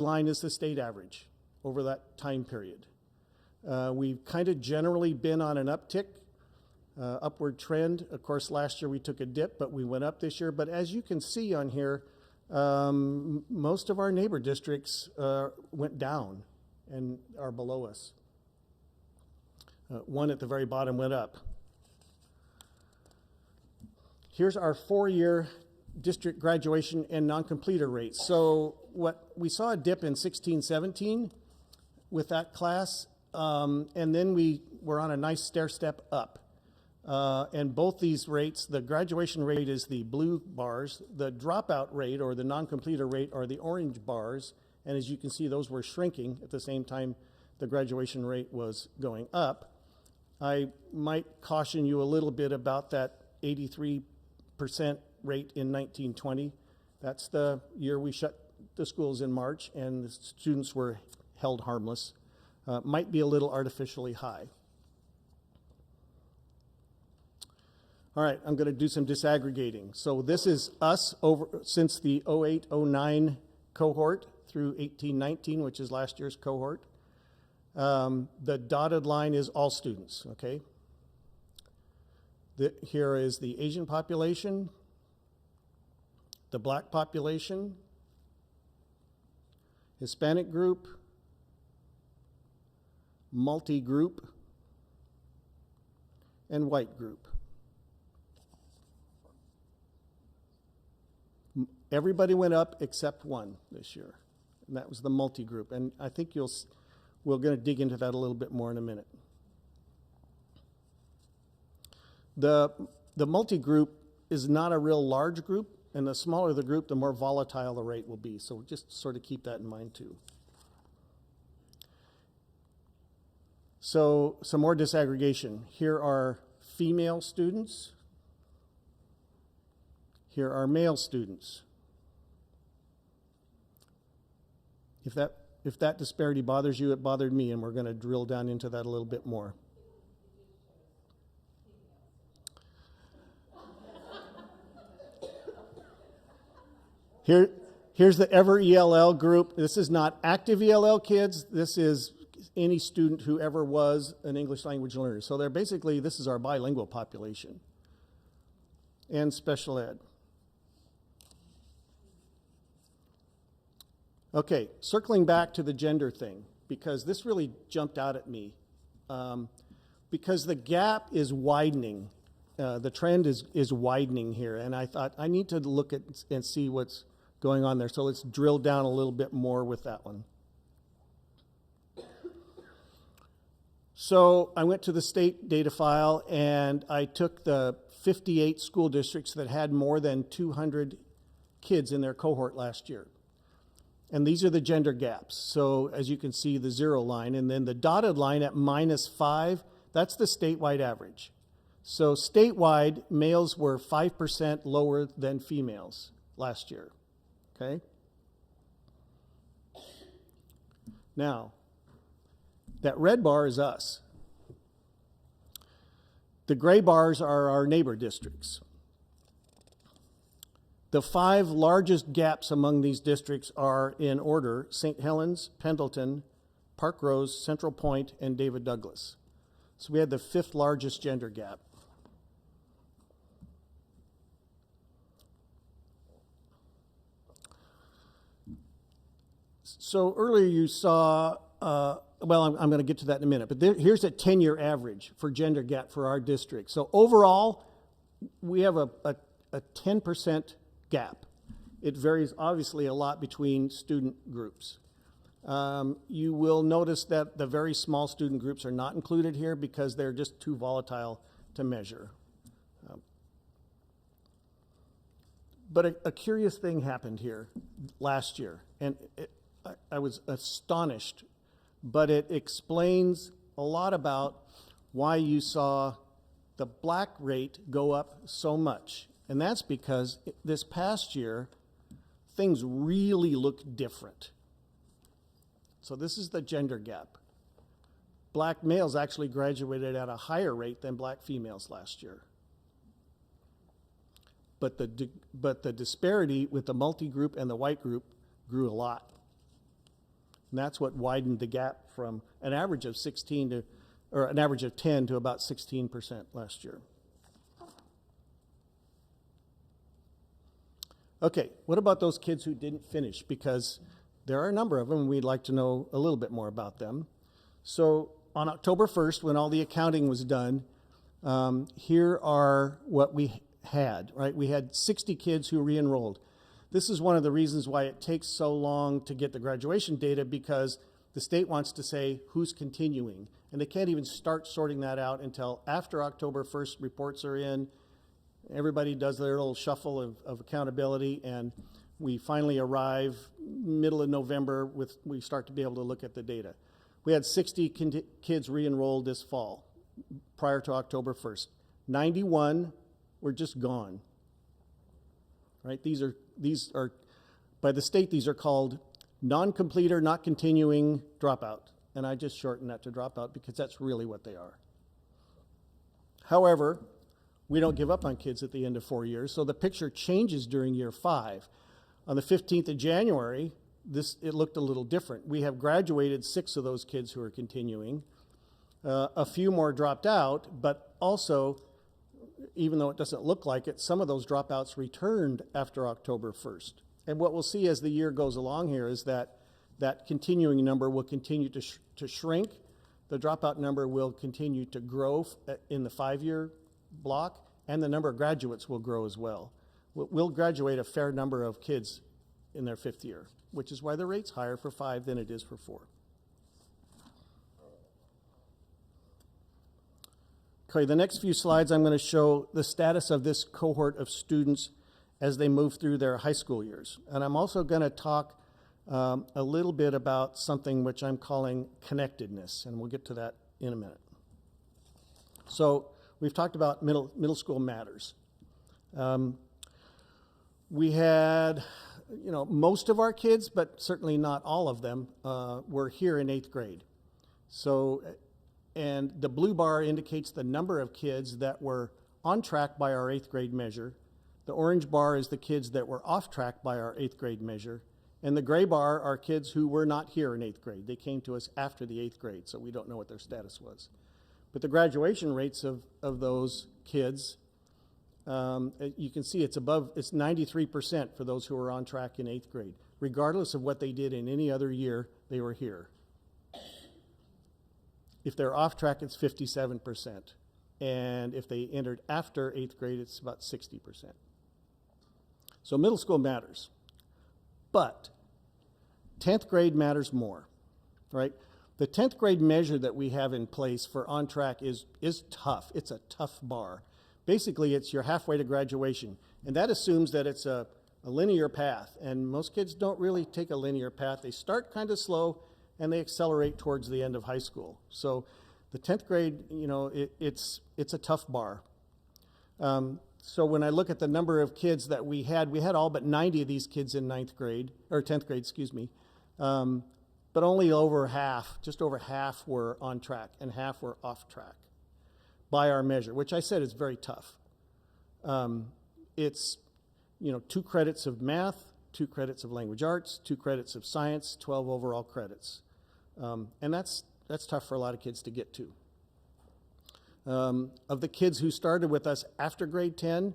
line is the state average over that time period. We've kind of generally been on an uptick, upward trend. Of course, last year we took a dip, but we went up this year. But as you can see on here, most of our neighbor districts went down and are below us. One at the very bottom went up. Here's our 4-year district graduation and non-completer rates. So what we saw a dip in 16-17 with that class, and then we were on a nice stair step up. And both these rates, the graduation rate is the blue bars, the dropout rate or the non-completer rate are the orange bars, and as you can see, those were shrinking at the same time the graduation rate was going up. I might caution you a little bit about that 83% rate in 1920. That's the year we shut the schools in March and the students were held harmless. Might be a little artificially high. All right, I'm going to do some disaggregating. So this is us over since the 08-09 cohort through 18-19, which is last year's cohort. The dotted line is all students, okay? Here is the Asian population, the black population, Hispanic group, multi-group, and white group. Everybody went up except one this year, and that was the multi-group. And I think we're going to dig into that a little bit more in a minute. The multi-group is not a real large group, and the smaller the group, the more volatile the rate will be. So just sort of keep that in mind too. So some more disaggregation. Here are female students. Here are male students. If that disparity bothers you, it bothered me, and we're going to drill down into that a little bit more. Here's the Ever ELL group. This is not active ELL kids. This is any student who ever was an English language learner. So they're basically, this is our bilingual population. And special ed. Okay, circling back to the gender thing, because this really jumped out at me. Because the gap is widening. The trend is widening here, and I thought I need to look at and see what's going on there. So let's drill down a little bit more with that one. So I went to the state data file and I took the 58 school districts that had more than 200 kids in their cohort last year. And these are the gender gaps. So as you can see, the 0 line, and then the dotted line at -5, that's the statewide average. So statewide, males were 5% lower than females last year. Okay? Now, that red bar is us. The gray bars are our neighbor districts. The 5 largest gaps among these districts are in order: St. Helens, Pendleton, Park Rose, Central Point, and David Douglas. So we had the 5th largest gender gap. So earlier you saw, well, I'm going to get to that in a minute, but here's a 10-year average for gender gap for our district. So overall, we have a 10% gap. It varies obviously a lot between student groups. You will notice that the very small student groups are not included here because they're just too volatile to measure. But a curious thing happened here last year, and I was astonished, but it explains a lot about why you saw the black rate go up so much. And that's because this past year, things really looked different. So this is the gender gap. Black males actually graduated at a higher rate than black females last year. But the disparity with the multi-group and the white group grew a lot. And that's what widened the gap from an average of 16 to, or an average of 10 to about 16% last year. Okay, what about those kids who didn't finish? Because there are a number of them, and we'd like to know a little bit more about them. So on October 1st, when all the accounting was done, here are what we had, right? We had 60 kids who re-enrolled. This is one of the reasons why it takes so long to get the graduation data, because the state wants to say who's continuing. And they can't even start sorting that out until after October 1st reports are in. Everybody does their little shuffle of accountability, and we finally arrive middle of November with, we start to be able to look at the data. We had 60 kids re-enrolled this fall prior to October 1st. 91 were just gone, right? These are, by the state, these are called non-completer, not continuing dropout. And I just shortened that to dropout because that's really what they are. However, we don't give up on kids at the end of 4 years, so the picture changes during year 5. On the 15th of January, it looked a little different. We have graduated 6 of those kids who are continuing. A few more dropped out, but also, even though it doesn't look like it, some of those dropouts returned after October 1st. And what we'll see as the year goes along here is that that continuing number will continue to shrink. The dropout number will continue to grow in the 5-year block, and the number of graduates will grow as well. We'll graduate a fair number of kids in their 5th year, which is why the rate's higher for 5 than it is for 4. Okay, the next few slides I'm going to show the status of this cohort of students as they move through their high school years. And I'm also going to talk a little bit about something which I'm calling connectedness, and we'll get to that in a minute. So we've talked about middle school matters. We had, most of our kids, but certainly not all of them, were here in 8th grade. So, and the blue bar indicates the number of kids that were on track by our 8th grade measure. The orange bar is the kids that were off track by our 8th grade measure. And the gray bar are kids who were not here in 8th grade. They came to us after the 8th grade, so we don't know what their status was. But the graduation rates of those kids, you can see it's 93% for those who were on track in 8th grade. Regardless of what they did in any other year, they were here. If they're off track, it's 57%. And if they entered after 8th grade, it's about 60%. So middle school matters. But 10th grade matters more, right? The 10th grade measure that we have in place for on track is tough. It's a tough bar. Basically, it's you're halfway to graduation. And that assumes that it's a linear path. And most kids don't really take a linear path. They start kind of slow, and they accelerate towards the end of high school. So the 10th grade, it's a tough bar. So when I look at the number of kids that we had all but 90 of these kids in 10th grade, but only over half, just over half were on track and half were off track by our measure, which I said is very tough. It's, 2 credits of math, 2 credits of language arts, 2 credits of science, 12 overall credits. And that's tough for a lot of kids to get to. Of the kids who started with us after grade 10,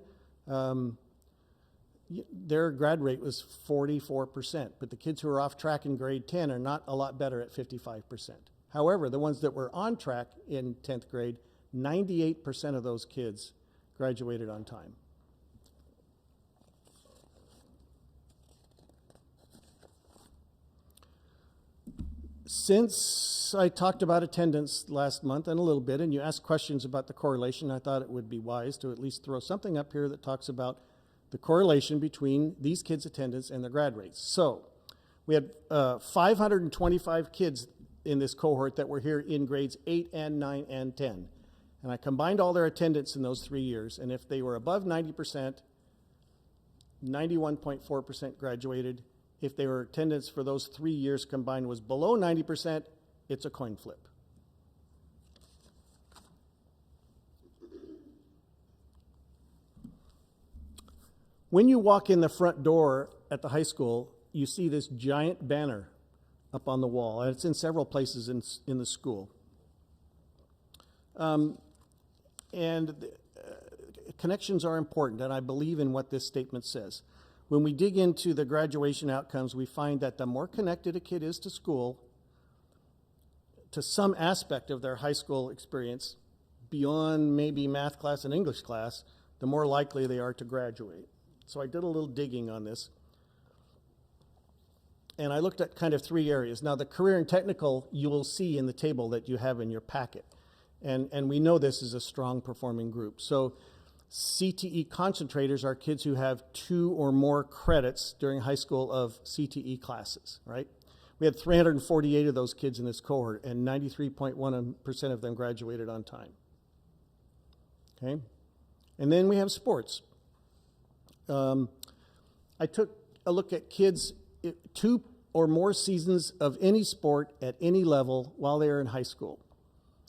their grad rate was 44%, but the kids who are off track in grade 10 are not a lot better at 55%. However, the ones that were on track in 10th grade, 98% of those kids graduated on time. Since I talked about attendance last month and a little bit, and you asked questions about the correlation, I thought it would be wise to at least throw something up here that talks about the correlation between these kids' attendance and their grad rates. So we had 525 kids in this cohort that were here in grades 8 and 9 and 10. And I combined all their attendance in those 3 years, and if they were above 90%, 91.4% graduated. If their attendance for those 3 years combined was below 90%, it's a coin flip. When you walk in the front door at the high school, you see this giant banner up on the wall, and it's in several places in the school. Connections are important, and I believe in what this statement says. When we dig into the graduation outcomes, we find that the more connected a kid is to school, to some aspect of their high school experience, beyond maybe math class and English class, the more likely they are to graduate. So I did a little digging on this. And I looked at kind of three areas. Now, the career and technical, you will see in the table that you have in your packet. And we know this is a strong performing group. So CTE concentrators are kids who have 2 or more credits during high school of CTE classes, right? We had 348 of those kids in this cohort, and 93.1% of them graduated on time. Okay? And then we have sports. I took a look at kids 2 or more seasons of any sport at any level while they were in high school.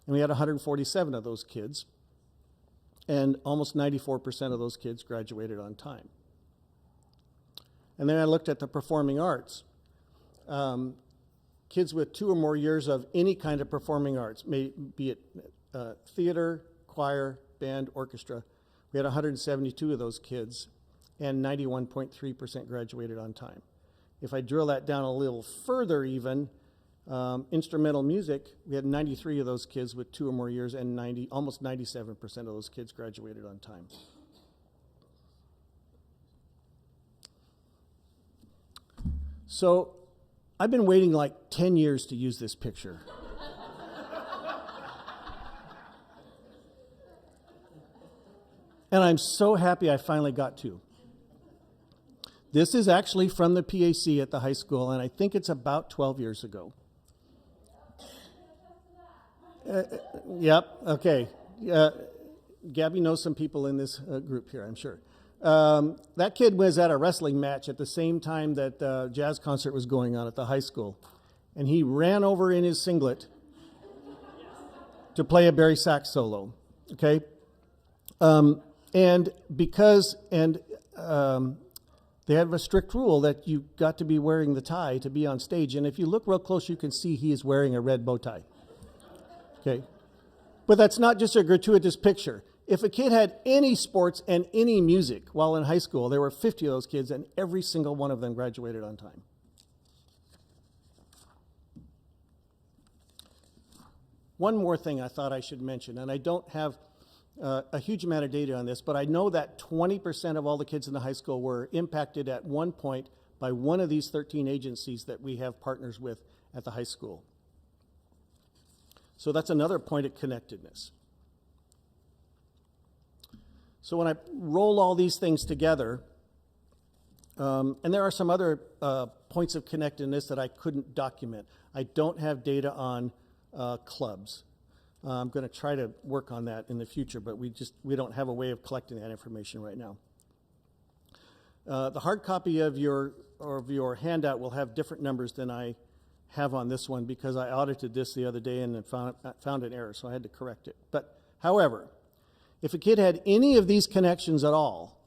And we had 147 of those kids, and almost 94% of those kids graduated on time. And then I looked at the performing arts. Kids with 2 or more years of any kind of performing arts, be it theater, choir, band, orchestra. We had 172 of those kids, and 91.3% graduated on time. If I drill that down a little further even, instrumental music, we had 93 of those kids with 2 or more years, and almost 97% of those kids graduated on time. So I've been waiting like 10 years to use this picture. And I'm so happy I finally got to. This is actually from the PAC at the high school, and I think it's about 12 years ago. Yep, okay. Gabby knows some people in this group here, I'm sure. That kid was at a wrestling match at the same time that the jazz concert was going on at the high school. And he ran over in his singlet to play a bari sax solo, okay? And because, they have a strict rule that you got to be wearing the tie to be on stage. And if you look real close, you can see he is wearing a red bow tie. Okay? But that's not just a gratuitous picture. If a kid had any sports and any music while in high school, there were 50 of those kids, and every single one of them graduated on time. One more thing I thought I should mention, and I don't have a huge amount of data on this, but I know that 20% of all the kids in the high school were impacted at one point by one of these 13 agencies that we have partners with at the high school. So that's another point of connectedness. So when I roll all these things together, and there are some other points of connectedness that I couldn't document. I don't have data on clubs. I'm going to try to work on that in the future, but we don't have a way of collecting that information right now. The hard copy of your handout will have different numbers than I have on this one because I audited this the other day and found an error, so I had to correct it. But however, if a kid had any of these connections at all,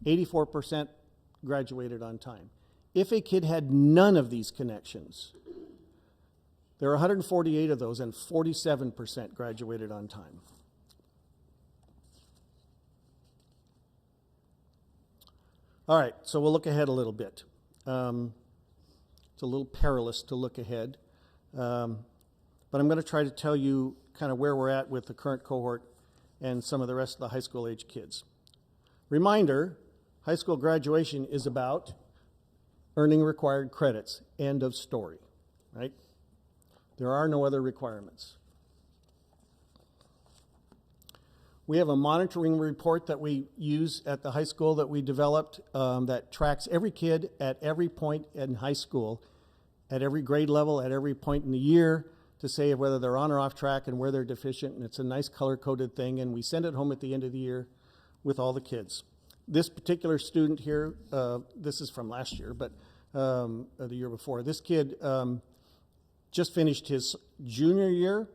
84% graduated on time. If a kid had none of these connections, there are 148 of those, and 47% graduated on time. All right, so we'll look ahead a little bit. It's a little perilous to look ahead, but I'm going to try to tell you kind of where we're at with the current cohort and some of the rest of the high school age kids. Reminder, high school graduation is about earning required credits. End of story, right? There are no other requirements. We have a monitoring report that we use at the high school that we developed that tracks every kid at every point in high school, at every grade level, at every point in the year, to say whether they're on or off track and where they're deficient. And it's a nice color-coded thing, and we send it home at the end of the year with all the kids. This particular student here, this is from last year, but the year before, this kid just finished his junior year.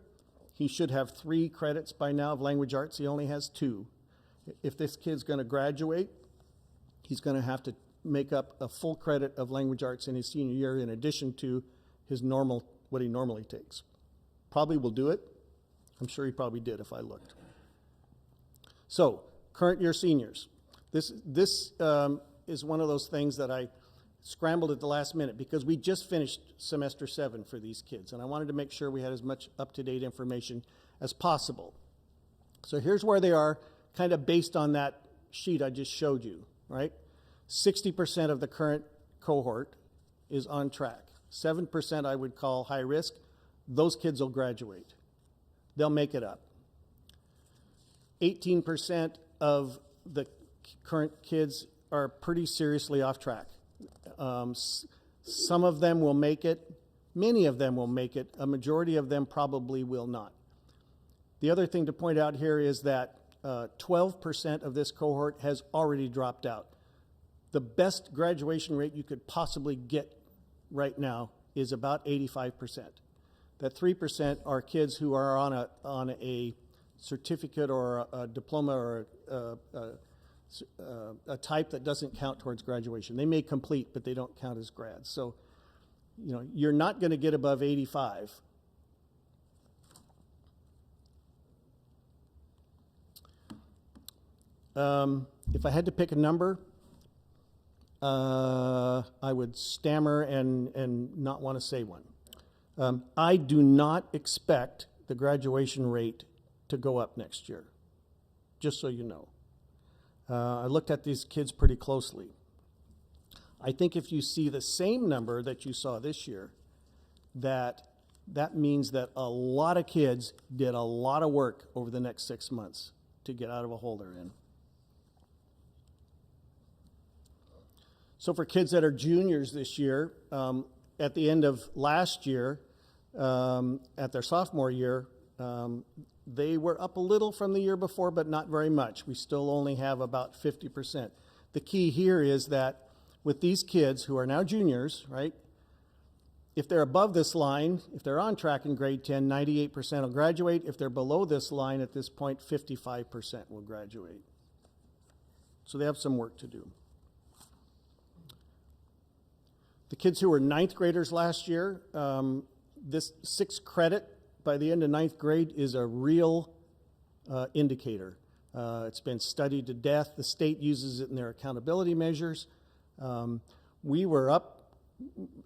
He should have 3 credits by now of language arts. He only has 2. If this kid's going to graduate, he's going to have to make up a full credit of language arts in his senior year in addition to what he normally takes. Probably will do it. I'm sure he probably did if I looked. So, current year seniors. This is one of those things that I scrambled at the last minute because we just finished semester 7 for these kids, and I wanted to make sure we had as much up-to-date information as possible. So here's where they are, kind of based on that sheet I just showed you, right? 60% of the current cohort is on track. 7% I would call high risk. Those kids will graduate. They'll make it up. 18% of the current kids are pretty seriously off track. Some of them will make it. Many of them will make it. A majority of them probably will not. The other thing to point out here is that 12% of this cohort has already dropped out. The best graduation rate you could possibly get right now is about 85%. That 3% are kids who are on a certificate or a diploma or a type that doesn't count towards graduation. They may complete, but they don't count as grads. So, you know, you're not going to get above 85. If I had to pick a number, I would stammer and not want to say one. I do not expect the graduation rate to go up next year, just so you know. I looked at these kids pretty closely. I think if you see the same number that you saw this year, that means that a lot of kids did a lot of work over the next 6 months to get out of a hole they're in. So for kids that are juniors this year, at the end of last year, at their sophomore year, they were up a little from the year before, but not very much. We still only have about 50%. The key here is that with these kids who are now juniors, right, if they're above this line, if they're on track in grade 10, 98% will graduate. If they're below this line at this point, 55% will graduate. So they have some work to do. The kids who were 9th graders last year, this 6 credit by the end of 9th grade is a real indicator. It's been studied to death. The state uses it in their accountability measures. We were up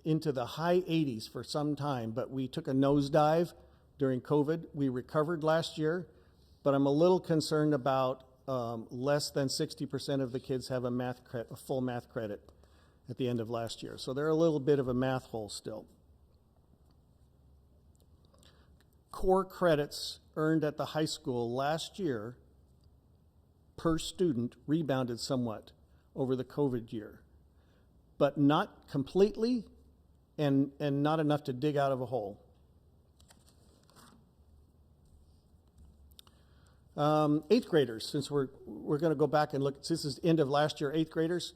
into the high 80s for some time, but we took a nosedive during COVID. We recovered last year, but I'm a little concerned about less than 60% of the kids have a full math credit at the end of last year. So they're a little bit of a math hole still. Core credits earned at the high school last year per student rebounded somewhat over the COVID year, but not completely and not enough to dig out of a hole. 8th graders, since we're going to go back and look, this is end of last year, 8th graders,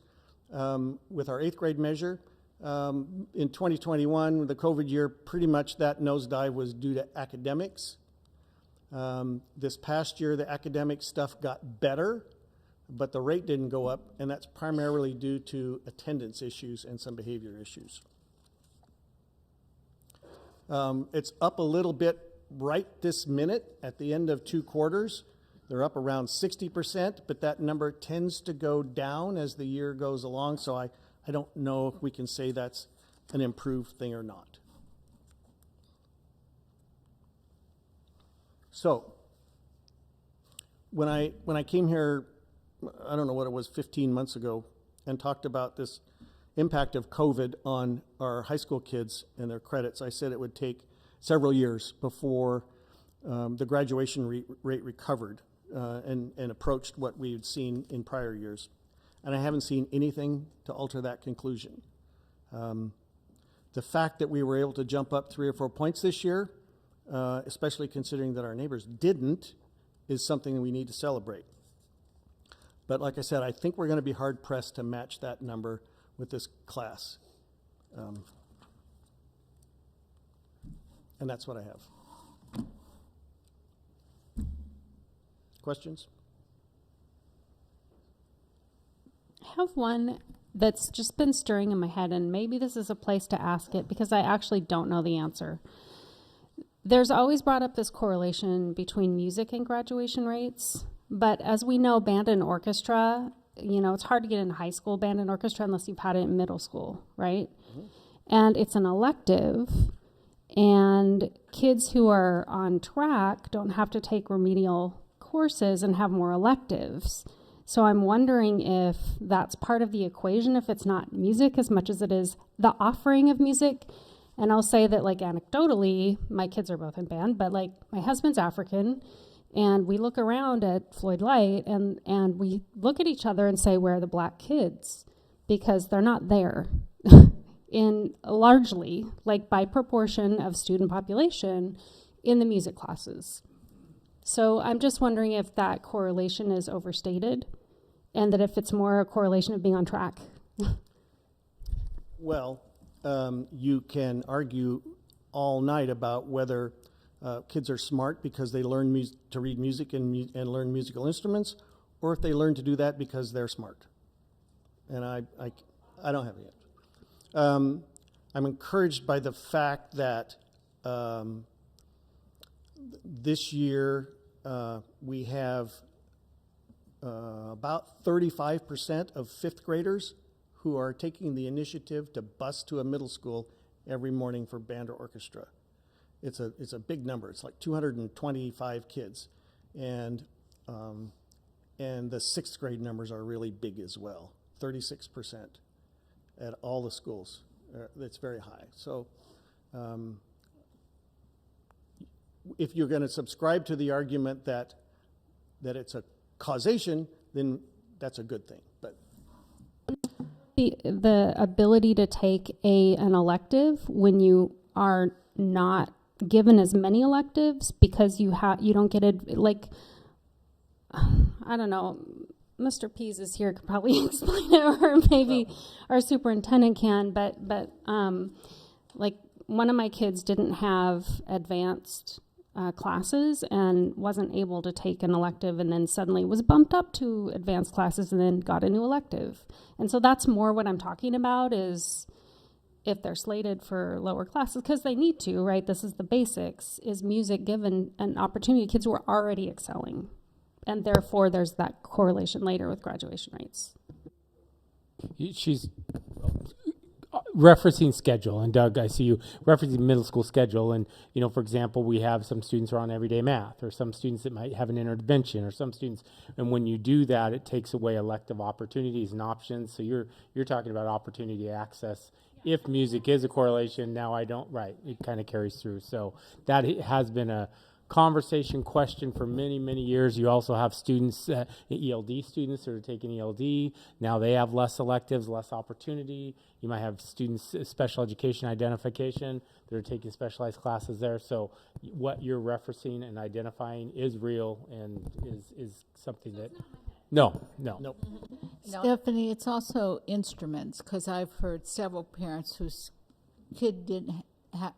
with our 8th grade measure. In 2021, the COVID year, pretty much that nosedive was due to academics. This past year, the academic stuff got better, but the rate didn't go up, and that's primarily due to attendance issues and some behavior issues. It's up a little bit right this minute at the end of 2 quarters. They're up around 60%, but that number tends to go down as the year goes along, so I don't know if we can say that's an improved thing or not. So, when I came here, I don't know what it was, 15 months ago, and talked about this impact of COVID on our high school kids and their credits, I said it would take several years before the graduation rate recovered and approached what we had seen in prior years. And I haven't seen anything to alter that conclusion. The fact that we were able to jump up 3 or 4 points this year, especially considering that our neighbors didn't, is something we need to celebrate. But like I said, I think we're going to be hard-pressed to match that number with this class. And that's what I have. Questions? I have one. that's just been stirring in my head, and maybe this is a place to ask it because I actually don't know the answer. There's always brought up this correlation between music and graduation rates, but as we know, band and orchestra, it's hard to get into high school band and orchestra unless you've had it in middle school, right? Mm-hmm. And it's an elective, and kids who are on track don't have to take remedial courses and have more electives. So I'm wondering if that's part of the equation, if it's not music as much as it is the offering of music. And I'll say that, like, anecdotally, my kids are both in band, but, like, my husband's African, and we look around at Floyd Light, and we look at each other and say, where are the black kids? Because they're not there. In largely, like, by proportion of student population in the music classes. So I'm just wondering if that correlation is overstated, and that if it's more a correlation of being on track. Well, you can argue all night about whether kids are smart because they learn to read music and learn musical instruments, or if they learn to do that because they're smart. And I don't have it yet. I'm encouraged by the fact that this year we have about 35% of fifth graders who are taking the initiative to bus to a middle school every morning for band or orchestra. It's a big number. It's like 225 kids, and the sixth grade numbers are really big as well. 36% at all the schools. That's very high. So, if you're going to subscribe to the argument that it's a causation, then that's a good thing. But the ability to take an elective when you are not given as many electives because you don't get it, like, I don't know, Mr. Pease is here, could probably explain it, or maybe our superintendent can, but like, one of my kids didn't have advanced classes and wasn't able to take an elective, and then suddenly was bumped up to advanced classes and then got a new elective. And so that's more what I'm talking about, is if they're slated for lower classes, because they need to, right? This is the basics. Is music given an opportunity to kids who are already excelling? And therefore, there's that correlation later with graduation rates. She's referencing schedule, and Doug, I see you referencing middle school schedule, and for example, we have some students who are on everyday math, or some students that might have an intervention, or some students, and when you do that, it takes away elective opportunities and options. So you're talking about opportunity access. If music is a correlation, now I don't, right, it kind of carries through. So that has been a conversation question for many, many years. You also have students, ELD students that are taking ELD. Now they have less electives, less opportunity. You might have students, special education identification, that are taking specialized classes there. So what you're referencing and identifying is real and is something that, no. Stephanie, it's also instruments, because I've heard several parents whose kid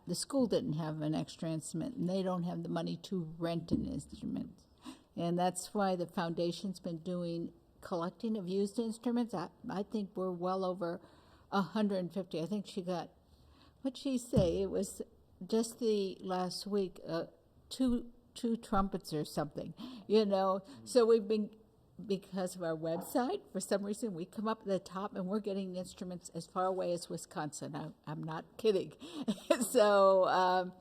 the school didn't have an extra instrument, and they don't have the money to rent an instrument. And that's why the foundation's been collecting of used instruments. I think we're well over 150. I think she got, what'd she say? It was just the last week, two trumpets or something, So we've been, because of our website, for some reason, we come up at the top and we're getting instruments as far away as Wisconsin. I'm not kidding. So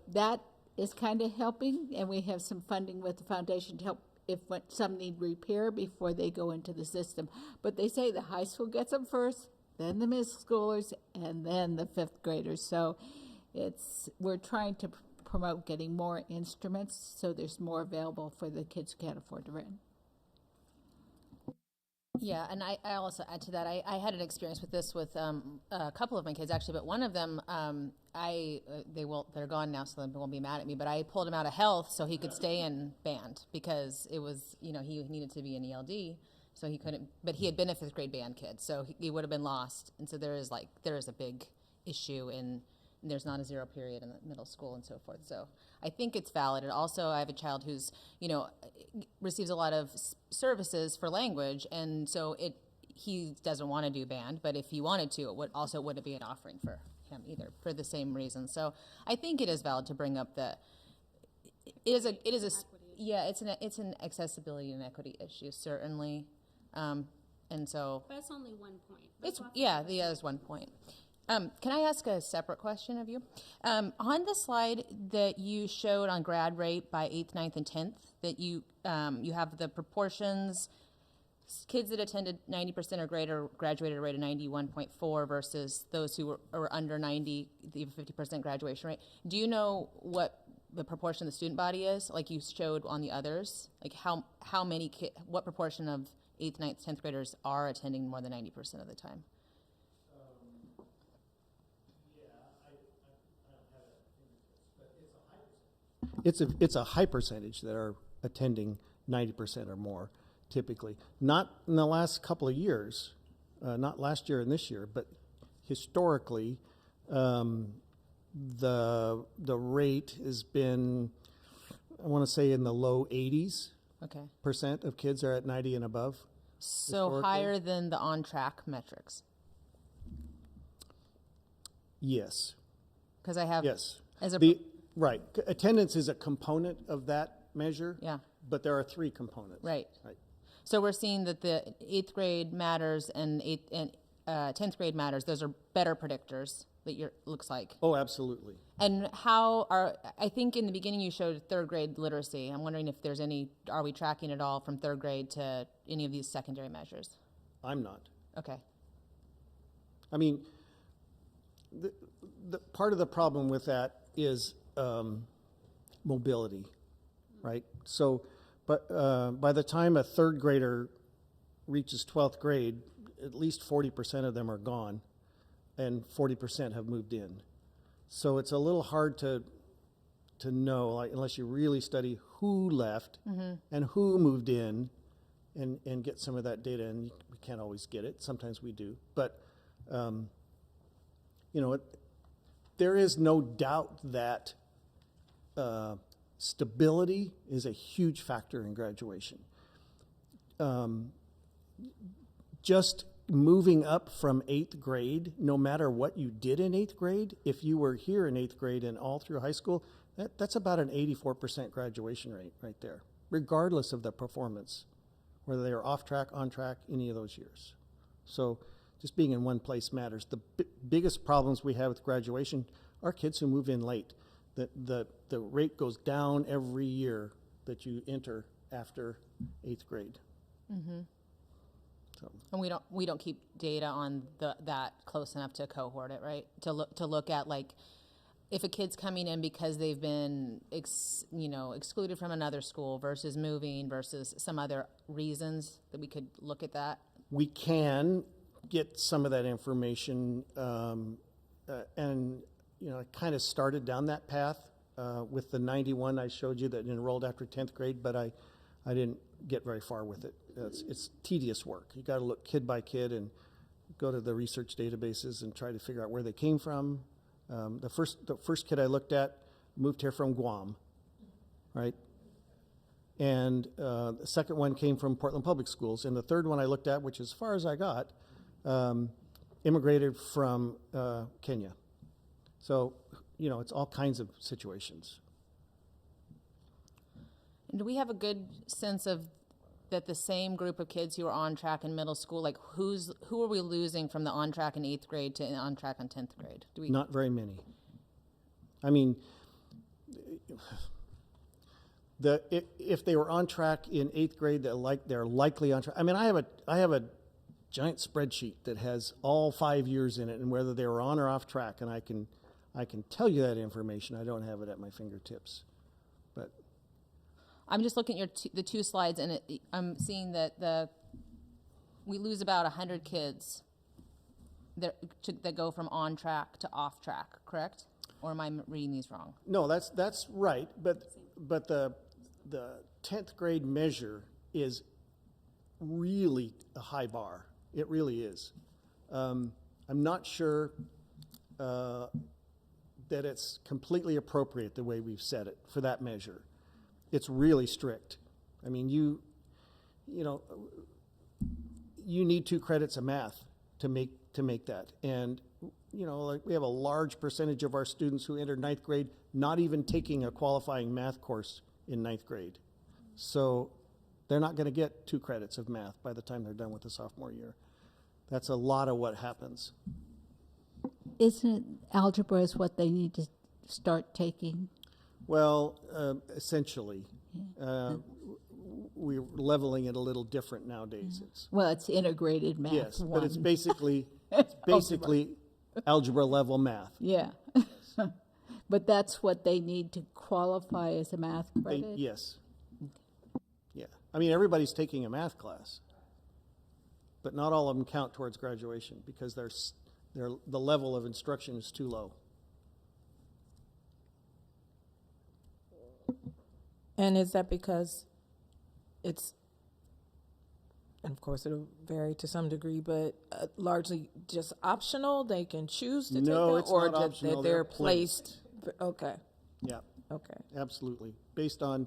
that is kind of helping, and we have some funding with the foundation to help if some need repair before they go into the system. But they say the high school gets them first, then the middle schoolers, and then the fifth graders. So we're trying to promote getting more instruments so there's more available for the kids who can't afford to rent. Yeah, and I also add to that, I had an experience with this with a couple of my kids, actually, but one of them, they're gone now, so they won't be mad at me, but I pulled him out of health so he could stay in band, because it was, he needed to be in ELD, so he couldn't, but he had been a fifth grade band kid, so he would have been lost. And so there is a big issue in, and there's not a zero period in the middle school and so forth. So I think it's valid. And also I have a child who's, receives a lot of services for language. And so he doesn't want to do band, but if he wanted to, it wouldn't be an offering for him either, for the same reason. So I think it is valid to bring up that it's an accessibility and equity issue, certainly. And so But it's only one point. there's one point. Can I ask a separate question of you? On the slide that you showed on grad rate by 8th, 9th, and 10th, that you have the proportions, kids that attended 90% or greater graduated at a rate of 91.4 versus those who were under 90, the 50% graduation rate. Do you know what the proportion of the student body is, like you showed on the others? Like how many what proportion of 8th, 9th, 10th graders are attending more than 90% of the time? It's a high percentage that are attending 90% or more, typically. Not in the last couple of years, not last year and this year, but historically, the rate has been, I want to say, in the low 80s Okay. percent of kids are at 90 and above. So Historically? higher than the on-track metrics? Yes. Because I have Yes. as a Right. Attendance is a component of that measure. Yeah. But there are three components. Right. Right. So we're seeing that the 8th grade matters and 10th grade matters. Those are better predictors that looks like. Oh, absolutely. And I think in the beginning you showed 3rd grade literacy. I'm wondering if are we tracking at all from 3rd grade to any of these secondary measures? I'm not. Okay. I mean, the part of the problem with that is mobility, right? So, but by the time a 3rd grader reaches 12th grade, at least 40% of them are gone, and 40% have moved in. So it's a little hard to know, like, unless you really study who left and who moved in, and get some of that data. And we can't always get it. Sometimes we do, but there is no doubt that stability is a huge factor in graduation. Just moving up from 8th grade, no matter what you did in 8th grade, if you were here in 8th grade and all through high school, that's about an 84% graduation rate right there, regardless of the performance, whether they are off track, on track, any of those years. So just being in one place matters. The biggest problems we have with graduation are kids who move in late. The rate goes down every year that you enter after 8th grade. Mm-hmm. So. And we don't keep data on that close enough to cohort it, right? To look at, like, if a kid's coming in because they've been excluded from another school versus moving versus some other reasons, that we could look at that. We can get some of that information, and I kind of started down that path with the 91 I showed you that enrolled after 10th grade, but I didn't get very far with it. It's tedious work. You got to look kid by kid and go to the research databases and try to figure out where they came from. The first kid I looked at moved here from Guam, right? And the second one came from Portland Public Schools, and the third one I looked at, which as far as I got, immigrated from Kenya. So, it's all kinds of situations. And do we have a good sense of that the same group of kids who are on track in middle school, like who are we losing from the on track in 8th grade to on track in 10th grade? Not very many. I mean, if they were on track in 8th grade, they're likely on track. I mean, I have a giant spreadsheet that has all 5 years in it and whether they were on or off track, and I can tell you that information. I don't have it at my fingertips, but I'm just looking at the two slides, and I'm seeing that we lose about 100 kids that go from on track to off track, correct? Or am I reading these wrong? No, that's right. But the 10th grade measure is really a high bar. It really is. I'm not sure that it's completely appropriate the way we've set it for that measure. It's really strict. I mean, you need 2 credits of math to make that. And, you know, like we have a large percentage of our students who enter 9th grade not even taking a qualifying math course in 9th grade. So they're not going to get 2 credits of math by the time they're done with the sophomore year. That's a lot of what happens. Isn't algebra is what they need to start taking? Well, essentially, we're leveling it a little different nowadays. It's, Well, it's integrated math. yes, but one. it's basically algebra level math. Yeah. But that's what they need to qualify as a math credit? Yes. Yeah. I mean, everybody's taking a math class, but not all of them count towards graduation because the level of instruction is too low. And is that because it's, and of course it'll vary to some degree, but largely just optional? They can choose to take No, it, it's or not that optional, they're they're placed? Okay, Yeah, okay. absolutely. Based on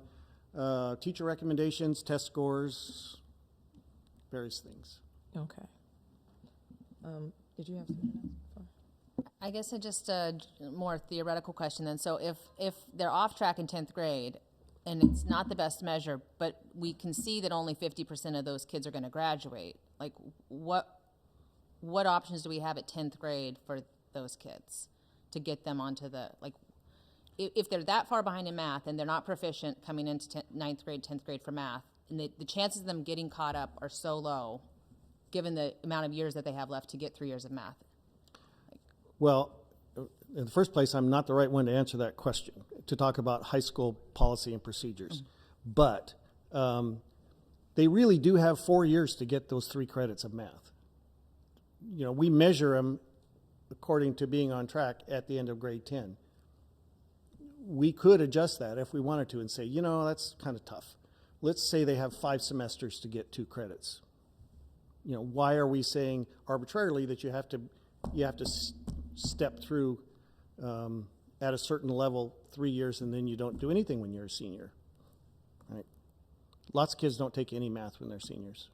teacher recommendations, test scores, various things. Okay. Did you have something else? I guess just a more theoretical question then. So if they're off track in 10th grade and it's not the best measure, but we can see that only 50% of those kids are going to graduate, like what options do we have at 10th grade for those kids to get them onto the, like, if they're that far behind in math and they're not proficient coming into 9th grade, 10th grade for math, and the chances of them getting caught up are so low, given the amount of years that they have left to get 3 years of math? Well, in the first place, I'm not the right one to answer that question, to talk about high school policy and procedures. But they really do have 4 years to get those 3 credits of math. You know, we measure them according to being on track at the end of grade 10. We could adjust that if we wanted to and say, you know, that's kind of tough. Let's say they have 5 semesters to get 2 credits. You know, why are we saying arbitrarily that you have to step through at a certain level 3 years and then you don't do anything when you're a senior? Right? Lots of kids don't take any math when they're seniors.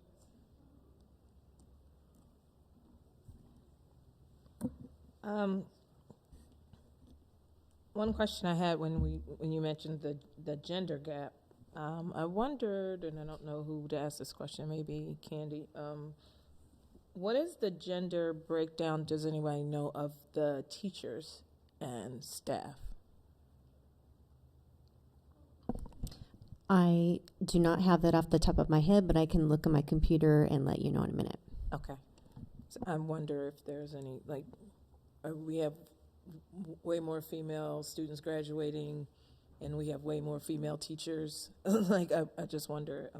One question I had when you mentioned the gender gap, I wondered, and I don't know who to ask this question, maybe Candy, what is the gender breakdown, does anybody know, of the teachers and staff? I do not have that off the top of my head, but I can look at my computer and let you know in a minute. Okay. So I wonder if there's any, like, we have way more female students graduating and we have way more female teachers. Like, I just wonder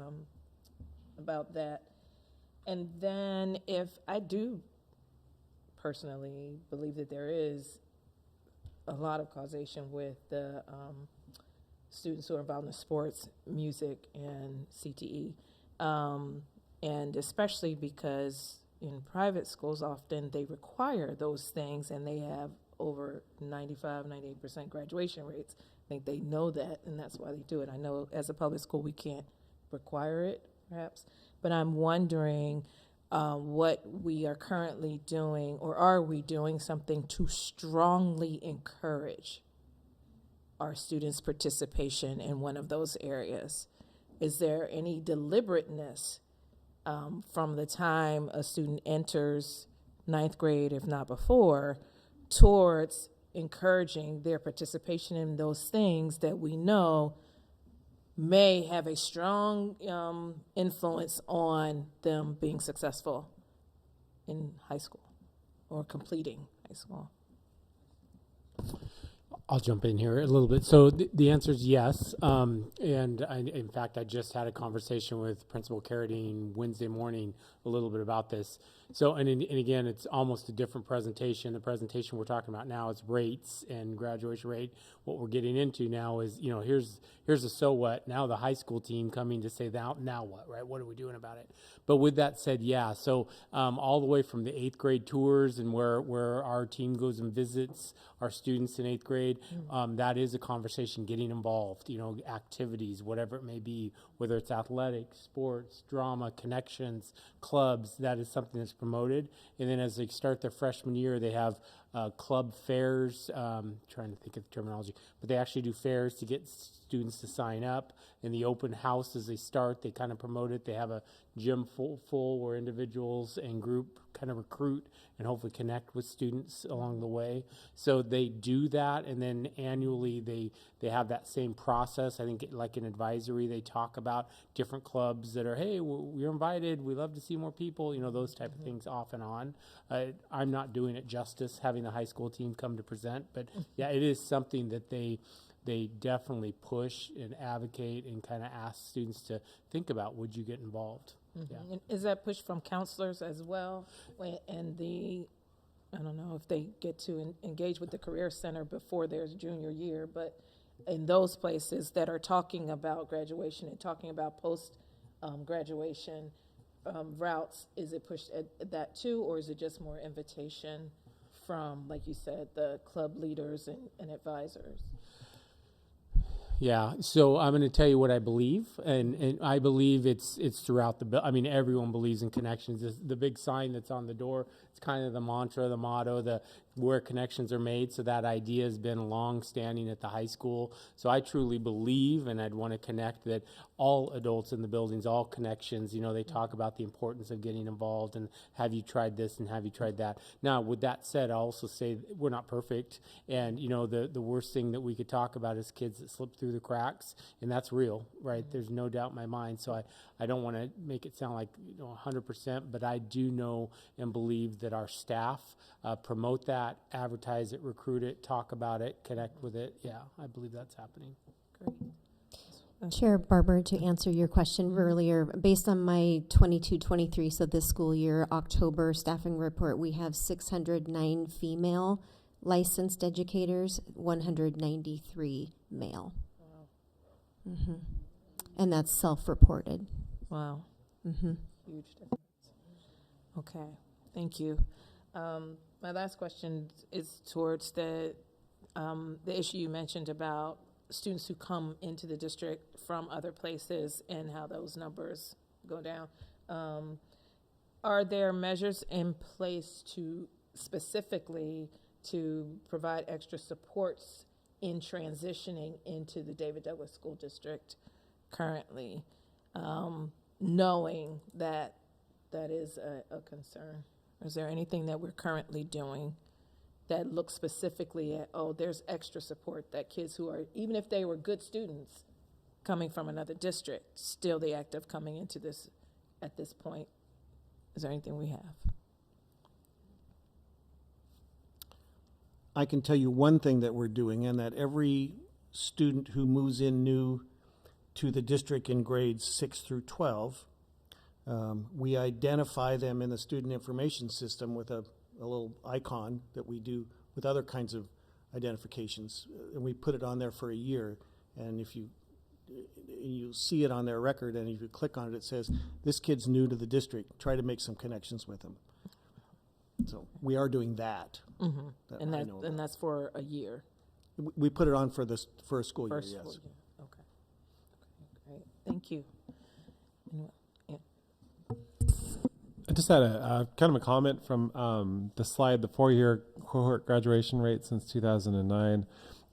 about that. And then if I do personally believe that there is a lot of causation with the students who are involved in sports, music, and CTE, and especially because in private schools often they require those things and they have over 95, 98% graduation rates. I think they know that, and that's why they do it. I know as a public school we can't require it, perhaps, but I'm wondering what we are currently doing, or are we doing something to strongly encourage our students' participation in one of those areas? Is there any deliberateness from the time a student enters 9th grade, if not before, towards encouraging their participation in those things that we know may have a strong influence on them being successful in high school or completing high school? I'll jump in here a little bit. So the answer is yes. And in fact, I just had a conversation with Principal Carradine Wednesday morning a little bit about this. So, and again, it's almost a different presentation. The presentation we're talking about now is rates and graduation rate. What we're getting into now is, here's the so what. Now the high school team coming to say, now what, right? What are we doing about it? But with that said, yeah, so all the way from the 8th grade tours and where our team goes and visits our students in 8th grade, that is a conversation, getting involved, activities, whatever it may be, whether it's athletics, sports, drama, connections, clubs, that is something that's promoted. And then as they start their freshman year, they have club fairs, trying to think of the terminology, but they actually do fairs to get students to sign up. In the open house as they start, they kind of promote it. They have a gym full where individuals and group kind of recruit and hopefully connect with students along the way. So they do that, and then annually they have that same process. I think like in advisory, they talk about different clubs that are, hey, we're invited, we love to see more people, those type of things off and on. I'm not doing it justice having the high school team come to present, but yeah, it is something that they definitely push and advocate and kind of ask students to think about, would you get involved? Yeah. And is that push from counselors as well? And I don't know if they get to engage with the Career Center before their junior year, but in those places that are talking about graduation and talking about post graduation routes, is it pushed at that too, or is it just more invitation from, like you said, the club leaders and advisors? Yeah, so I'm going to tell you what I believe, and I believe it's throughout the. I mean, everyone believes in connections. The big sign that's on the door, it's kind of the mantra, the motto, where connections are made. So that idea has been long-standing at the high school. So I truly believe, and I'd want to connect that all adults in the buildings, all connections, they talk about the importance of getting involved and have you tried this and have you tried that. Now, with that said, I also say we're not perfect, and the worst thing that we could talk about is kids that slip through the cracks, and that's real, right? There's no doubt in my mind. So I don't want to make it sound like 100%, but I do know and believe that our staff promote that, advertise it, recruit it, talk about it, connect with it. Yeah, I believe that's happening. Great. Chair Barber, to answer your question earlier, based on my 22-23, so this school year, October staffing report, we have 609 female licensed educators, 193 male. Wow. And that's self-reported. Wow. Huge difference. Okay, thank you. My last question is towards the issue you mentioned about students who come into the district from other places and how those numbers go down. Are there measures in place specifically to provide extra supports in transitioning into the David Douglas School District currently, knowing that is a concern? Is there anything that we're currently doing that looks specifically at, there's extra support that kids who are, even if they were good students coming from another district, still the act of coming into this at this point? Is there anything we have? I can tell you one thing that we're doing, and that every student who moves in new to the district in grades 6 through 12, we identify them in the student information system with a little icon that we do with other kinds of identifications, and we put it on there for a year. And if you see it on their record, and if you click on it, it says, this kid's new to the district, try to make some connections with them. So we are doing that. And that's for a year? We put it on for a school year, First yes. school year. Okay, great, thank you. I just had a kind of a comment from the slide, the 4-year cohort graduation rate since 2009.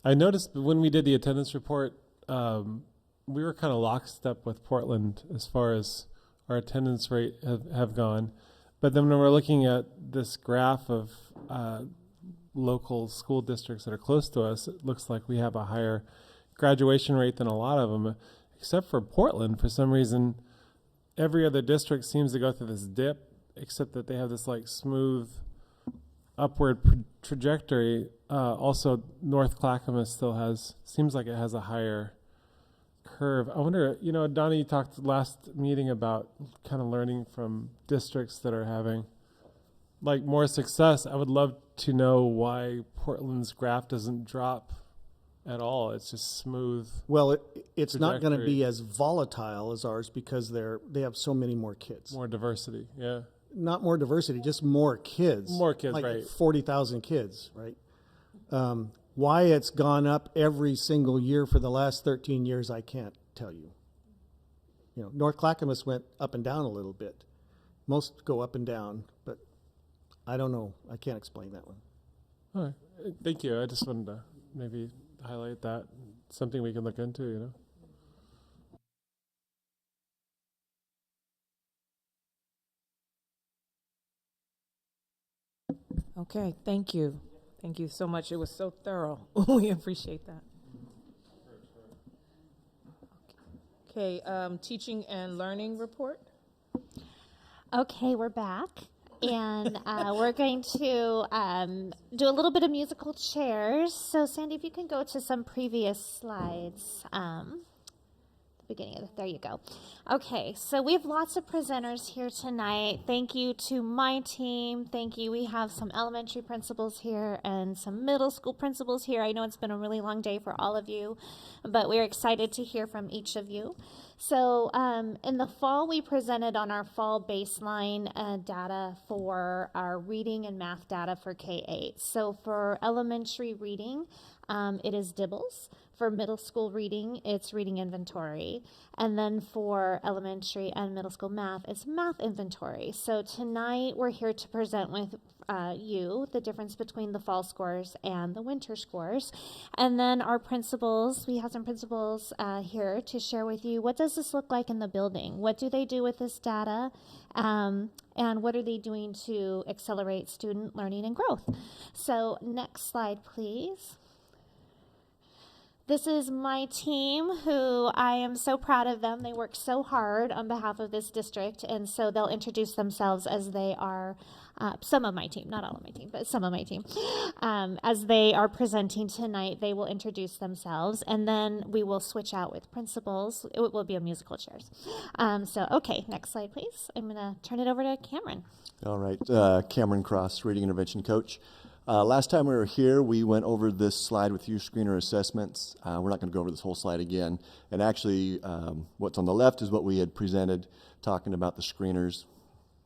I noticed when we did the attendance report, we were kind of lockstep with Portland as far as our attendance rate have gone. But then when we're looking at this graph of local school districts that are close to us, it looks like we have a higher graduation rate than a lot of them, except for Portland. For some reason, every other district seems to go through this dip, except that they have this like smooth upward trajectory. Also, North Clackamas still seems like it has a higher curve. I wonder, Donnie, you talked last meeting about kind of learning from districts that are having like more success, I would love to know why Portland's graph doesn't drop at all. It's just smooth. Well, it's not going to trajectory. be as volatile as ours because they have so many more kids. More diversity, yeah. Not more diversity, just more kids. More kids, like right. 40,000 kids, right? Why it's gone up every single year for the last 13 years, I can't tell you. You know, North Clackamas went up and down a little bit. Most go up and down, but I don't know. I can't explain that one. All right. Thank you. I just wanted to maybe highlight that. Something we can look into, you know. Okay, thank you. Thank you so much. It was so thorough. We appreciate that. Okay, teaching and learning report. Okay, we're back. And we're going to do a little bit of musical chairs. So, Sandy, if you can go to some previous slides. The beginning of it. There you go. Okay, so we have lots of presenters here tonight. Thank you to my team. Thank you. We have some elementary principals here and some middle school principals here. I know it's been a really long day for all of you, but we're excited to hear from each of you. So in the fall, we presented on our fall baseline data for our reading and math data for K-8. So for elementary reading, it is DIBELS. For middle school reading, it's reading inventory. And then for elementary and middle school math, it's math inventory. So tonight, we're here to present with you the difference between the fall scores and the winter scores. And then our principals, we have some principals here to share with you, what does this look like in the building? What do they do with this data? And what are they doing to accelerate student learning and growth? So next slide, please. This is my team, who I am so proud of them. They work so hard on behalf of this district, and so they'll introduce themselves as they are, some of my team, not all of my team, but some of my team. As they are presenting tonight, they will introduce themselves, and then we will switch out with principals. It will be a musical chairs. Okay, next slide, please. I'm going to turn it over to Cameron. All right, Cameron Cross, Reading Intervention Coach. Last time we were here, we went over this slide with you, screener assessments. We're not going to go over this whole slide again. And actually, what's on the left is what we had presented, talking about the screeners,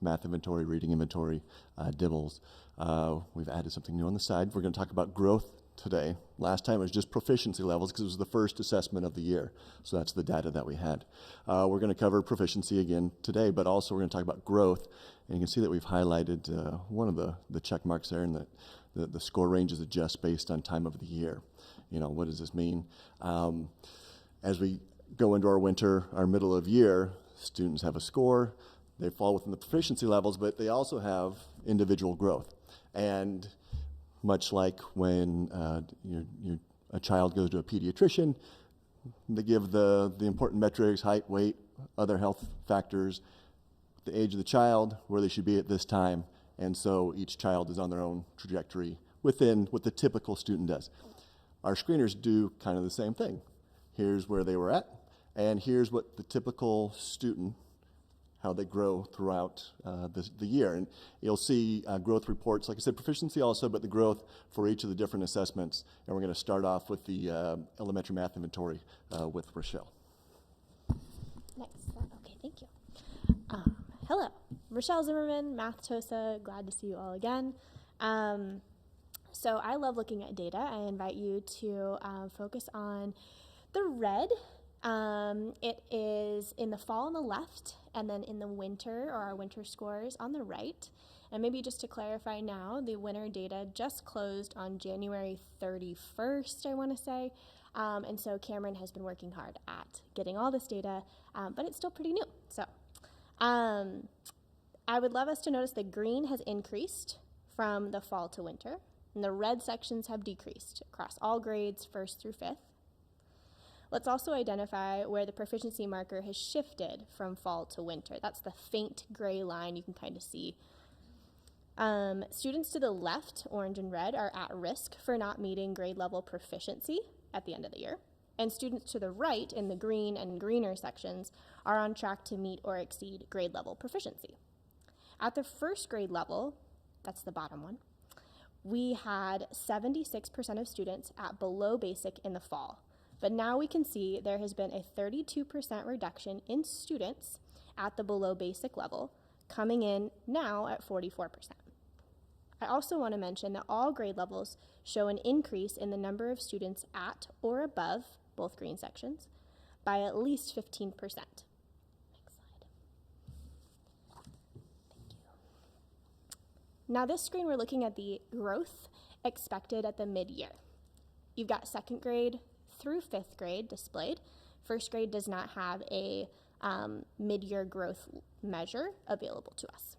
math inventory, reading inventory, DIBELS. We've added something new on the side. We're going to talk about growth today. Last time it was just proficiency levels because it was the first assessment of the year. So that's the data that we had. We're going to cover proficiency again today, but also we're going to talk about growth. And you can see that we've highlighted one of the check marks there, and that the score ranges adjust based on time of the year. You know, what does this mean? As we go into our winter, our middle of year, students have a score. They fall within the proficiency levels, but they also have individual growth. And much like when a child goes to a pediatrician, they give the important metrics, height, weight, other health factors, the age of the child, where they should be at this time. And so each child is on their own trajectory within what the typical student does. Our screeners do kind of the same thing. Here's where they were at, and here's what the typical student, how they grow throughout the year. And you'll see growth reports, like I said, proficiency also, but the growth for each of the different assessments. And we're going to start off with the elementary math inventory with Rochelle. Next slide. Okay, thank you. Hello, Rochelle Zimmerman, Math TOSA. Glad to see you all again. So I love looking at data. I invite you to focus on the red. It is in the fall on the left, and then in the winter, or our winter scores, on the right. And maybe just to clarify now, the winter data just closed on January 31st, I want to say. And so Cameron has been working hard at getting all this data, but it's still pretty new. So I would love us to notice that green has increased from the fall to winter, and the red sections have decreased across all grades, 1st through 5th. Let's also identify where the proficiency marker has shifted from fall to winter. That's the faint gray line you can kind of see. Students to the left, orange and red, are at risk for not meeting grade level proficiency at the end of the year. And students to the right, in the green and greener sections, are on track to meet or exceed grade level proficiency. At the first grade level, that's the bottom one, we had 76% of students at below basic in the fall. But now we can see there has been a 32% reduction in students at the below basic level, coming in now at 44%. I also want to mention that all grade levels show an increase in the number of students at or above both green sections by at least 15%. Next slide. Thank you. Now this screen, we're looking at the growth expected at the mid-year. You've got second grade through fifth grade displayed. First grade does not have a mid-year growth measure available to us.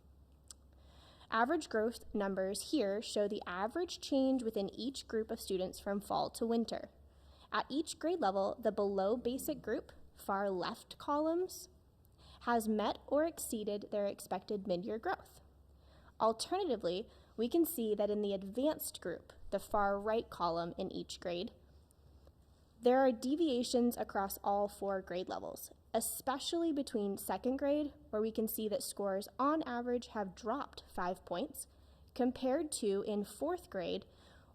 Average growth numbers here show the average change within each group of students from fall to winter. At each grade level, the below basic group, far left columns, has met or exceeded their expected mid-year growth. Alternatively, we can see that in the advanced group, the far right column in each grade, there are deviations across all 4 grade levels, especially between second grade, where we can see that scores on average have dropped 5 points, compared to in fourth grade,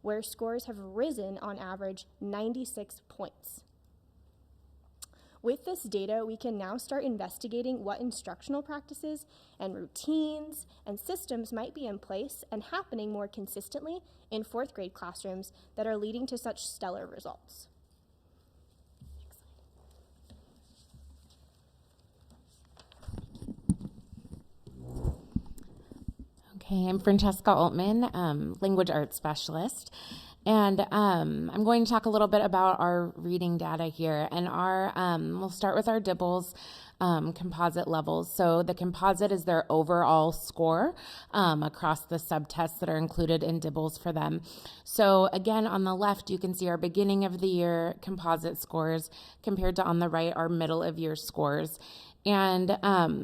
where scores have risen on average 96 points. With this data, we can now start investigating what instructional practices and routines and systems might be in place and happening more consistently in fourth grade classrooms that are leading to such stellar results. Okay, I'm Francesca Altman, language arts specialist, and I'm going to talk a little bit about our reading data here. And we'll start with our DIBELS composite levels. So the composite is their overall score across the subtests that are included in DIBELS for them. So again, on the left, you can see our beginning of the year composite scores compared to on the right, our middle of year scores. And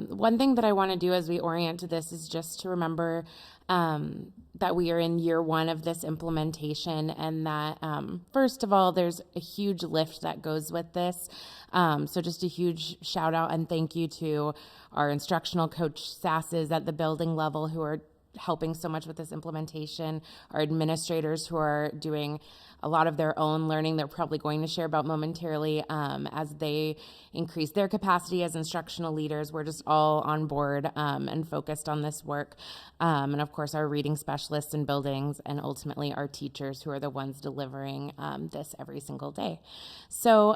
one thing that I want to do as we orient to this is just to remember that we are in year 1 of this implementation, and that first of all, there's a huge lift that goes with this. So just a huge shout out and thank you to our instructional coach Sasses at the building level who are helping so much with this implementation, our administrators who are doing a lot of their own learning they're probably going to share about momentarily as they increase their capacity as instructional leaders. We're just all on board and focused on this work. And of course, our reading specialists in buildings and ultimately our teachers who are the ones delivering this every single day. So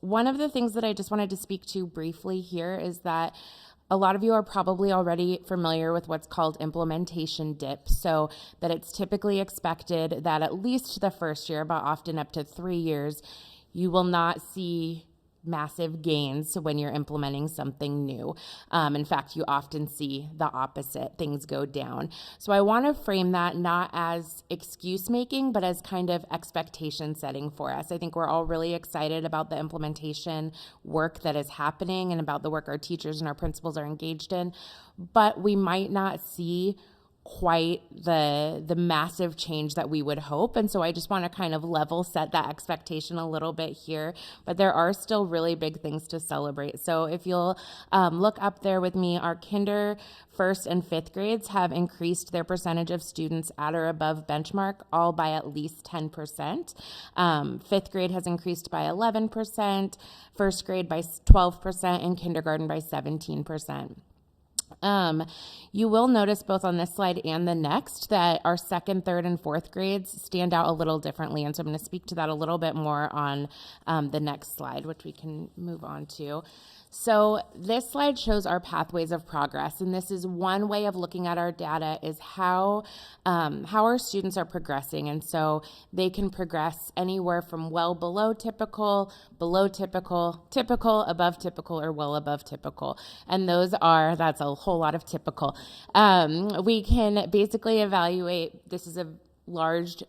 one of the things that I just wanted to speak to briefly here is that a lot of you are probably already familiar with what's called implementation dip, so that it's typically expected that at least the first year, but often up to 3 years, you will not see massive gains when you're implementing something new. In fact, you often see the opposite, things go down. So I want to frame that not as excuse making, but as kind of expectation setting for us. I think we're all really excited about the implementation work that is happening and about the work our teachers and our principals are engaged in, but we might not see quite the massive change that we would hope. And so I just want to kind of level set that expectation a little bit here, but there are still really big things to celebrate. So if you'll look up there with me, our kinder, first, and fifth grades have increased their percentage of students at or above benchmark, all by at least 10%. Fifth grade has increased by 11%, first grade by 12%, and kindergarten by 17%. You will notice both on this slide and the next that our second, third, and fourth grades stand out a little differently. And so I'm going to speak to that a little bit more on the next slide, which we can move on to. So this slide shows our pathways of progress, and this is one way of looking at our data is how our students are progressing. And so they can progress anywhere from well below typical, typical, above typical, or well above typical. And that's a whole lot of typical. We can basically evaluate, this is a large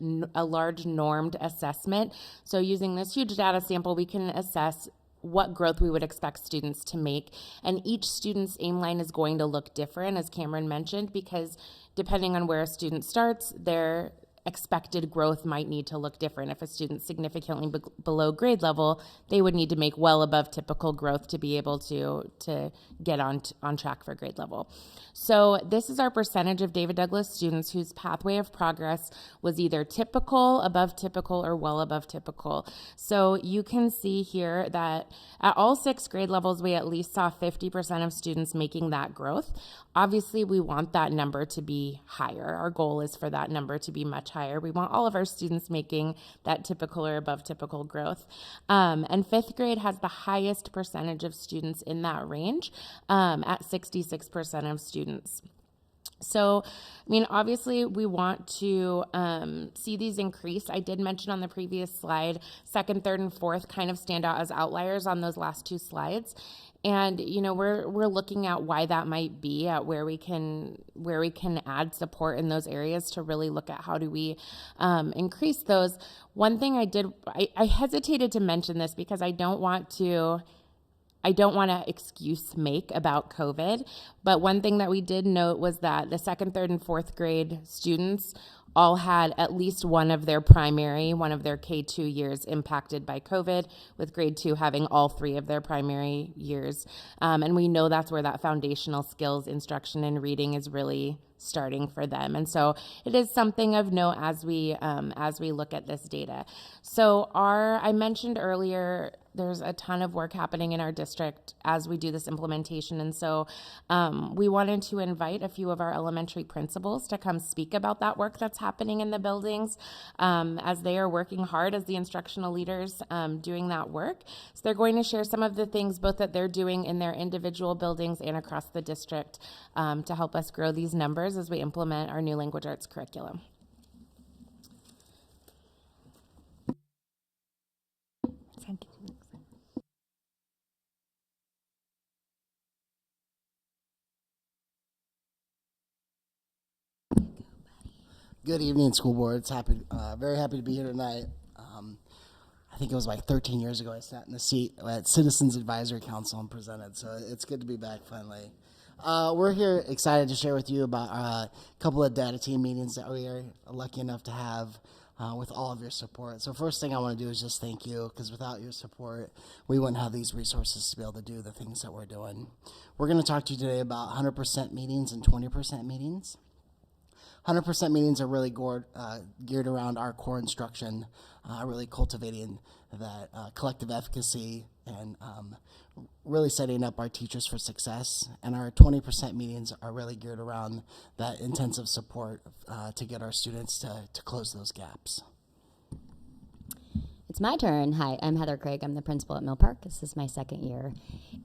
normed assessment. So using this huge data sample, we can assess what growth we would expect students to make. And each student's aim line is going to look different, as Cameron mentioned, because depending on where a student starts, their expected growth might need to look different. If a student's significantly below grade level, they would need to make well above typical growth to be able to get on track for grade level. So this is our percentage of David Douglas students whose pathway of progress was either typical, above typical, or well above typical. So you can see here that at all 6 grade levels, we at least saw 50% of students making that growth. Obviously, we want that number to be higher. Our goal is for that number to be much higher. We want all of our students making that typical or above typical growth. And 5th grade has the highest percentage of students in that range at 66% of students. So, I mean, obviously, we want to see these increase. I did mention on the previous slide, 2nd, 3rd, and 4th kind of stand out as outliers on those last 2 slides. And, you know, we're looking at why that might be, at where we can add support in those areas to really look at how do we increase those. One thing I hesitated to mention this because I don't want to excuse make about COVID, but one thing that we did note was that the 2nd, 3rd, and 4th grade students all had at least one of their K2 years impacted by COVID, with grade 2 having all 3 of their primary years. And we know that's where that foundational skills instruction in reading is really starting for them. And so it is something of note as we look at this data. So I mentioned earlier, there's a ton of work happening in our district as we do this implementation. And so we wanted to invite a few of our elementary principals to come speak about that work that's happening in the buildings as they are working hard as the instructional leaders doing that work. So they're going to share some of the things both that they're doing in their individual buildings and across the district to help us grow these numbers as we implement our new language arts curriculum. Good evening, school board. It's very happy to be here tonight. I think it was like 13 years ago I sat in the seat at Citizens Advisory Council and presented, so it's good to be back finally. We're here excited to share with you about a couple of data team meetings that we are lucky enough to have with all of your support. So first thing I want to do is just thank you, because without your support, we wouldn't have these resources to be able to do the things that we're doing. We're going to talk to you today about 100% meetings and 20% meetings. 100% meetings are really geared around our core instruction, really cultivating that collective efficacy and really setting up our teachers for success. And our 20% meetings are really geared around that intensive support to get our students to close those gaps. It's my turn. Hi, I'm Heather Craig. I'm the principal at Mill Park. This is my 2nd year.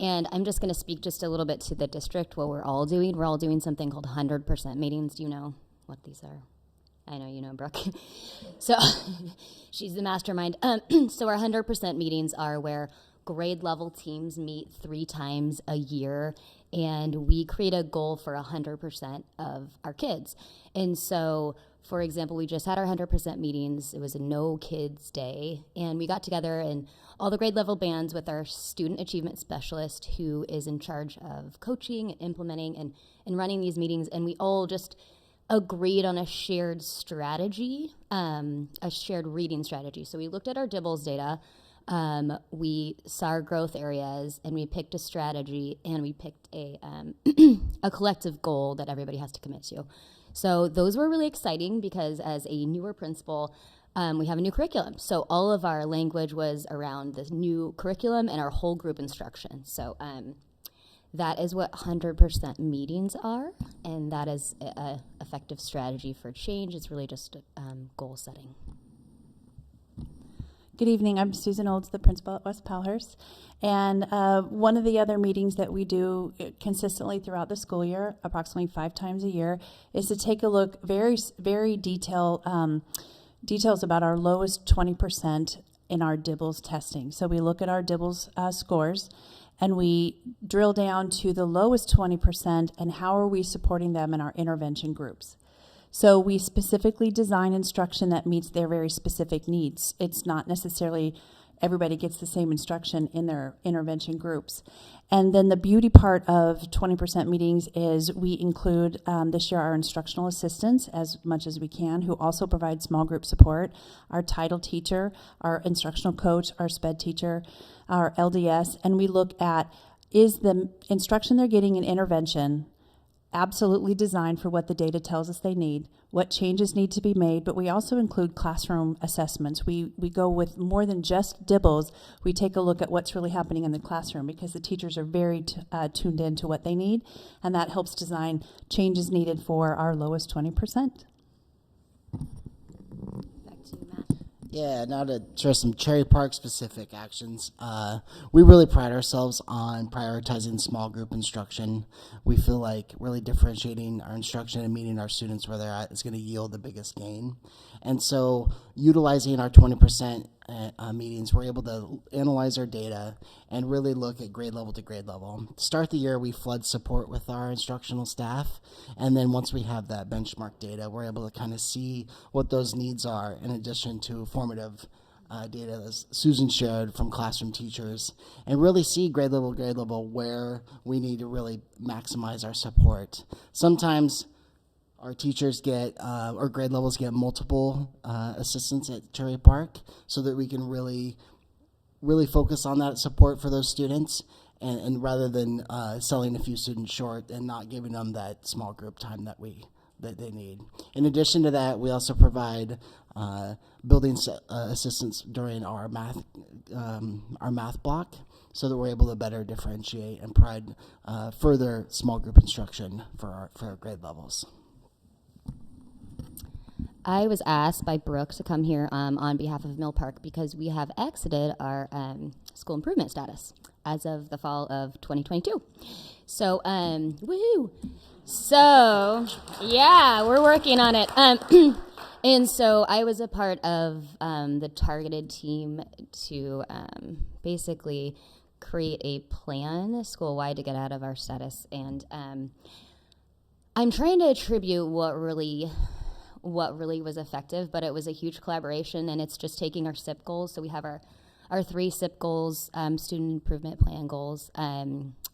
And I'm just going to speak just a little bit to the district, what we're all doing. We're all doing something called 100% meetings. Do you know what these are? I know you know Brooke. So she's the mastermind. So our 100% meetings are where grade level teams meet 3 times a year, and we create a goal for 100% of our kids. And so, for example, we just had our 100% meetings. It was a no kids day, and we got together and all the grade level bands with our student achievement specialist, who is in charge of coaching, implementing, and running these meetings, and we all just agreed on a shared strategy, a shared reading strategy. So we looked at our DIBELS data, we saw our growth areas, and we picked a strategy, and we picked a collective goal that everybody has to commit to. So those were really exciting because as a newer principal, we have a new curriculum. So all of our language was around this new curriculum and our whole group instruction. So that is what 100% meetings are, and that is an effective strategy for change. It's really just goal setting. Good evening. I'm Susan Olds, the principal at West Powellhurst. And one of the other meetings that we do consistently throughout the school year, approximately 5 times a year, is to take a look, very details about our lowest 20% in our DIBELS testing. So we look at our DIBELS scores, and we drill down to the lowest 20% and how are we supporting them in our intervention groups. So we specifically design instruction that meets their very specific needs. It's not necessarily everybody gets the same instruction in their intervention groups. And then the beauty part of 20% meetings is we include this year our instructional assistants as much as we can, who also provide small group support, our title teacher, our instructional coach, our SPED teacher, our LDS, and we look at, is the instruction they're getting in intervention absolutely designed for what the data tells us they need, what changes need to be made, but we also include classroom assessments. We go with more than just dibbles. We take a look at what's really happening in the classroom because the teachers are very tuned in to what they need, and that helps design changes needed for our lowest 20%. Yeah, now to share some Cherry Park specific actions. We really pride ourselves on prioritizing small group instruction. We feel like really differentiating our instruction and meeting our students where they're at is going to yield the biggest gain. And so utilizing our 20% meetings, we're able to analyze our data and really look at grade level to grade level. To start the year, we flood support with our instructional staff, and then once we have that benchmark data, we're able to kind of see what those needs are in addition to formative data that Susan shared from classroom teachers, and really see grade level where we need to really maximize our support. Sometimes our teachers get, or grade levels get multiple assistants at Cherry Park so that we can really focus on that support for those students, and rather than selling a few students short and not giving them that small group time that they need. In addition to that, we also provide building assistance during our math block so that we're able to better differentiate and provide further small group instruction for our grade levels. I was asked by Brooke to come here on behalf of Mill Park because we have exited our school improvement status as of the fall of 2022. So, woohoo! So, yeah, we're working on it. And so I was a part of the targeted team to basically create a plan school-wide to get out of our status. And I'm trying to attribute what really was effective, but it was a huge collaboration, and it's just taking our SIP goals. So we have our 3 SIP goals, student improvement plan goals,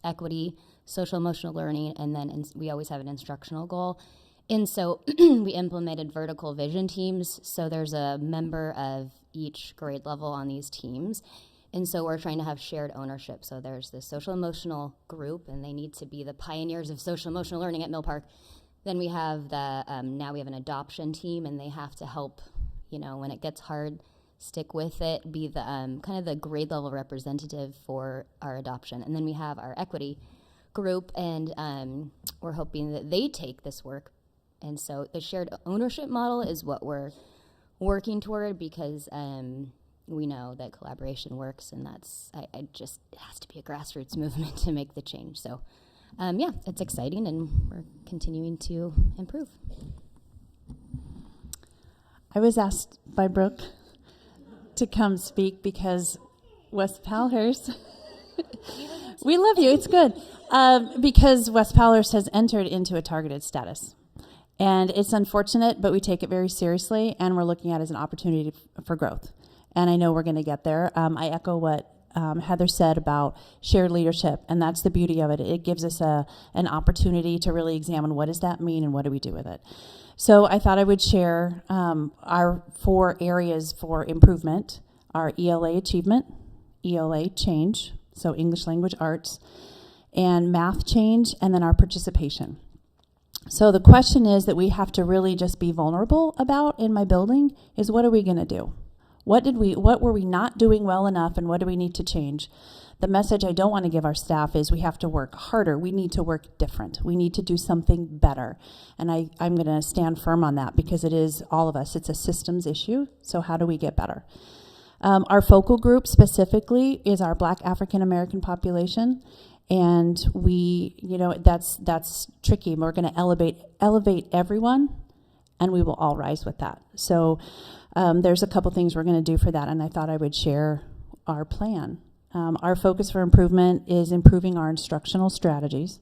equity, social emotional learning, and then we always have an instructional goal. And so we implemented vertical vision teams. So there's a member of each grade level on these teams. And so we're trying to have shared ownership. So there's the social emotional group, and they need to be the pioneers of social emotional learning at Mill Park. Then we have now we have an adoption team, and they have to help, when it gets hard, stick with it, be the kind of the grade level representative for our adoption. And then we have our equity group, and we're hoping that they take this work. And so the shared ownership model is what we're working toward, because we know that collaboration works, and it has to be a grassroots movement to make the change. So yeah, it's exciting, and we're continuing to improve. I was asked by Brooke to come speak because West Powellhurst, we love you, it's good, because West Powellhurst has entered into a targeted status. And it's unfortunate, but we take it very seriously, and we're looking at it as an opportunity for growth. And I know we're going to get there. I echo what Heather said about shared leadership, and that's the beauty of it. It gives us an opportunity to really examine what does that mean and what do we do with it. So I thought I would share our 4 areas for improvement: our ELA achievement, ELA change, so English language arts, and math change, and then our participation. So the question is that we have to really just be vulnerable about in my building is, what are we going to do? What were we not doing well enough, and what do we need to change? The message I don't want to give our staff is we have to work harder. We need to work different. We need to do something better. And I'm going to stand firm on that, because it is all of us. It's a systems issue. So how do we get better? Our focal group specifically is our Black African American population. And that's tricky. We're going to elevate everyone, and we will all rise with that. So there's a couple things we're going to do for that, and I thought I would share our plan. Our focus for improvement is improving our instructional strategies.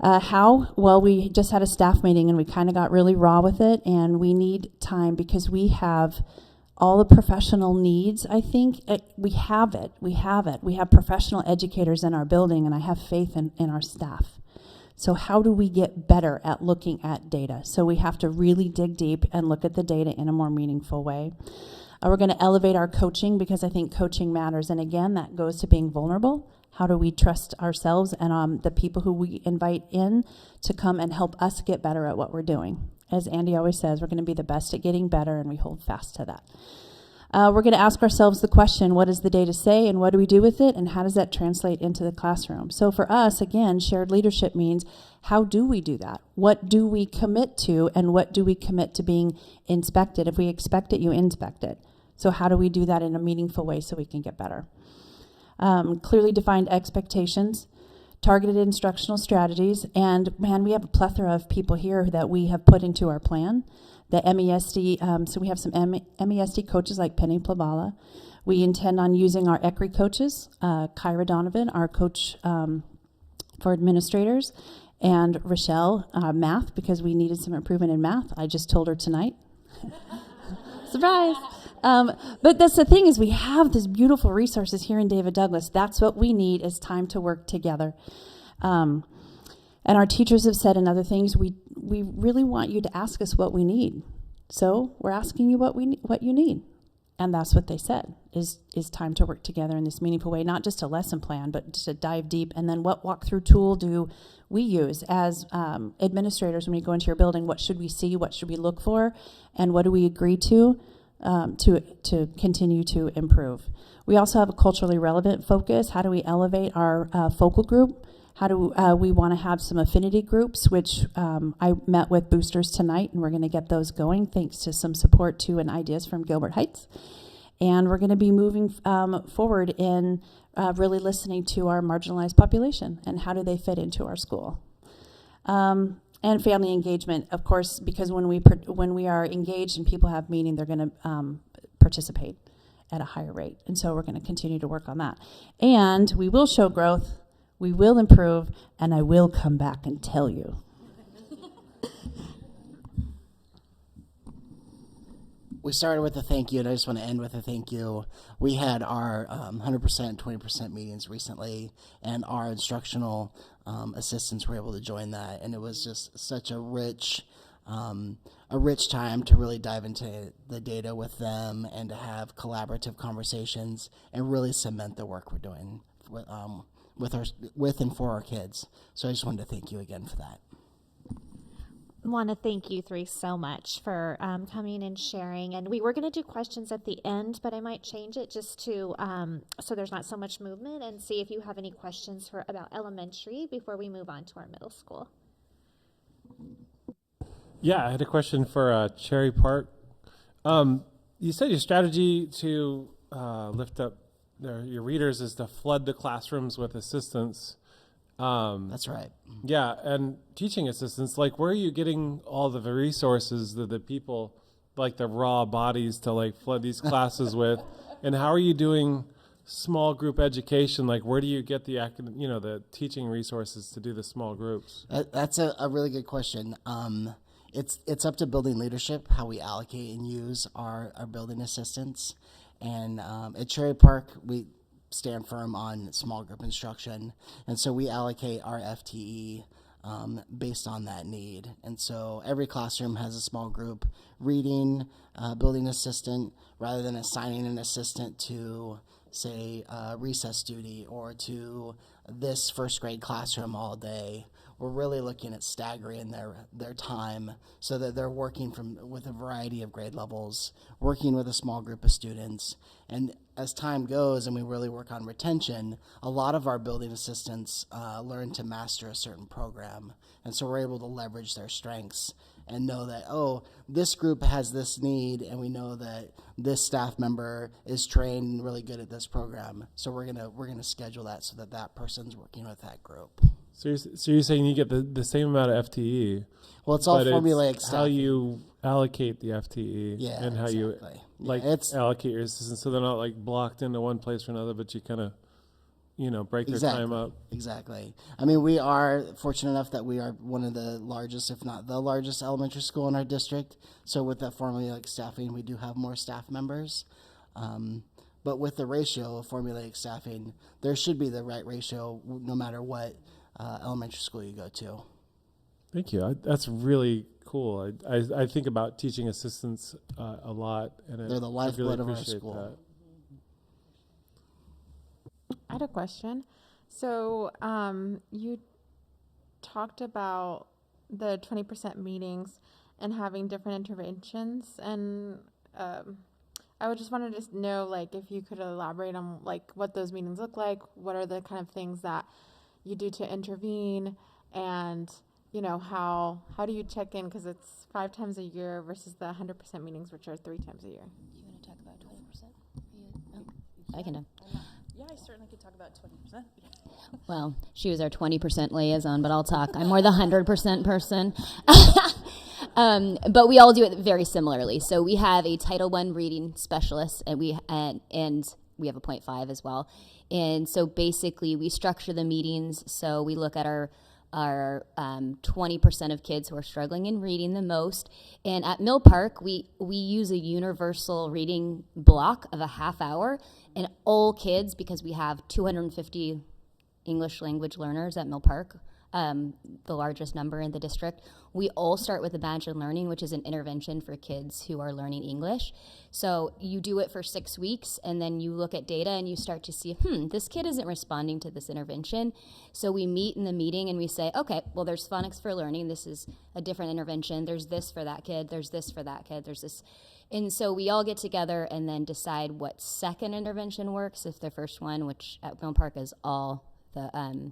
How? Well, we just had a staff meeting, and we kind of got really raw with it, and we need time because we have all the professional needs, I think we have it. We have professional educators in our building, and I have faith in our staff. So how do we get better at looking at data? So we have to really dig deep and look at the data in a more meaningful way. We're going to elevate our coaching, because I think coaching matters. And again, that goes to being vulnerable. How do we trust ourselves and the people who we invite in to come and help us get better at what we're doing? As Andy always says, we're going to be the best at getting better, and we hold fast to that. We're going to ask ourselves the question, what does the data say, and what do we do with it, and how does that translate into the classroom? So for us, again, shared leadership means, how do we do that? What do we commit to, and what do we commit to being inspected? If we expect it, you inspect it. So how do we do that in a meaningful way so we can get better? Clearly defined expectations, targeted instructional strategies, and man, we have a plethora of people here that we have put into our plan. The MESD, so we have some MESD coaches like Penny Plavala. We intend on using our ECRI coaches, Kyra Donovan, our coach for administrators, and Rochelle, math, because we needed some improvement in math. I just told her tonight. Surprise! But that's the thing, is we have these beautiful resources here in David Douglas. That's what we need, is time to work together. And our teachers have said in other things, we really want you to ask us what we need. So we're asking you what you need. And that's what they said, is time to work together in this meaningful way, not just a lesson plan, but to dive deep. And then what walkthrough tool do we use as administrators when we go into your building? What should we see? What should we look for? And what do we agree to continue to improve? We also have a culturally relevant focus. How do we elevate our focal group? How do we want to have some affinity groups, which I met with boosters tonight, and we're going to get those going thanks to some support too and ideas from Gilbert Heights. And we're going to be moving forward in really listening to our marginalized population and how do they fit into our school. And family engagement, of course, because when we are engaged and people have meaning, they're going to participate at a higher rate. And so we're going to continue to work on that. And we will show growth. We will improve, and I will come back and tell you. We started with a thank you, and I just want to end with a thank you. We had our 100%, 20% meetings recently, and our instructional assistants were able to join that, and it was just such a rich time to really dive into the data with them and to have collaborative conversations and really cement the work we're doing with and for our kids. So I just wanted to thank you again for that. I want to thank you three so much for coming and sharing. And we were going to do questions at the end, but I might change it just to so there's not so much movement, and see if you have any questions about elementary before we move on to our middle school. Yeah, I had a question for Cherry Park. You said your strategy to lift up your readers is to flood the classrooms with assistants. That's right. Yeah, and teaching assistants, like, where are you getting all the resources that the people, like the raw bodies to like flood these classes with? And how are you doing small group education? Like, where do you get the teaching resources to do the small groups? That's a really good question. It's up to building leadership, how we allocate and use our building assistants. And at Cherry Park, we stand firm on small group instruction. And so we allocate our FTE based on that need. And so every classroom has a small group reading, building assistant, rather than assigning an assistant to, say, recess duty or to this first grade classroom all day. We're really looking at staggering their time so that they're working with a variety of grade levels, working with a small group of students. And as time goes and we really work on retention, a lot of our building assistants learn to master a certain program. And so we're able to leverage their strengths and know that, oh, this group has this need, and we know that this staff member is trained and really good at this program. So we're gonna schedule that so that person's working with that group. So you're saying you get the same amount of FTE. Well, it's all formulaic stuff. How you allocate the FTE and how you allocate your assistants, so they're not like blocked into one place or another, but you kind of break their time up. Exactly. I mean, we are fortunate enough that we are one of the largest, if not the largest, elementary school in our district. So with that formulaic staffing, we do have more staff members. But with the ratio of formulaic staffing, there should be the right ratio no matter what elementary school you go to. Thank you. That's really cool. I think about teaching assistants a lot, and They're the lifeblood of our appreciate school. that. I had a question. So you talked about the 20% meetings and having different interventions, and I would just wanted to know, like, if you could elaborate on like what those meetings look like. What are the kind of things that you do to intervene, and how do you check in, because it's 5 times a year versus the 100% meetings, which are 3 times a year. You want to talk about 20%? I can. Yeah, I certainly could talk about 20%. Well, she was our 20% liaison, but I'll talk. I'm more the 100% person. But we all do it very similarly. So we have a Title I reading specialist, and we have a 0.5 as well. And so basically, we structure the meetings. So we look at our 20% of kids who are struggling in reading the most. And at Mill Park, we use a universal reading block of a half hour, and all kids, because we have 250 English language learners at Mill Park, the largest number in the district, we all start with Imagine Learning, which is an intervention for kids who are learning English. So you do it for 6 weeks, and then you look at data and you start to see, this kid isn't responding to this intervention. So we meet in the meeting and we say, okay, well, there's phonics for learning. This is a different intervention. There's this for that kid. There's this for that kid. There's this. And so we all get together and then decide what second intervention works. If the first one, which at Mill Park is all the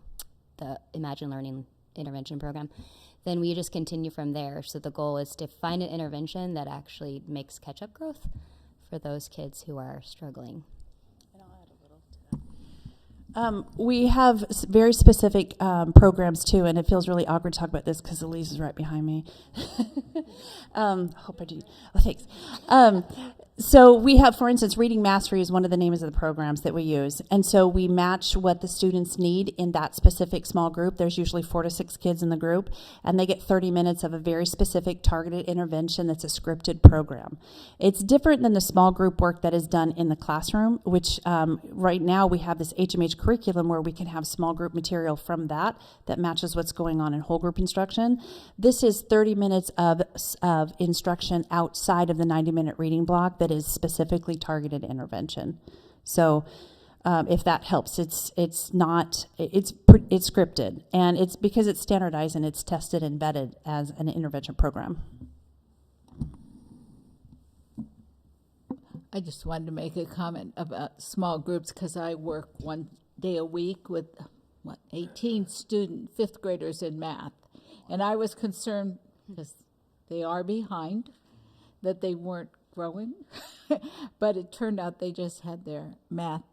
Imagine Learning intervention program, then we just continue from there. So the goal is to find an intervention that actually makes catch-up growth for those kids who are struggling. And I'll add a little to that. We have very specific programs too, and it feels really awkward to talk about this because Elise is right behind me. Hope I do. Oh, thanks. So we have, for instance, Reading Mastery is one of the names of the programs that we use. And so we match what the students need in that specific small group. There's usually 4 to 6 kids in the group, and they get 30 minutes of a very specific targeted intervention that's a scripted program. It's different than the small group work that is done in the classroom, which right now we have this HMH curriculum where we can have small group material from that matches what's going on in whole group instruction. This is 30 minutes of instruction outside of the 90-minute reading block that is specifically targeted intervention. So if that helps, it's scripted, and it's because it's standardized and it's tested and vetted as an intervention program. I just wanted to make a comment about small groups because I work 1 day a week with 18 fifth graders in math, and I was concerned because they are behind that they weren't growing, but it turned out they just had their math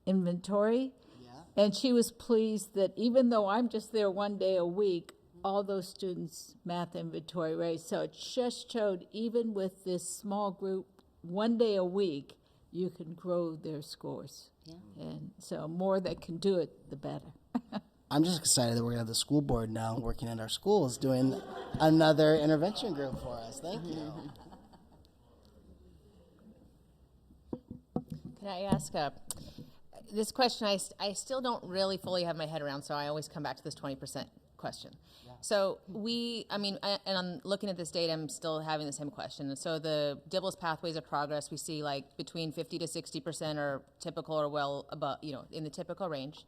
inventory. Yeah. And she was pleased that even though I'm just there 1 day a week, all those students' math inventory raised. So it just showed even with this small group 1 day a week, you can grow their scores. Yeah. And so more that can do it, the better. I'm just excited that we're going to have the school board now working at our schools doing another intervention group for us. Thank you. Can I ask this question? I still don't really fully have my head around, so I always come back to this 20% question. Yeah. So and I'm looking at this data, I'm still having the same question. And so the DIBELS pathways of progress, we see like between 50 to 60% are typical or well above, in the typical range.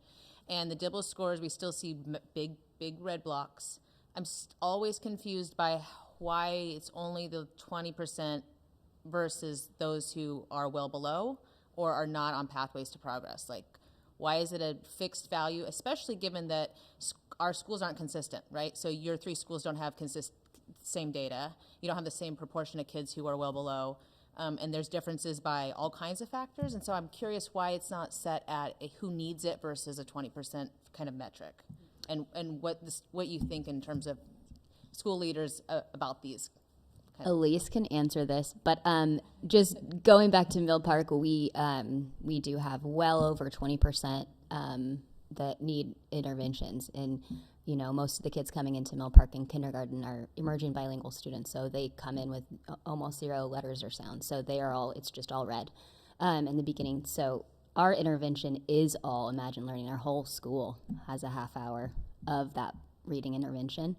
And the DIBELS scores, we still see big red blocks. I'm always confused by why it's only the 20% versus those who are well below or are not on pathways to progress. Like, why is it a fixed value, especially given that our schools aren't consistent, right? So your 3 schools don't have same data. You don't have the same proportion of kids who are well below. And there's differences by all kinds of factors. And so I'm curious why it's not set at a who needs it versus a 20% kind of metric. And what you think in terms of school leaders about these Elise can answer this, but just going back to Mill Park, we do have well over 20% that need interventions, and most of the kids coming into Mill Park in kindergarten are emerging bilingual students, so they come in with almost 0 letters or sounds, so it's just all red in the beginning. So our intervention is all Imagine Learning. Our whole school has a half hour of that reading intervention.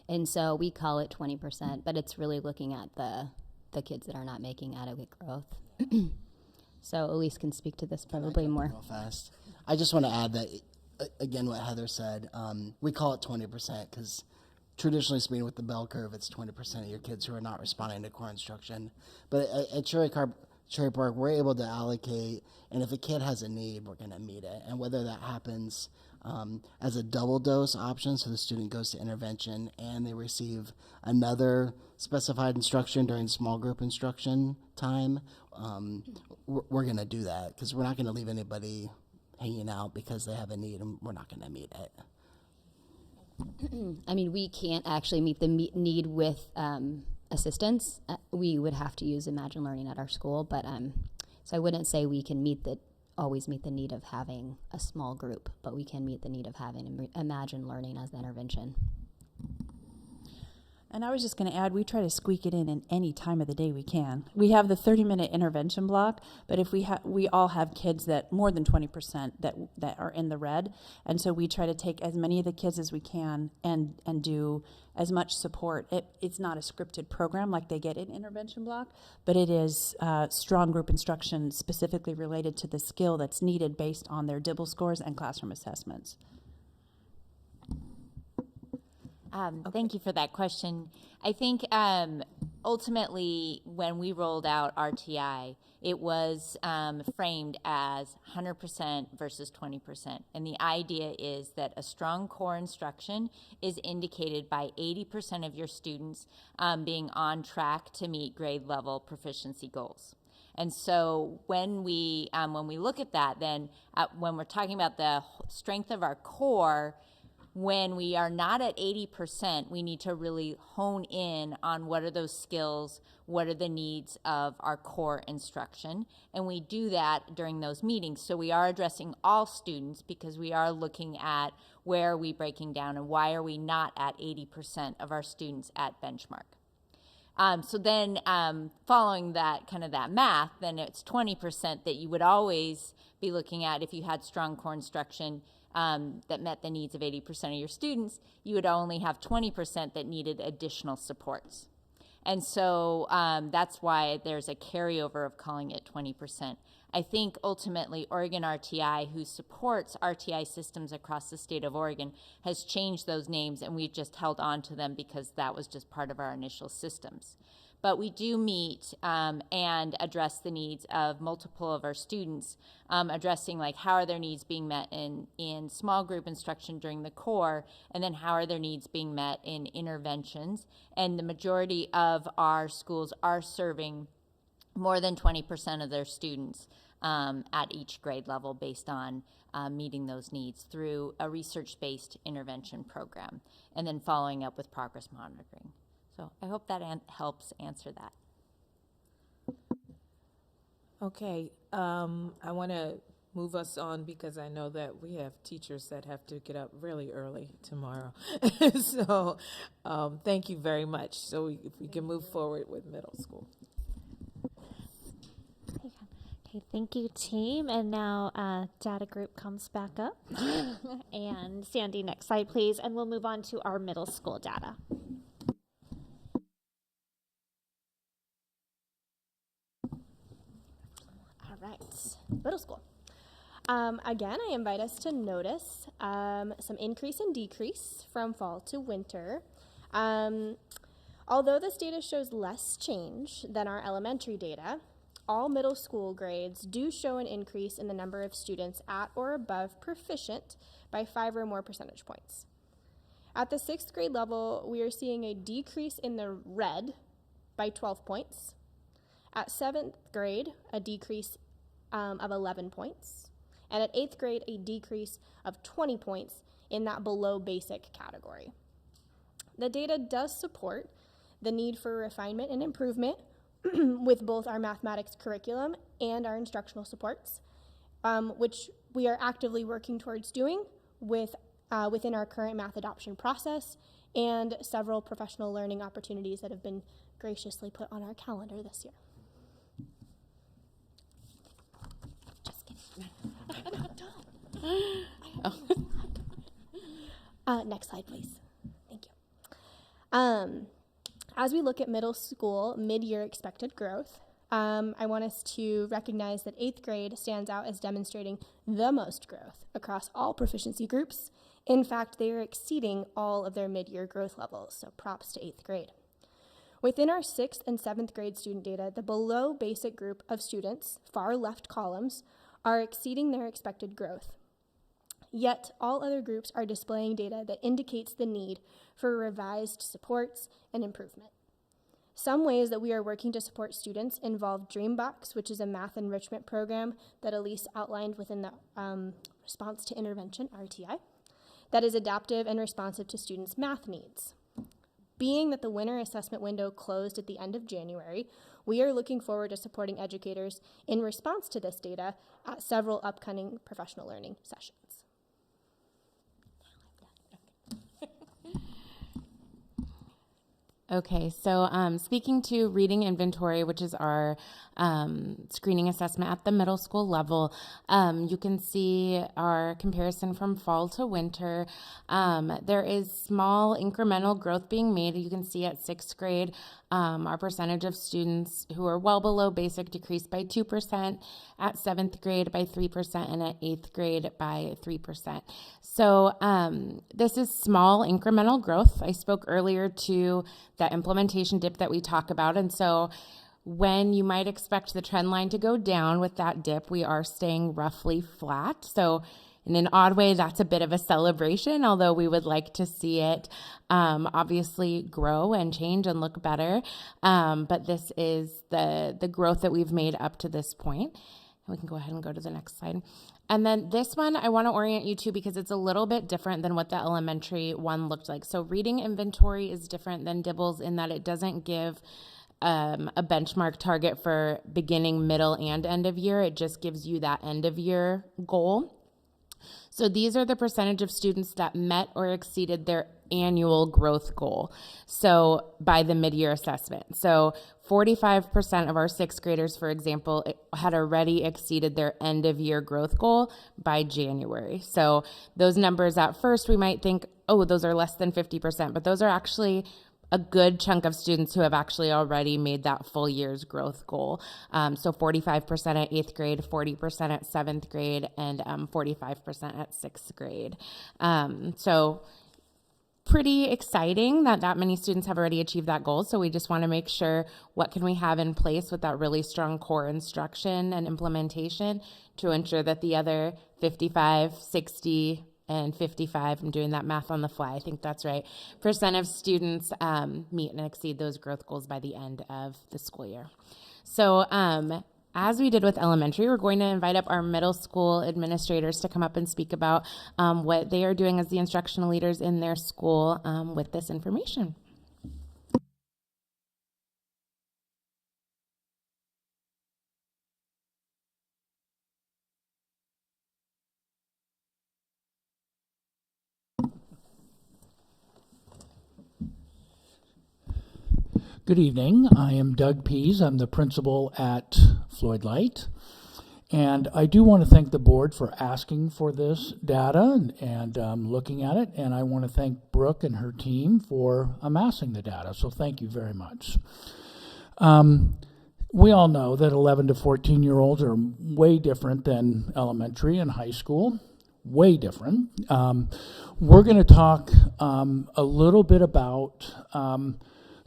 And so we call it 20%, but it's really looking at the kids that are not making adequate growth. So Elise can speak to this probably more. Real fast. I just want to add that, again, what Heather said, we call it 20% because traditionally speaking with the bell curve, it's 20% of your kids who are not responding to core instruction. But at Cherry Park, we're able to allocate, and if a kid has a need, we're going to meet it. And whether that happens as a double dose option, so the student goes to intervention and they receive another specified instruction during small group instruction time, we're going to do that because we're not going to leave anybody hanging out because they have a need and we're not going to meet it. I mean, we can't actually meet the need with assistance. We would have to use Imagine Learning at our school, but so I wouldn't say we can always meet the need of having a small group, but we can meet the need of having Imagine Learning as the intervention. And I was just going to add, we try to squeak it in any time of the day we can. We have the 30-minute intervention block, but if we all have kids that more than 20% that are in the red, and so we try to take as many of the kids as we can and do as much support. It's not a scripted program like they get in intervention block, but it is strong group instruction specifically related to the skill that's needed based on their DIBEL scores and classroom assessments. Thank you for that question. I think ultimately when we rolled out RTI, it was framed as 100% versus 20%. And the idea is that a strong core instruction is indicated by 80% of your students being on track to meet grade level proficiency goals. And so when we look at that, then when we're talking about the strength of our core, when we are not at 80%, we need to really hone in on what are those skills, what are the needs of our core instruction, and we do that during those meetings. So we are addressing all students because we are looking at where are we breaking down and why are we not at 80% of our students at benchmark. So then following that kind of that math, then it's 20% that you would always be looking at if you had strong core instruction that met the needs of 80% of your students. You would only have 20% that needed additional supports. And so that's why there's a carryover of calling it 20%. I think ultimately Oregon RTI, who supports RTI systems across the state of Oregon, has changed those names, and we've just held on to them because that was just part of our initial systems. But we do meet and address the needs of multiple of our students, addressing like how are their needs being met in small group instruction during the core, and then how are their needs being met in interventions. And the majority of our schools are serving more than 20% of their students at each grade level based on meeting those needs through a research-based intervention program, and then following up with progress monitoring. So I hope that helps answer that. Okay, I want to move us on because I know that we have teachers that have to get up really early tomorrow. So thank you very much. So if we can move forward with middle school. Okay, thank you, team. And now data group comes back up. And Sandy, next slide, please. And we'll move on to our middle school data. All right, middle school. Again, I invite us to notice some increase and decrease from fall to winter. Although this data shows less change than our elementary data, all middle school grades do show an increase in the number of students at or above proficient by 5 or more percentage points. At the 6th grade level, we are seeing a decrease in the red by 12 points. At 7th grade, a decrease of 11 points. And at 8th grade, a decrease of 20 points in that below basic category. The data does support the need for refinement and improvement with both our mathematics curriculum and our instructional supports, which we are actively working towards doing within our current math adoption process, and several professional learning opportunities that have been graciously put on our calendar this year. Just kidding. Next slide, please. Thank you. As we look at middle school mid-year expected growth, I want us to recognize that 8th grade stands out as demonstrating the most growth across all proficiency groups. In fact, they are exceeding all of their mid-year growth levels, so props to 8th grade. Within our 6th and 7th grade student data, the below basic group of students, far left columns, are exceeding their expected growth. Yet, all other groups are displaying data that indicates the need for revised supports and improvement. Some ways that we are working to support students involve Dreambox, which is a math enrichment program that Elise outlined within the response to intervention, RTI, that is adaptive and responsive to students' math needs. Being that the winter assessment window closed at the end of January, we are looking forward to supporting educators in response to this data at several upcoming professional learning sessions. Okay, so speaking to reading inventory, which is our screening assessment at the middle school level, you can see our comparison from fall to winter. There is small incremental growth being made. You can see at 6th grade, our percentage of students who are well below basic decreased by 2%, at 7th grade by 3%, and at 8th grade by 3%. So this is small incremental growth. I spoke earlier to that implementation dip that we talk about, and so when you might expect the trend line to go down with that dip, we are staying roughly flat. So in an odd way, that's a bit of a celebration, although we would like to see it obviously grow and change and look better. But this is the growth that we've made up to this point. We can go ahead and go to the next slide. And then this one, I want to orient you to because it's a little bit different than what the elementary one looked like. So reading inventory is different than DIBELS in that it doesn't give a benchmark target for beginning, middle, and end of year. It just gives you that end of year goal. So these are the percentage of students that met or exceeded their annual growth goal. So by the mid-year assessment. So 45% of our 6th graders, for example, had already exceeded their end of year growth goal by January. So those numbers at first we might think, oh, those are less than 50%, but those are actually a good chunk of students who have actually already made that full year's growth goal. So 45% at 8th grade, 40% at 7th grade, and 45% at 6th grade. So pretty exciting that many students have already achieved that goal. So we just want to make sure what can we have in place with that really strong core instruction and implementation to ensure that the other 55, 60, and 55, I'm doing that math on the fly, I think that's right, percent of students meet and exceed those growth goals by the end of the school year. So as we did with elementary, we're going to invite up our middle school administrators to come up and speak about what they are doing as the instructional leaders in their school with this information. Good evening. I am Doug Pease. I'm the principal at Floyd Light. And I do want to thank the board for asking for this data and looking at it. And I want to thank Brooke and her team for amassing the data. So thank you very much. We all know that 11 to 14-year-olds are way different than elementary and high school. Way different. We're going to talk a little bit about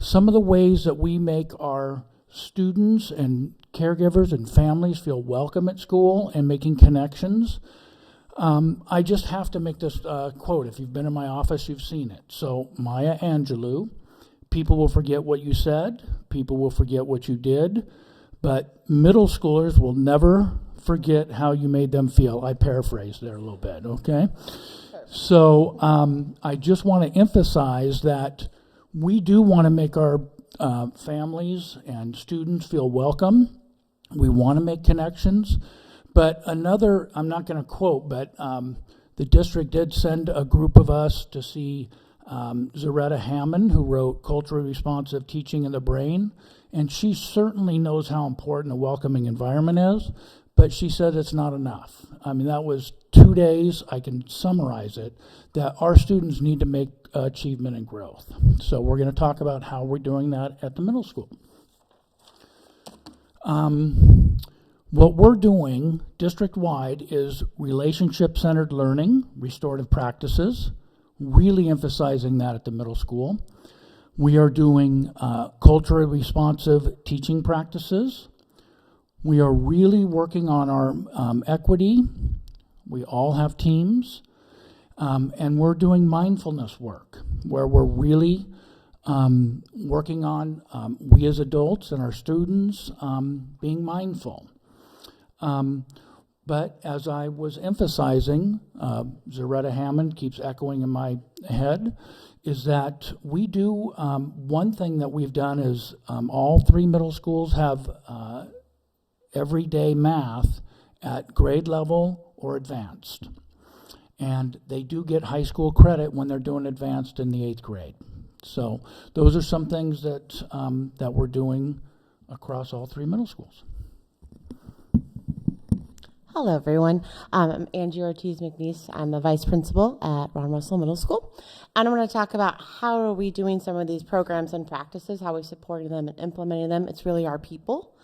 some of the ways that we make our students and caregivers and families feel welcome at school and making connections. I just have to make this quote. If you've been in my office, you've seen it. So Maya Angelou, people will forget what you said, people will forget what you did, but middle schoolers will never forget how you made them feel. I paraphrased there a little bit, okay? So I just want to emphasize that we do want to make our families and students feel welcome. We want to make connections. But another, I'm not going to quote, but the district did send a group of us to see Zaretta Hammond, who wrote Culturally Responsive Teaching in the Brain. And she certainly knows how important a welcoming environment is, but she said it's not enough. I mean, that was 2 days. I can summarize it, that our students need to make achievement and growth. So we're going to talk about how we're doing that at the middle school. What we're doing district-wide is relationship-centered learning, restorative practices, really emphasizing that at the middle school. We are doing culturally responsive teaching practices. We are really working on our equity. We all have teams. And we're doing mindfulness work, where we're really working on we as adults and our students being mindful. But as I was emphasizing, Zaretta Hammond keeps echoing in my head, is that we do, one thing that we've done is all 3 middle schools have everyday math at grade level or advanced. And they do get high school credit when they're doing advanced in the 8th grade. So those are some things that, that we're doing across all 3 middle schools. Hello, everyone. I'm Angie Ortiz-McNeese. I'm the vice principal at Ron Russell Middle School. And I'm going to talk about how are we doing some of these programs and practices, how we supporting them and implementing them. It's really our people.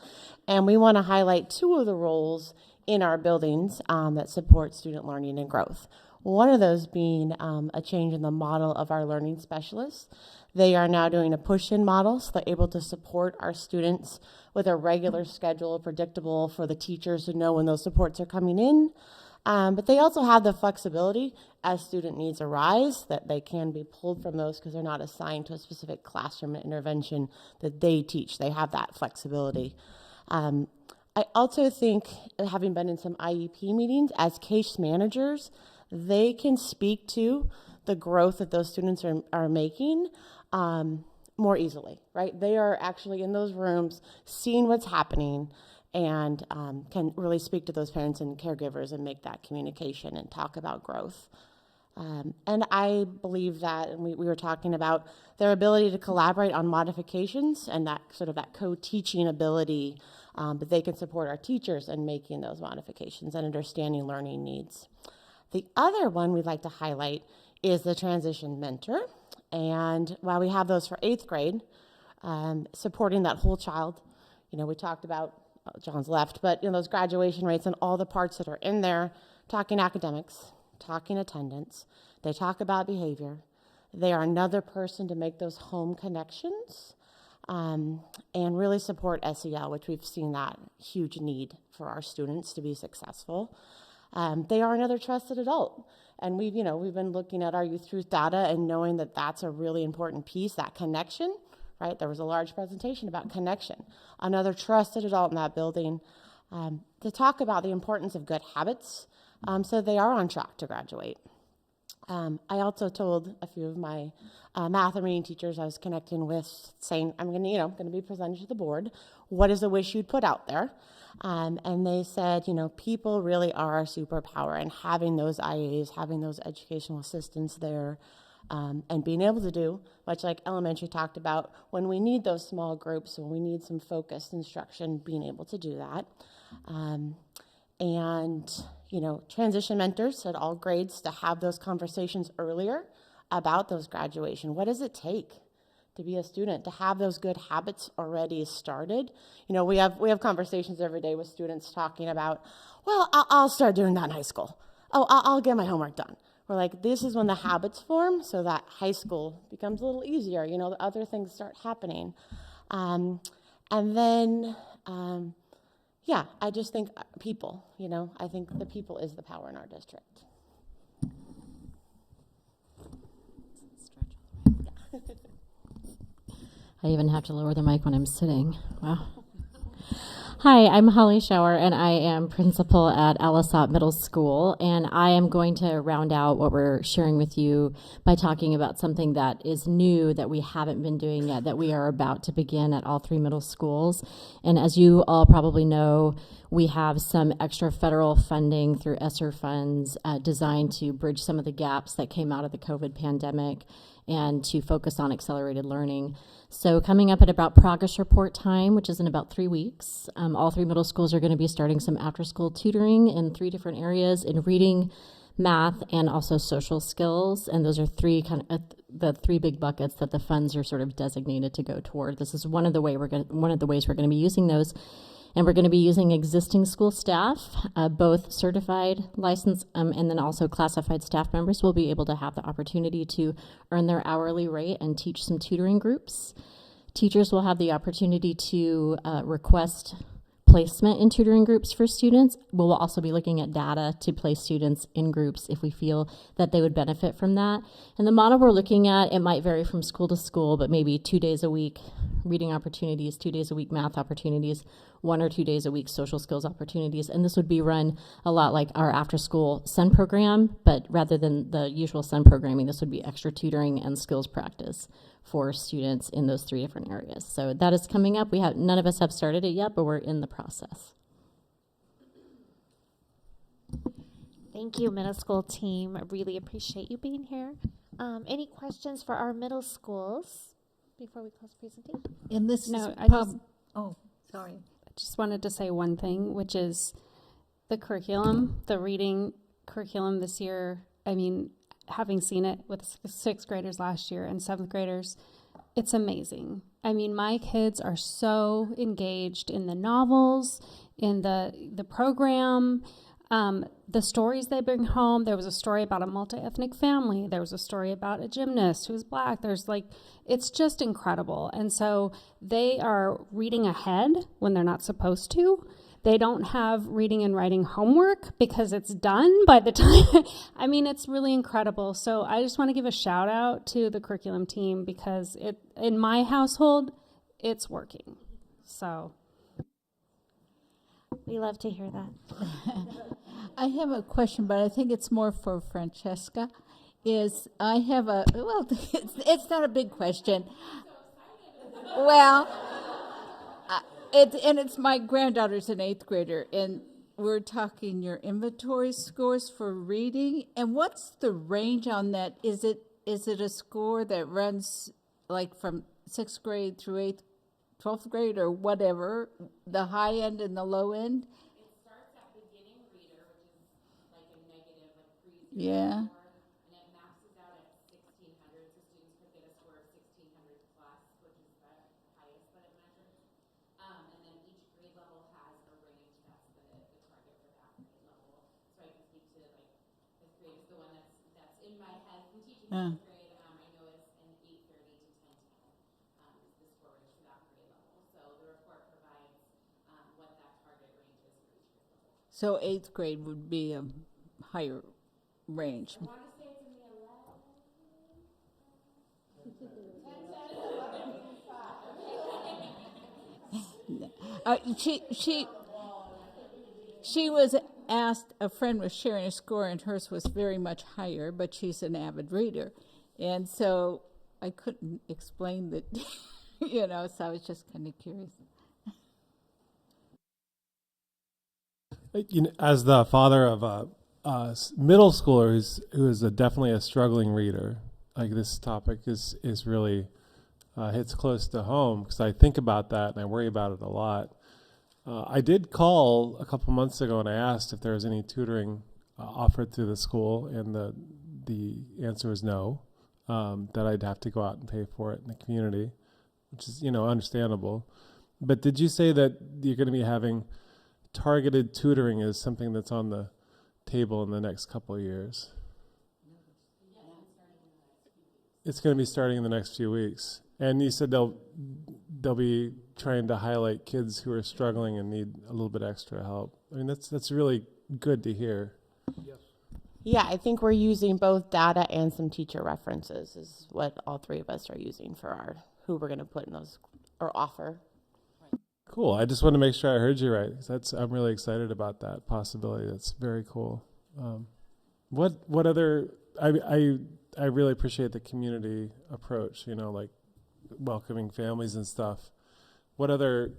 And we want to highlight 2 of the roles in our buildings that support student learning and growth. One of those being a change in the model of our learning specialists. They are now doing a push-in model, so they're able to support our students with a regular schedule, predictable for the teachers to know when those supports are coming in. But they also have the flexibility as student needs arise that they can be pulled from those because they're not assigned to a specific classroom intervention that they teach. They have that flexibility. I also think, having been in some IEP meetings, as case managers, they can speak to the growth that those students are making more easily, right? They are actually in those rooms seeing what's happening and can really speak to those parents and caregivers and make that communication and talk about growth. And I believe that, and we were talking about their ability to collaborate on modifications and that sort of that co-teaching ability, but they can support our teachers in making those modifications and understanding learning needs. The other one we'd like to highlight is the transition mentor. And while we have those for 8th grade, supporting that whole child, you know, we talked about, John's left, but you know, those graduation rates and all the parts that are in there, talking academics, talking attendance, they talk about behavior. They are another person to make those home connections and really support SEL, which we've seen that huge need for our students to be successful. They are another trusted adult. And we've been looking at our youth truth data and knowing that that's a really important piece, that connection, right? There was a large presentation about connection. Another trusted adult in that building to talk about the importance of good habits so they are on track to graduate. I also told a few of my math and reading teachers I was connecting with, saying, I'm going to be presented to the board. What is a wish you'd put out there? And they said, people really are our superpower, and having those IAs, having those educational assistants there, and being able to do, much like elementary talked about, when we need those small groups, when we need some focused instruction, being able to do that. Transition mentors at all grades to have those conversations earlier about those graduation. What does it take to be a student, to have those good habits already started? We have conversations every day with students talking about, well, I'll start doing that in high school. Oh, I'll get my homework done. We're like, this is when the habits form, so that high school becomes a little easier. The other things start happening. I just think people, I think the people is the power in our district. I even have to lower the mic when I'm sitting. Wow. Hi, I'm Holly Shower, and I am principal at Alisat Middle School, and I am going to round out what we're sharing with you by talking about something that is new that we haven't been doing yet, that we are about to begin at all 3 middle schools. And as you all probably know, we have some extra federal funding through ESSER funds designed to bridge some of the gaps that came out of the COVID pandemic and to focus on accelerated learning. So coming up at about progress report time, which is in about 3 weeks, all 3 middle schools are going to be starting some after-school tutoring in 3 different areas, in reading, math, and also social skills. And those are the 3 big buckets that the funds are sort of designated to go toward. This is one of the ways we're going to be using those. And we're going to be using existing school staff, both certified, licensed, and then also classified staff members will be able to have the opportunity to earn their hourly rate and teach some tutoring groups. Teachers will have the opportunity to request placement in tutoring groups for students. We'll also be looking at data to place students in groups if we feel that they would benefit from that. And the model we're looking at, it might vary from school to school, but maybe 2 days a week reading opportunities, 2 days a week math opportunities, 1 or 2 days a week social skills opportunities. And this would be run a lot like our after school SEN program, but rather than the usual SEN programming, this would be extra tutoring and skills practice for students in those 3 different areas. So that is coming up. None of us have started it yet, but we're in the process. Thank you, middle school team. I really appreciate you being here. Any questions for our middle schools before we close the presentation? And this No, is sorry. I just wanted to say one thing, which is the curriculum, the reading curriculum this year. I mean, having seen it with 6th graders last year and 7th graders, it's amazing. I mean, my kids are so engaged in the novels, in the program, the stories they bring home. There was a story about a multi-ethnic family. There was a story about a gymnast who's Black. It's just incredible. And so they are reading ahead when they're not supposed to. They don't have reading and writing homework because it's done by the time. I mean, it's really incredible. So I just want to give a shout out to the curriculum team because in my household, it's working. So we love to hear that. I have a question, but I think it's more for Francesca. It's not a big question. Well, it's my granddaughter's an 8th grader, and we're talking your inventory scores for reading. And what's the range on that? Is it a score that runs like from 6th grade through 12th grade or whatever, the high end and the low end? It starts at beginning reader, which is like a negative, like pre-zero Yeah. score, and it maxes out at 1600. So students could get a score of 1600 plus, which is the highest that it measures. And then each grade level has a range that's the target for that grade level. So I can speak to like 5th grade is the one that's in my head from teaching 5th grade. I know it's an 830 to 1010 is the score range for that grade level. So the report provides what that target range is for each grade level. So 8th grade would be a higher range. I want to say it's in the 11. She was asked, a friend was sharing a score and hers was very much higher, but she's an avid reader. And so I couldn't explain that, so I was just kind of curious. As the father of a middle schooler who is definitely a struggling reader, like this topic is really hits close to home because I think about that and I worry about it a lot. I did call a couple months ago and I asked if there was any tutoring offered through the school, and the answer was no, that I'd have to go out and pay for it in the community, which is, understandable. But did you say that you're going to be having targeted tutoring as something that's on the table in the next couple of years? It's going to be starting in the next few weeks. And you said they'll be trying to highlight kids who are struggling and need a little bit extra help. I mean, that's really good to hear. Yes. Yeah, I think we're using both data and some teacher references is what all 3 of us are using for who we're going to put in those or offer. Cool. I just want to make sure I heard you right. 'Cause I'm really excited about that possibility. That's very cool. What other? I really appreciate the community approach. Like welcoming families and stuff. What other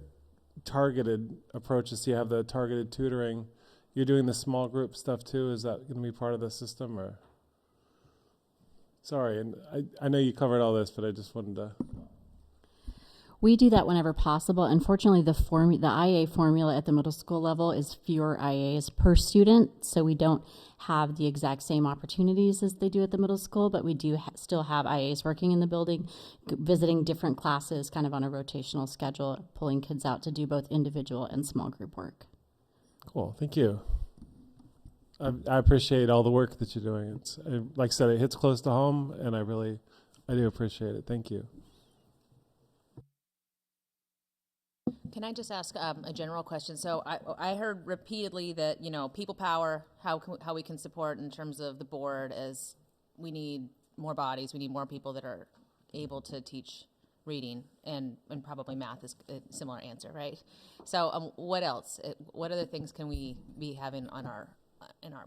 targeted approaches do you have? The targeted tutoring. You're doing the small group stuff too. Is that going to be part of the system or? Sorry, and I know you covered all this, but I just wanted to. We do that whenever possible. Unfortunately, the IA formula at the middle school level is fewer IAs per student, so we don't have the exact same opportunities as they do at the middle school, but we do still have IAs working in the building, visiting different classes kind of on a rotational schedule, pulling kids out to do both individual and small group work. Cool, thank you. I appreciate all the work that you're doing. Like I said, it hits close to home, and I do appreciate it. Thank you. Can I just ask a general question? So I heard repeatedly that, people power, how we can support in terms of the board, as we need more bodies, we need more people that are able to teach reading, and probably math is a similar answer, right? So what else? What other things can we be having in our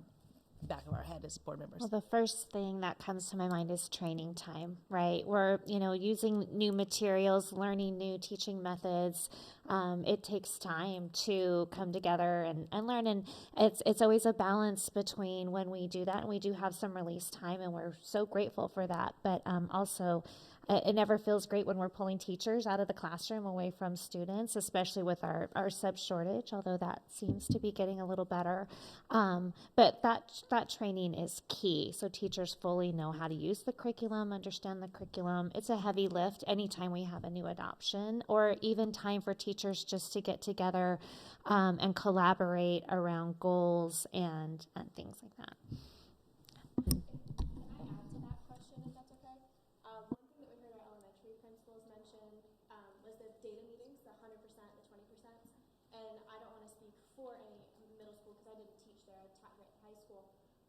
back of our head as board members? Well, the first thing that comes to my mind is training time, right? We're, using new materials, learning new teaching methods. It takes time to come together and learn. And it's always a balance between when we do that, and we do have some release time, and we're so grateful for that. But also, it never feels great when we're pulling teachers out of the classroom away from students, especially with our sub shortage, although that seems to be getting a little better. But that training is key, so teachers fully know how to use the curriculum, understand the curriculum. It's a heavy lift anytime we have a new adoption, or even time for teachers just to get together and collaborate around goals and things like that.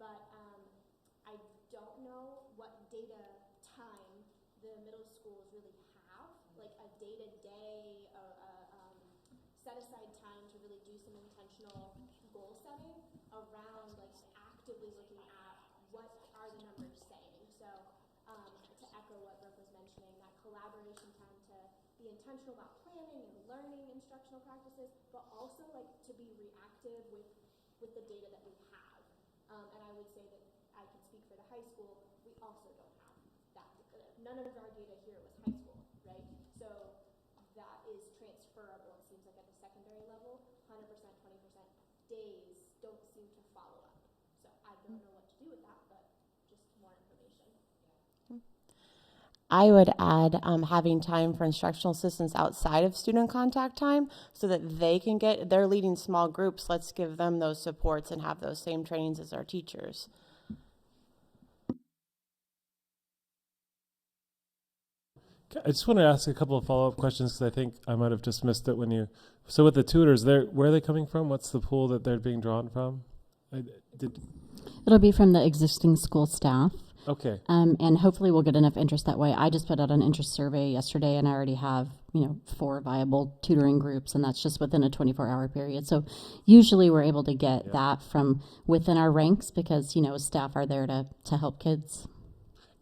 But I don't know what data time the middle schools really have, like a day-to-day set aside time to really do some intentional goal setting around like actively looking at what are the numbers saying. So to echo what Brooke was mentioning, that collaboration time to be intentional about planning and learning instructional practices, but also like to be reactive with the data that we have. And I would say that I can speak for the high school, we also don't have that. None of our data here was high school, right? So that is transferable, it seems like at the secondary level, 100%, 20% days don't seem to follow up. So I don't know what to do with that, but just more information. I would add having time for instructional assistants outside of student contact time so that they're leading small groups. Let's give them those supports and have those same trainings as our teachers. I just want to ask a couple of follow-up questions because I think I might have just missed it so with the tutors, where are they coming from? What's the pool that they're being drawn from? It'll be from the existing school staff. Okay. And hopefully we'll get enough interest that way. I just put out an interest survey yesterday, and I already have, 4 viable tutoring groups, and that's just within a 24-hour period. So usually we're able to get that from within our ranks because, staff are there to help kids.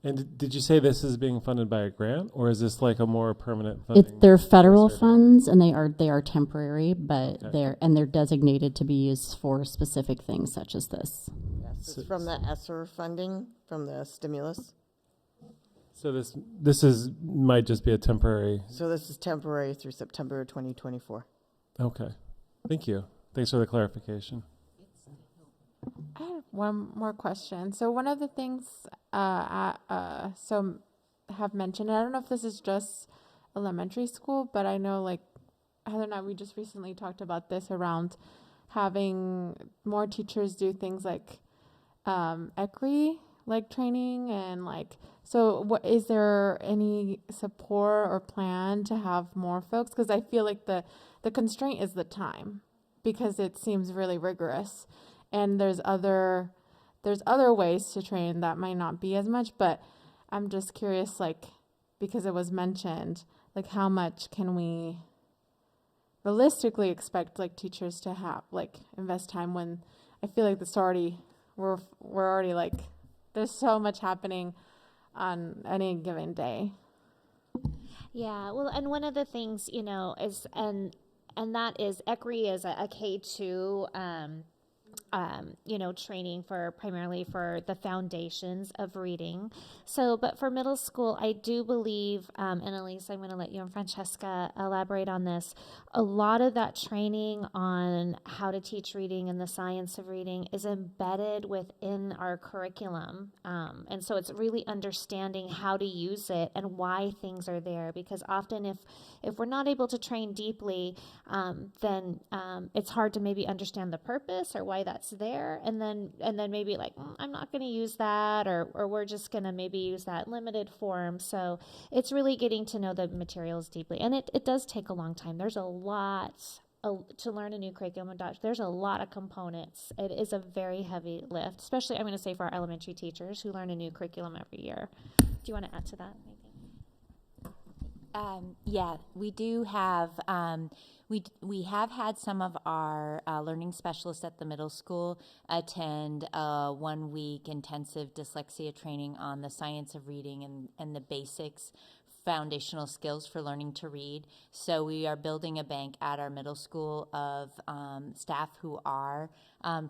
And did you say this is being funded by a grant, or is this like a more permanent funding? They're federal funds, and they are temporary, but Okay. they're designated to be used for specific things such as this. Yes, it's from the ESSER funding, from the stimulus. So this might just be a temporary. So this is temporary through September 2024. Okay. Thank you. Thanks for the clarification. I have one more question. So one of the things have mentioned, and I don't know if this is just elementary school, but I know like Heather and I, we just recently talked about this around having more teachers do things like ECRI like training and like, so what is there any support or plan to have more folks? Because I feel like the constraint is the time, because it seems really rigorous. And there's other ways to train that might not be as much, but I'm just curious, like, because it was mentioned, like how much can we realistically expect like teachers to have like invest time when I feel like we're already like there's so much happening on any given day. Yeah, well, and one of the things, is, and that is ECRI is a K-2, training primarily for the foundations of reading. So, but for middle school, I do believe, and Elise, I'm going to let you and Francesca elaborate on this. A lot of that training on how to teach reading and the science of reading is embedded within our curriculum. And so it's really understanding how to use it and why things are there. Because often if we're not able to train deeply, then it's hard to maybe understand the purpose or why that's there, and then maybe like I'm not going to use that, or we're just going to maybe use that limited form. So it's really getting to know the materials deeply, and it does take a long time. There's a lot to learn a new curriculum. There's a lot of components. It is a very heavy lift, especially I'm going to say for our elementary teachers who learn a new curriculum every year. Do you want to add to that? Yeah, we do have, we have had some of our learning specialists at the middle school attend a 1-week intensive dyslexia training on the science of reading and the basics, foundational skills for learning to read. So we are building a bank at our middle school of staff who are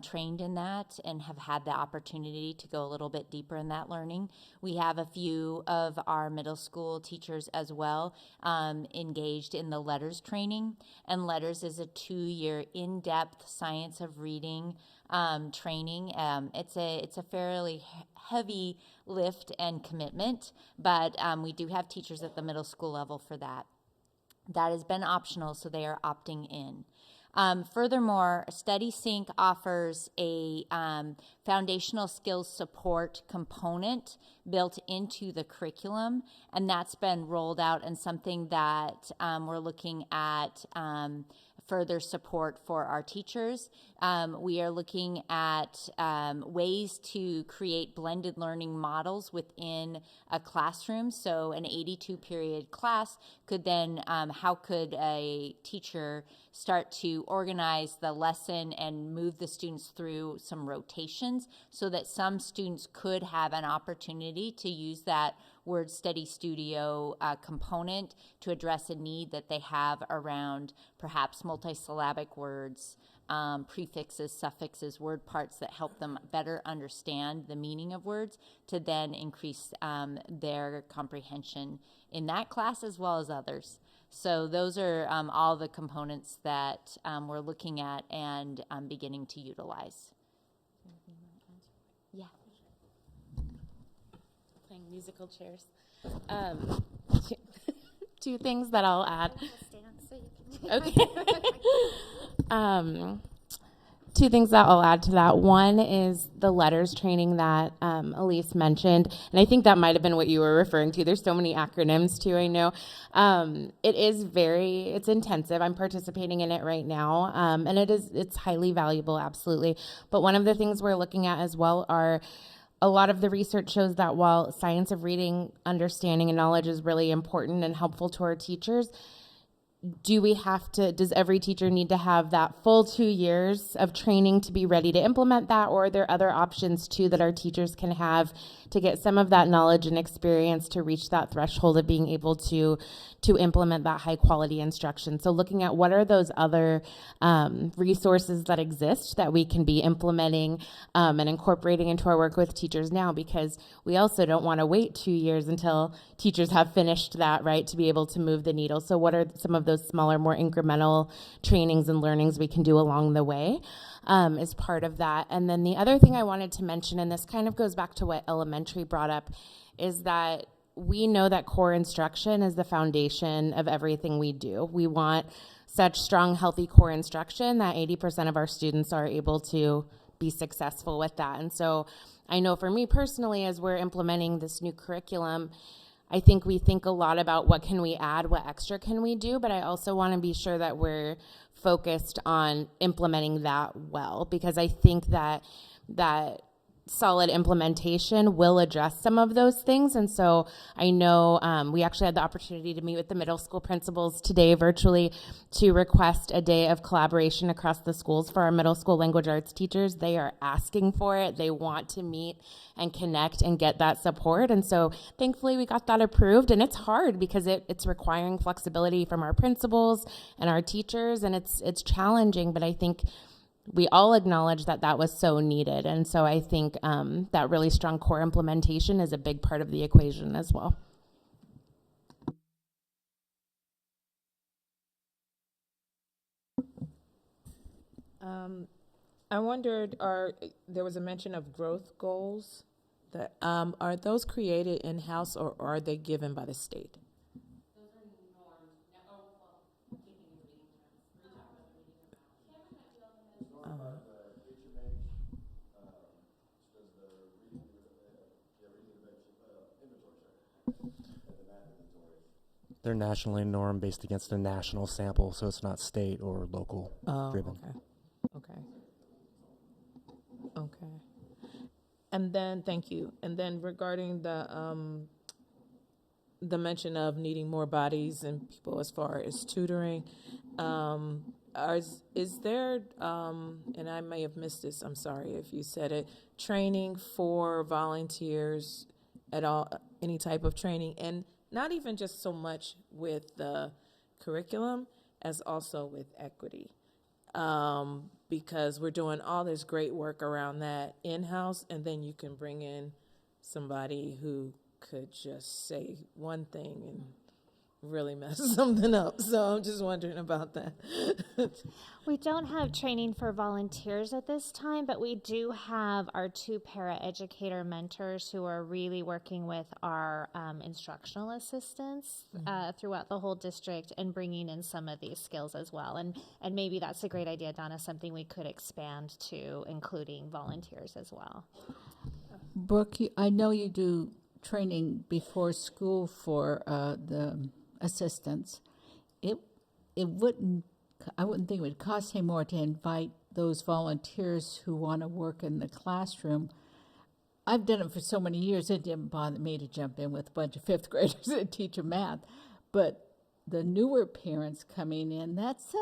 trained in that and have had the opportunity to go a little bit deeper in that learning. We have a few of our middle school teachers as well engaged in the LETTERS training. And LETTERS is a 2-year in-depth science of reading training. It's a fairly heavy lift and commitment, but we do have teachers at the middle school level for that. That has been optional, so they are opting in. Furthermore, StudySync offers a foundational skills support component built into the curriculum, and that's been rolled out and something that we're looking at further support for our teachers. We are looking at ways to create blended learning models within a classroom. So an 82-period class could then, how could a teacher start to organize the lesson and move the students through some rotations so that some students could have an opportunity to use that Word Study Studio component to address a need that they have around perhaps multisyllabic words, prefixes, suffixes, word parts that help them better understand the meaning of words to then increase their comprehension in that class as well as others. So those are all the components that we're looking at and beginning to utilize. Yeah. Playing musical chairs. Two things that I'll add. Okay. Two things that I'll add to that. One is the LETTERS training that Elise mentioned, and I think that might have been what you were referring to. There's so many acronyms too, I know. It's intensive. I'm participating in it right now, and it's highly valuable, absolutely. But one of the things we're looking at as well are a lot of the research shows that while science of reading, understanding, and knowledge is really important and helpful to our teachers, does every teacher need to have that full 2 years of training to be ready to implement that, or are there other options too that our teachers can have to get some of that knowledge and experience to reach that threshold of being able to implement that high quality instruction? So looking at what are those other resources that exist that we can be implementing and incorporating into our work with teachers now, because we also don't want to wait 2 years until teachers have finished that, right, to be able to move the needle. So what are some of those smaller, more incremental trainings and learnings we can do along the way as part of that? And then the other thing I wanted to mention, and this kind of goes back to what elementary brought up, is that we know that core instruction is the foundation of everything we do. We want such strong, healthy core instruction that 80% of our students are able to be successful with that. And so I know for me personally, as we're implementing this new curriculum, I think we think a lot about what can we add, what extra can we do, but I also want to be sure that we're focused on implementing that well, because I think that solid implementation will address some of those things. And so I know we actually had the opportunity to meet with the middle school principals today virtually to request a day of collaboration across the schools for our middle school language arts teachers. They are asking for it. They want to meet and connect and get that support. And so thankfully we got that approved. And it's hard because it's requiring flexibility from our principals and our teachers, and it's challenging, but I think we all acknowledge that that was so needed. And so I think that really strong core implementation is a big part of the equation as well. I wondered, there was a mention of growth goals. That are those created in-house or are they given by the state? They're nationally normed based against a national sample, so it's not state or local driven. Okay. And then, thank you. And then regarding the mention of needing more bodies and people as far as tutoring, is there, and I may have missed this, I'm sorry if you said it, training for volunteers at all, any type of training, and not even just so much with the curriculum as also with equity, because we're doing all this great work around that in-house, and then you can bring in somebody who could just say one thing and really mess something up. So I'm just wondering about that. We don't have training for volunteers at this time, but we do have our 2 para-educator mentors who are really working with our instructional assistants throughout the whole district and bringing in some of these skills as well. And maybe that's a great idea, Donna, something we could expand to including volunteers as well. Brooke, I know you do training before school for the assistants. I wouldn't think it would cost any more to invite those volunteers who want to work in the classroom. I've done it for so many years, it didn't bother me to jump in with a bunch of 5th graders and teach them math. But the newer parents coming in, that's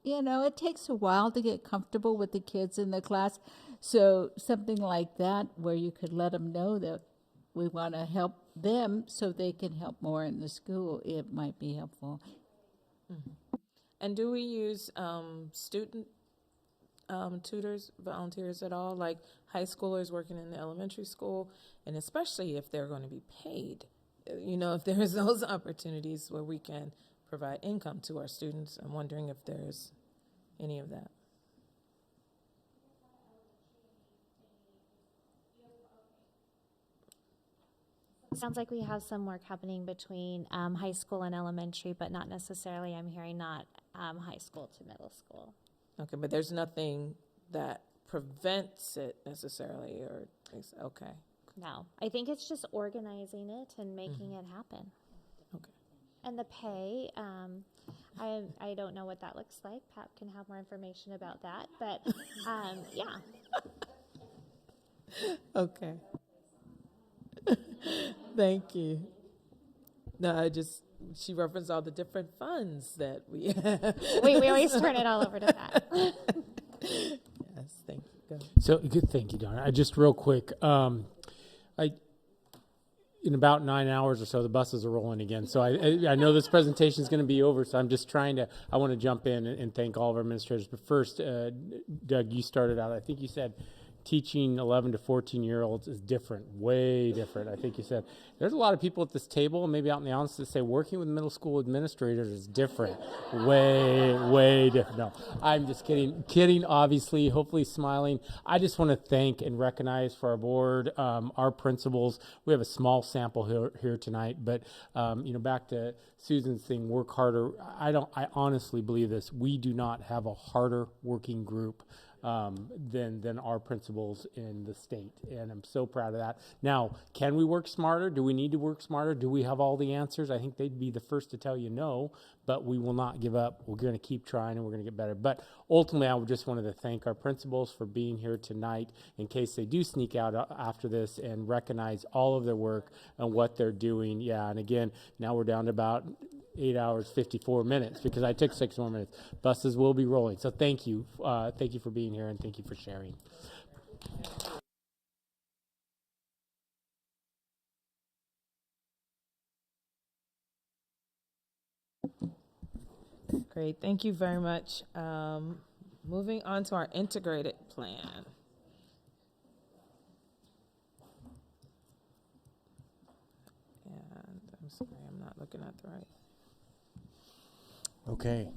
it takes a while to get comfortable with the kids in the class. So something like that where you could let them know that we want to help them so they can help more in the school, it might be helpful. Mm-hmm. And do we use student tutors, volunteers at all, like high schoolers working in the elementary school, and especially if they're going to be paid? If there's those opportunities where we can provide income to our students, I'm wondering if there's any of that. Sounds like we have some work happening between high school and elementary, but not necessarily, I'm hearing, not high school to middle school. Okay, but there's nothing that prevents it necessarily, or okay. No, I think it's just organizing it and making it happen. Okay. And the pay, I don't know what that looks like. Pat can have more information about that, but yeah. Okay. Thank you. No, she referenced all the different funds that we have. We always turn it all over to Pat. Yes, thank you. Go ahead. So good, thank you, Donna. I just real quick, in about 9 hours or so, the buses are rolling again. So I know this presentation is going to be over, so I'm just I want to jump in and thank all of our administrators. But first, Doug, you started out, I think you said teaching 11 to 14-year-olds is different, way different. I think you said there's a lot of people at this table, and maybe out in the audience, that say working with middle school administrators is different, way different. No, I'm just kidding. Kidding, obviously, hopefully smiling. I just want to thank and recognize for our board, our principals. We have a small sample here tonight, but back to Susan's thing, work harder. I honestly believe this. We do not have a harder working group than our principals in the state. And I'm so proud of that. Now, can we work smarter? Do we need to work smarter? Do we have all the answers? I think they'd be the first to tell you no, but we will not give up. We're going to keep trying, and we're going to get better. But ultimately, I just wanted to thank our principals for being here tonight in case they do sneak out after this, and recognize all of their work and what they're doing. Yeah, and again, now we're down to about 8 hours, 54 minutes, because I took 6 more minutes. Buses will be rolling. So thank you. Thank you for being here, and thank you for sharing. Great, thank you very much. Moving on to our integrated plan. And I'm sorry, I'm not looking at the right. Okay.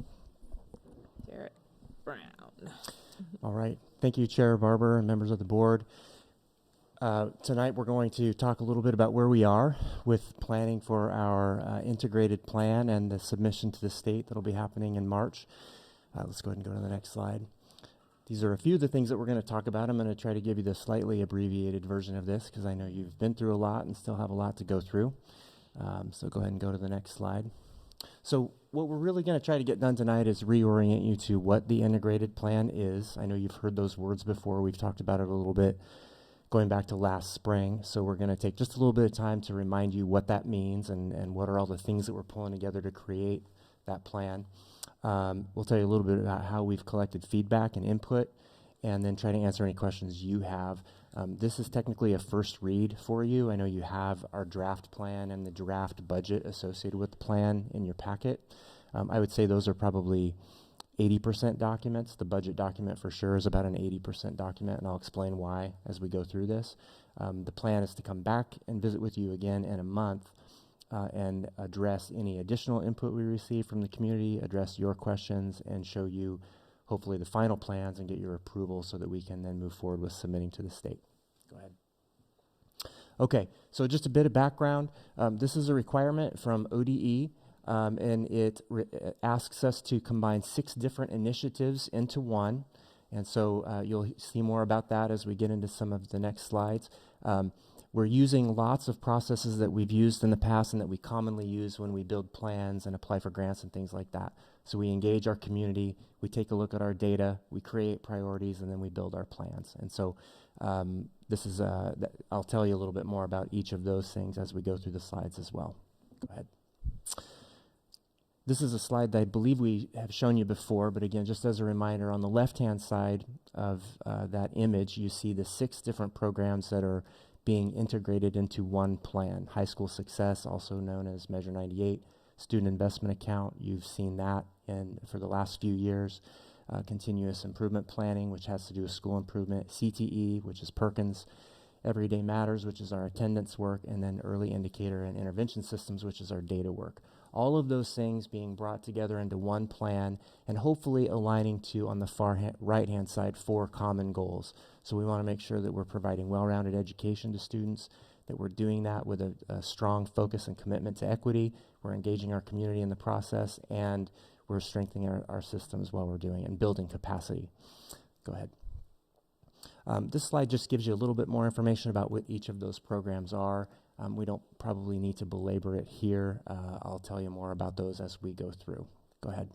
Garrett Brown. All right. Thank you, Chair Barber and members of the board. Tonight we're going to talk a little bit about where we are with planning for our integrated plan and the submission to the state that'll be happening in March. Let's go ahead and go to the next slide. These are a few of the things that we're going to talk about. I'm going to try to give you the slightly abbreviated version of this because I know you've been through a lot and still have a lot to go through. So go ahead and go to the next slide. So what we're really going to try to get done tonight is reorient you to what the integrated plan is. I know you've heard those words before. We've talked about it a little bit going back to last spring. So we're going to take just a little bit of time to remind you what that means and what are all the things that we're pulling together to create that plan. We'll tell you a little bit about how we've collected feedback and input, and then try to answer any questions you have. This is technically a first read for you. I know you have our draft plan and the draft budget associated with the plan in your packet. I would say those are probably 80% documents. The budget document for sure is about an 80% document, and I'll explain why as we go through this. The plan is to come back and visit with you again in a month and address any additional input we receive from the community, address your questions, and show you hopefully the final plans and get your approval so that we can then move forward with submitting to the state. Go ahead. Okay, so just a bit of background. This is a requirement from ODE, and it asks us to combine 6 different initiatives into one. And so you'll see more about that as we get into some of the next slides. We're using lots of processes that we've used in the past and that we commonly use when we build plans and apply for grants and things like that. So we engage our community, we take a look at our data, we create priorities, and then we build our plans. And so this is, I'll tell you a little bit more about each of those things as we go through the slides as well. Go ahead. This is a slide that I believe we have shown you before, but again, just as a reminder, on the left-hand side of that image, you see the 6 different programs that are being integrated into one plan. High School Success, also known as Measure 98, Student Investment Account, you've seen that for the last few years. Continuous Improvement Planning, which has to do with school improvement. CTE, which is Perkins. Everyday Matters, which is our attendance work, and then Early Indicator and Intervention Systems, which is our data work. All of those things being brought together into one plan and hopefully aligning to, on the far right-hand side, 4 common goals. So we want to make sure that we're providing well-rounded education to students, that we're doing that with a strong focus and commitment to equity, we're engaging our community in the process, and we're strengthening our systems while we're doing it and building capacity. Go ahead. This slide just gives you a little bit more information about what each of those programs are. We don't probably need to belabor it here. I'll tell you more about those as we go through. Go ahead.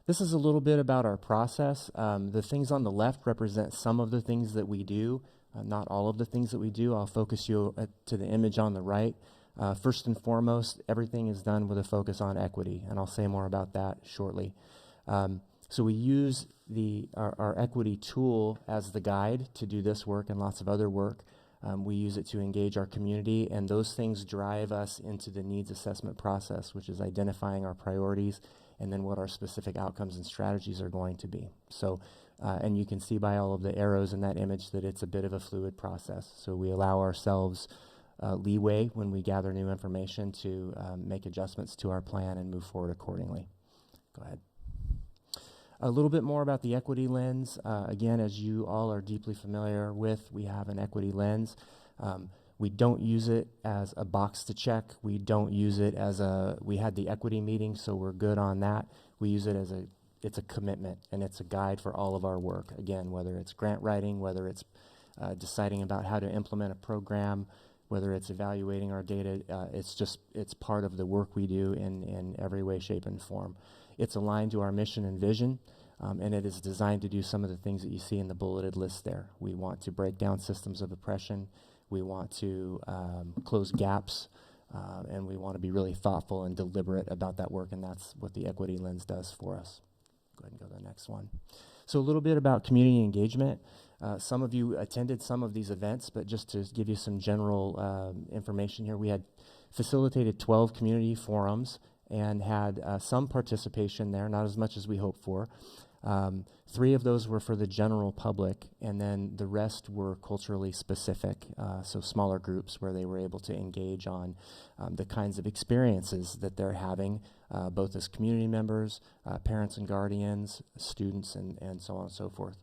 This is a little bit about our process. The things on the left represent some of the things that we do, not all of the things that we do. I'll focus you to the image on the right. First and foremost, everything is done with a focus on equity, and I'll say more about that shortly. So we use our equity tool as the guide to do this work and lots of other work. We use it to engage our community, and those things drive us into the needs assessment process, which is identifying our priorities and then what our specific outcomes and strategies are going to be. So, and you can see by all of the arrows in that image that it's a bit of a fluid process. So we allow ourselves leeway when we gather new information to make adjustments to our plan and move forward accordingly. Go ahead. A little bit more about the equity lens. Again, as you all are deeply familiar with, we have an equity lens. We don't use it as a box to check. We don't use it as we had the equity meeting, so we're good on that. We use it as it's a commitment, and it's a guide for all of our work. Again, whether it's grant writing, whether it's deciding about how to implement a program, whether it's evaluating our data, it's part of the work we do in every way, shape, and form. It's aligned to our mission and vision, and it is designed to do some of the things that you see in the bulleted list there. We want to break down systems of oppression. We want to close gaps, and we want to be really thoughtful and deliberate about that work, and that's what the equity lens does for us. Go ahead and go to the next one. So a little bit about community engagement. Some of you attended some of these events, but just to give you some general information here, we had facilitated 12 community forums and had some participation there, not as much as we hoped for. 3 of those were for the general public, and then the rest were culturally specific, so smaller groups where they were able to engage on the kinds of experiences that they're having, both as community members, parents and guardians, students, and so on and so forth.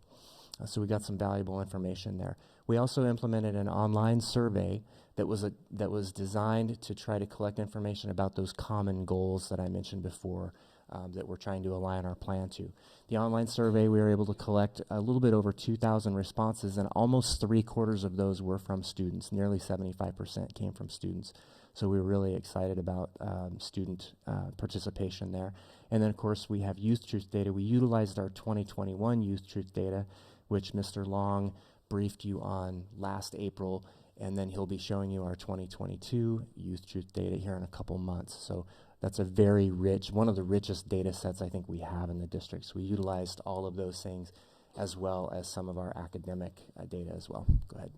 So we got some valuable information there. We also implemented an online survey that was designed to try to collect information about those common goals that I mentioned before, that we're trying to align our plan to. The online survey, we were able to collect a little bit over 2,000 responses, and almost 3/4 of those were from students. Nearly 75% came from students. So we were really excited about student participation there. And then, of course, we have Youth Truth data. We utilized our 2021 Youth Truth data, which Mr. Long briefed you on last April, and then he'll be showing you our 2022 Youth Truth data here in a couple months. So that's a very rich, one of the richest data sets I think we have in the district. So we utilized all of those things as well as some of our academic data as well. Go ahead.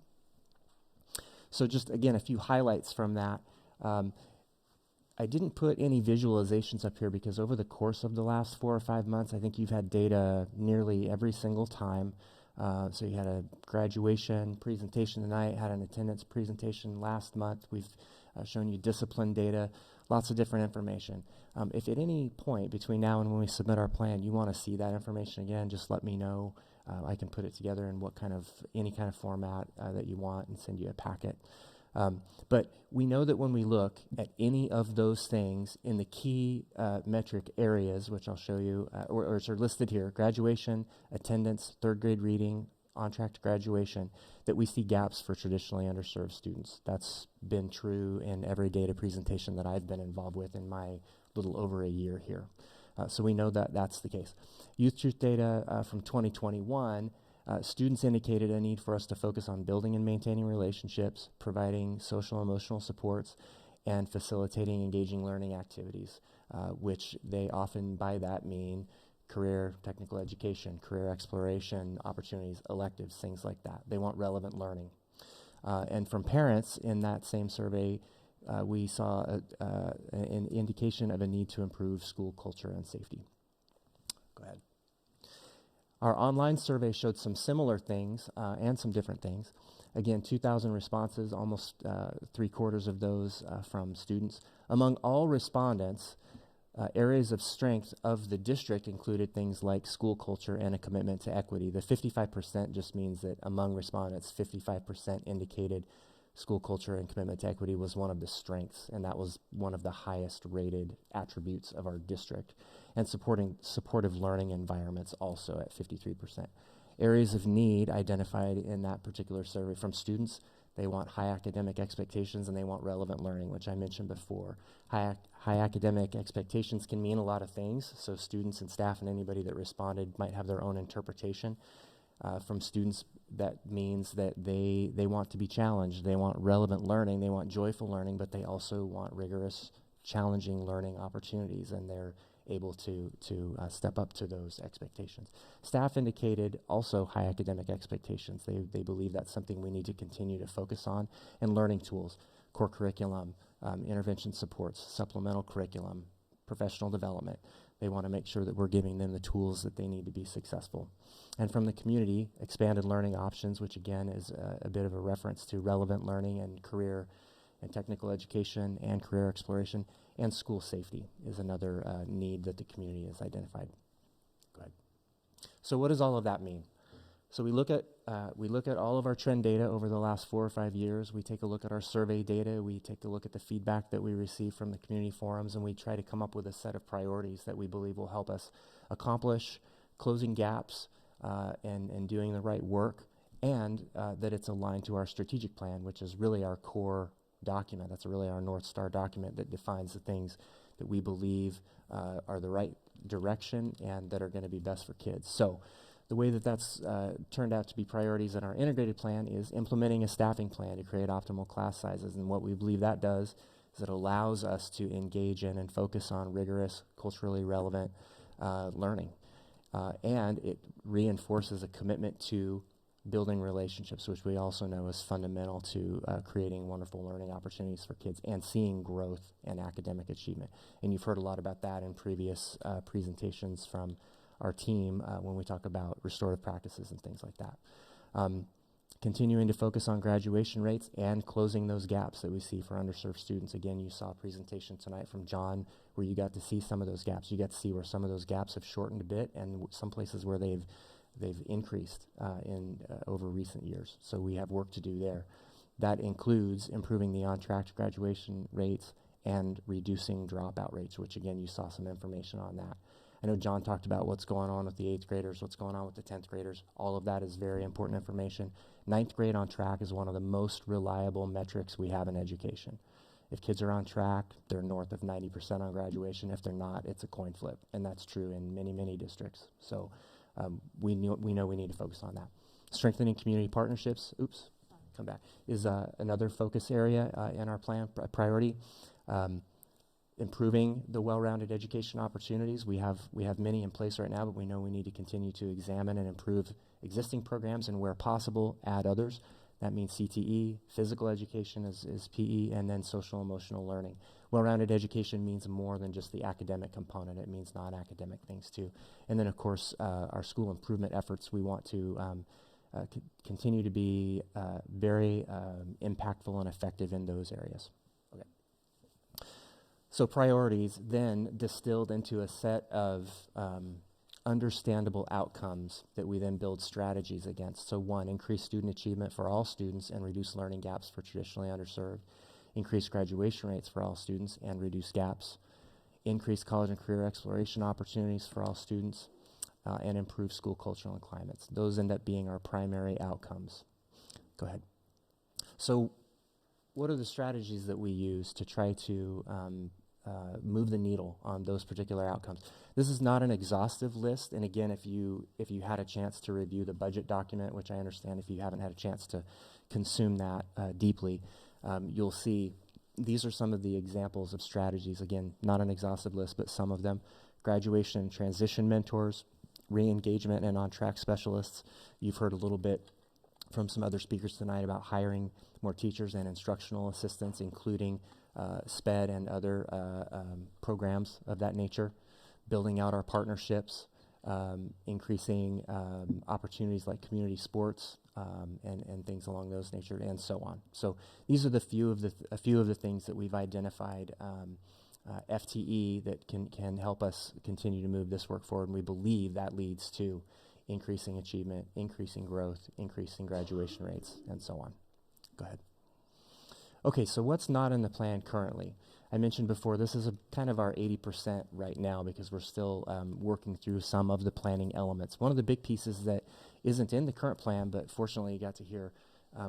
So just, again, a few highlights from that. I didn't put any visualizations up here because over the course of the last 4 or 5 months, I think you've had data nearly every single time. So you had a graduation presentation tonight, had an attendance presentation last month. We've shown you discipline data, lots of different information. If at any point between now and when we submit our plan, you want to see that information again, just let me know. I can put it together in any kind of format that you want and send you a packet. But we know that when we look at any of those things in the key metric areas, which I'll show you, or are listed here, graduation, attendance, 3rd grade reading, on track to graduation, that we see gaps for traditionally underserved students. That's been true in every data presentation that I've been involved with in my little over a year here. So we know that that's the case. Youth Truth data from 2021, students indicated a need for us to focus on building and maintaining relationships, providing social and emotional supports, and facilitating engaging learning activities, which they often by that mean career, technical education, career exploration, opportunities, electives, things like that. They want relevant learning. And from parents in that same survey, we saw an indication of a need to improve school culture and safety. Go ahead. Our online survey showed some similar things and some different things. Again, 2,000 responses, almost 3/4 of those from students. Among all respondents, areas of strength of the district included things like school culture and a commitment to equity. The 55% just means that among respondents, 55% indicated school culture and commitment to equity was one of the strengths, and that was one of the highest rated attributes of our district. And supportive learning environments also at 53%. Areas of need identified in that particular survey from students, they want high academic expectations and they want relevant learning, which I mentioned before. High academic expectations can mean a lot of things, so students and staff and anybody that responded might have their own interpretation. From students, that means that they want to be challenged, they want relevant learning, they want joyful learning, but they also want rigorous, challenging learning opportunities, and they're able to step up to those expectations. Staff indicated also high academic expectations. They believe that's something we need to continue to focus on, and learning tools, core curriculum, intervention supports, supplemental curriculum, professional development. They want to make sure that we're giving them the tools that they need to be successful. And from the community, expanded learning options, which again is a bit of a reference to relevant learning and career and technical education and career exploration, and school safety is another need that the community has identified. Go ahead. So what does all of that mean? So we look at all of our trend data over the last 4 or 5 years. We take a look at our survey data. We take a look at the feedback that we receive from the community forums, and we try to come up with a set of priorities that we believe will help us accomplish closing gaps and doing the right work, and that it's aligned to our strategic plan, which is really our core document. That's really our North Star document that defines the things that we believe are the right direction and that are going to be best for kids. So the way that that's turned out to be priorities in our integrated plan is implementing a staffing plan to create optimal class sizes. And what we believe that does is it allows us to engage in and focus on rigorous, culturally relevant learning. And it reinforces a commitment to building relationships, which we also know is fundamental to creating wonderful learning opportunities for kids and seeing growth and academic achievement. And you've heard a lot about that in previous presentations from our team when we talk about restorative practices and things like that. Continuing to focus on graduation rates and closing those gaps that we see for underserved students. Again, you saw a presentation tonight from John where you got to see some of those gaps. You got to see where some of those gaps have shortened a bit and some places where they've increased over recent years. So we have work to do there. That includes improving the on-track graduation rates and reducing dropout rates, which again, you saw some information on that. I know John talked about what's going on with the 8th graders, what's going on with the 10th graders. All of that is very important information. 9th grade on track is one of the most reliable metrics we have in education. If kids are on track, they're north of 90% on graduation. If they're not, it's a coin flip. And that's true in many, many districts. So we know we need to focus on that. Strengthening community partnerships, is another focus area in our plan, priority. Improving the well-rounded education opportunities. We have many in place right now, but we know we need to continue to examine and improve existing programs and where possible, add others. That means CTE, physical education is PE, and then social emotional learning. Well-rounded education means more than just the academic component. It means non-academic things too. And then of course, our school improvement efforts, we want to continue to be very impactful and effective in those areas. So priorities then distilled into a set of understandable outcomes that we then build strategies against. So 1, increase student achievement for all students and reduce learning gaps for traditionally underserved. Increase graduation rates for all students and reduce gaps. Increase college and career exploration opportunities for all students and improve school cultural and climates. Those end up being our primary outcomes. Go ahead. So what are the strategies that we use to try to move the needle on those particular outcomes? This is not an exhaustive list, and again, if you had a chance to review the budget document, which I understand if you haven't had a chance to consume that deeply, you'll see these are some of the examples of strategies. Again, not an exhaustive list, but some of them. Graduation and transition mentors, re-engagement and on-track specialists. You've heard a little bit from some other speakers tonight about hiring more teachers and instructional assistants, including SPED and other programs of that nature, building out our partnerships, increasing opportunities like community sports and things along those nature, and so on. So these are a few of the things that we've identified FTE that can help us continue to move this work forward, and we believe that leads to increasing achievement, increasing growth, increasing graduation rates, and so on. Go ahead. Okay, so what's not in the plan currently? I mentioned before, this is kind of our 80% right now because we're still working through some of the planning elements. One of the big pieces that isn't in the current plan, but fortunately you got to hear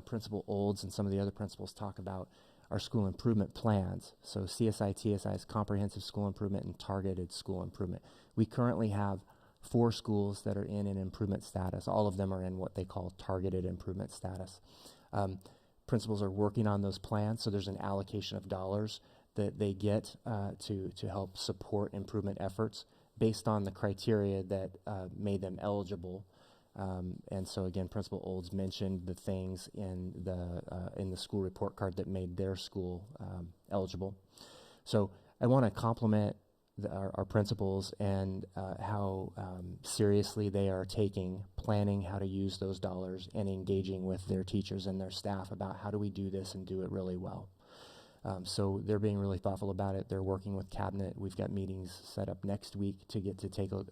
Principal Olds and some of the other principals talk about our school improvement plans. So CSI, TSI is comprehensive school improvement and targeted school improvement. We currently have 4 schools that are in an improvement status. All of them are in what they call targeted improvement status. Principals are working on those plans, so there's an allocation of dollars that they get to help support improvement efforts based on the criteria that made them eligible. And so again, Principal Olds mentioned the things in the school report card that made their school eligible. So I want to compliment our principals and how seriously they are taking planning how to use those dollars and engaging with their teachers and their staff about how do we do this and do it really well. So they're being really thoughtful about it. They're working with cabinet. We've got meetings set up next week to get to take a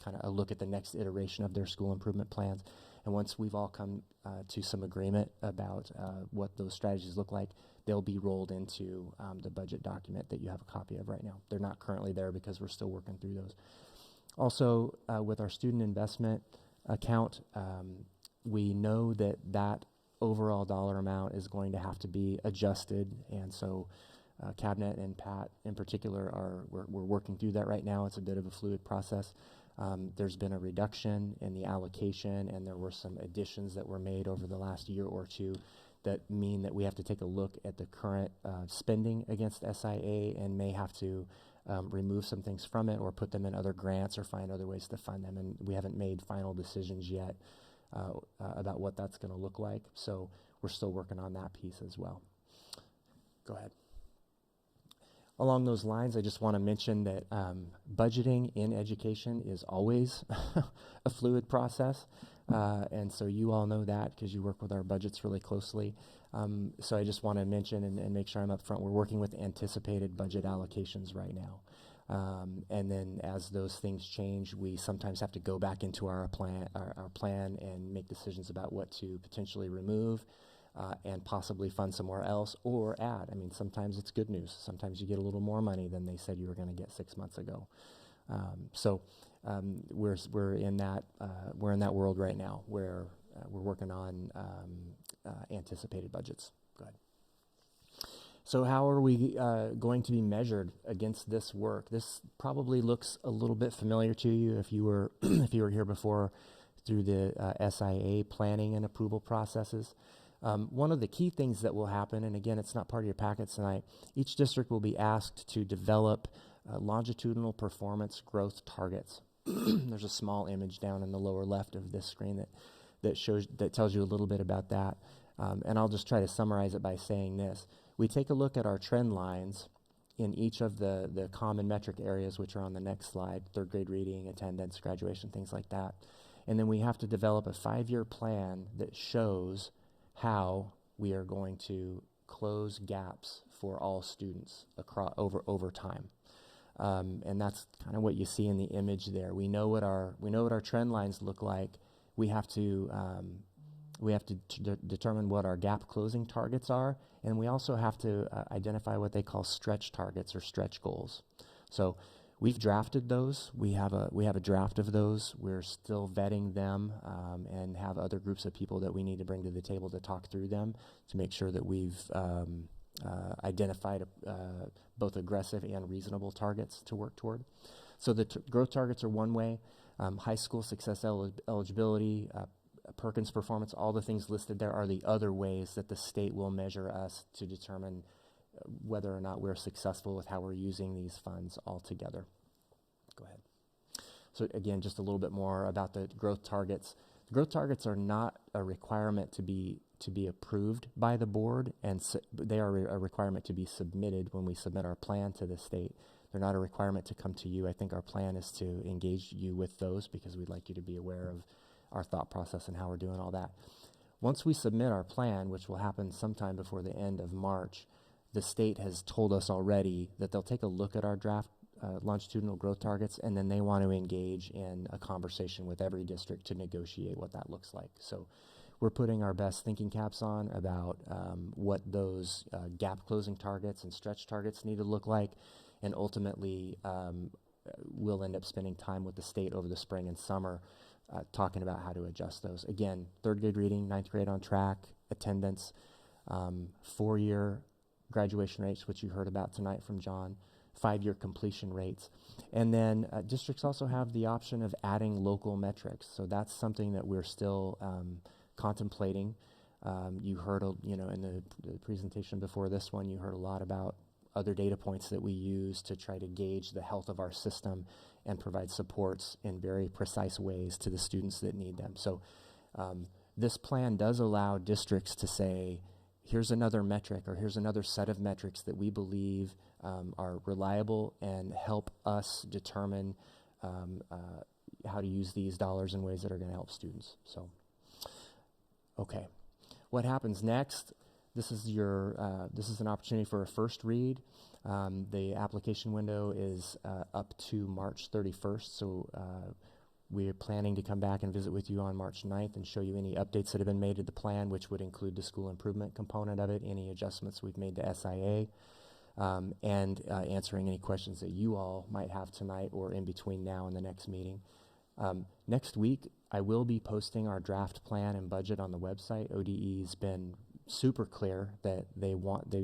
kind of a look at the next iteration of their school improvement plans. And once we've all come to some agreement about what those strategies look like, they'll be rolled into the budget document that you have a copy of right now. They're not currently there because we're still working through those. Also, with our student investment account, we know that that overall dollar amount is going to have to be adjusted, and so Cabinet and Pat in particular we're working through that right now. It's a bit of a fluid process. There's been a reduction in the allocation, and there were some additions that were made over the last year or two that mean that we have to take a look at the current spending against SIA and may have to remove some things from it or put them in other grants or find other ways to fund them. And we haven't made final decisions yet about what that's going to look like. So we're still working on that piece as well. Go ahead. Along those lines, I just want to mention that budgeting in education is always a fluid process. And so you all know that because you work with our budgets really closely. So I just want to mention and make sure I'm up front. We're working with anticipated budget allocations right now. And then as those things change, we sometimes have to go back into our plan and make decisions about what to potentially remove and possibly fund somewhere else or add. I mean, sometimes it's good news. Sometimes you get a little more money than they said you were going to get 6 months ago. We're in that world right now where we're working on anticipated budgets. Go ahead. So how are we going to be measured against this work? This probably looks a little bit familiar to you if you were if you were here before through the SIA planning and approval processes. One of the key things that will happen, and again, it's not part of your packets tonight, each district will be asked to develop longitudinal performance growth targets. There's a small image down in the lower left of this screen that tells you a little bit about that. And I'll just try to summarize it by saying this. We take a look at our trend lines in each of the common metric areas, which are on the next slide, third grade reading, attendance, graduation, things like that. And then we have to develop a 5-year plan that shows how we are going to close gaps for all students over time. And that's kind of what you see in the image there. We know what our trend lines look like. We have to determine what our gap closing targets are, and we also have to identify what they call stretch targets or stretch goals. So we've drafted those. We have a draft of those. We're still vetting them and have other groups of people that we need to bring to the table to talk through them to make sure that we've identified both aggressive and reasonable targets to work toward. So the growth targets are one way. High school success eligibility, Perkins performance, all the things listed there are the other ways that the state will measure us to determine whether or not we're successful with how we're using these funds altogether. Go ahead. So again, just a little bit more about the growth targets. The growth targets are not a requirement to be approved by the board, and they are a requirement to be submitted when we submit our plan to the state. They're not a requirement to come to you. I think our plan is to engage you with those because we'd like you to be aware of our thought process and how we're doing all that. Once we submit our plan, which will happen sometime before the end of March, the state has told us already that they'll take a look at our draft longitudinal growth targets, and then they want to engage in a conversation with every district to negotiate what that looks like. So we're putting our best thinking caps on about what those gap closing targets and stretch targets need to look like, and ultimately we'll end up spending time with the state over the spring and summer talking about how to adjust those. Again, third grade reading, ninth grade on track, attendance, 4-year graduation rates, which you heard about tonight from John, 5-year completion rates. And then districts also have the option of adding local metrics. So that's something that we're still contemplating. You heard, in the presentation before this one, you heard a lot about other data points that we use to try to gauge the health of our system and provide supports in very precise ways to the students that need them. So this plan does allow districts to say, here's another metric or here's another set of metrics that we believe are reliable and help us determine how to use these dollars in ways that are going to help students. So, okay. What happens next? this is an opportunity for a first read. The application window is up to March 31st, so we're planning to come back and visit with you on March 9th and show you any updates that have been made to the plan, which would include the school improvement component of it, any adjustments we've made to SIA, and answering any questions that you all might have tonight or in between now and the next meeting. Next week, I will be posting our draft plan and budget on the website. ODE's been super clear that they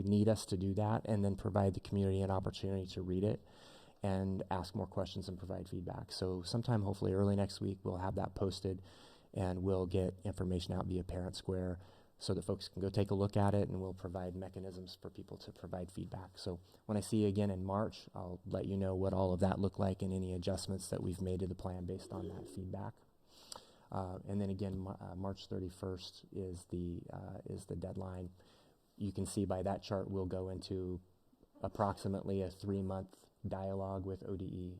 need us to do that and then provide the community an opportunity to read it and ask more questions and provide feedback. So sometime hopefully early next week, we'll have that posted and we'll get information out via Parent Square so that folks can go take a look at it, and we'll provide mechanisms for people to provide feedback. So when I see you again in March, I'll let you know what all of that looked like and any adjustments that we've made to the plan based on that feedback. And then again, March 31st is the deadline. You can see by that chart we'll go into approximately a 3-month dialogue with ODE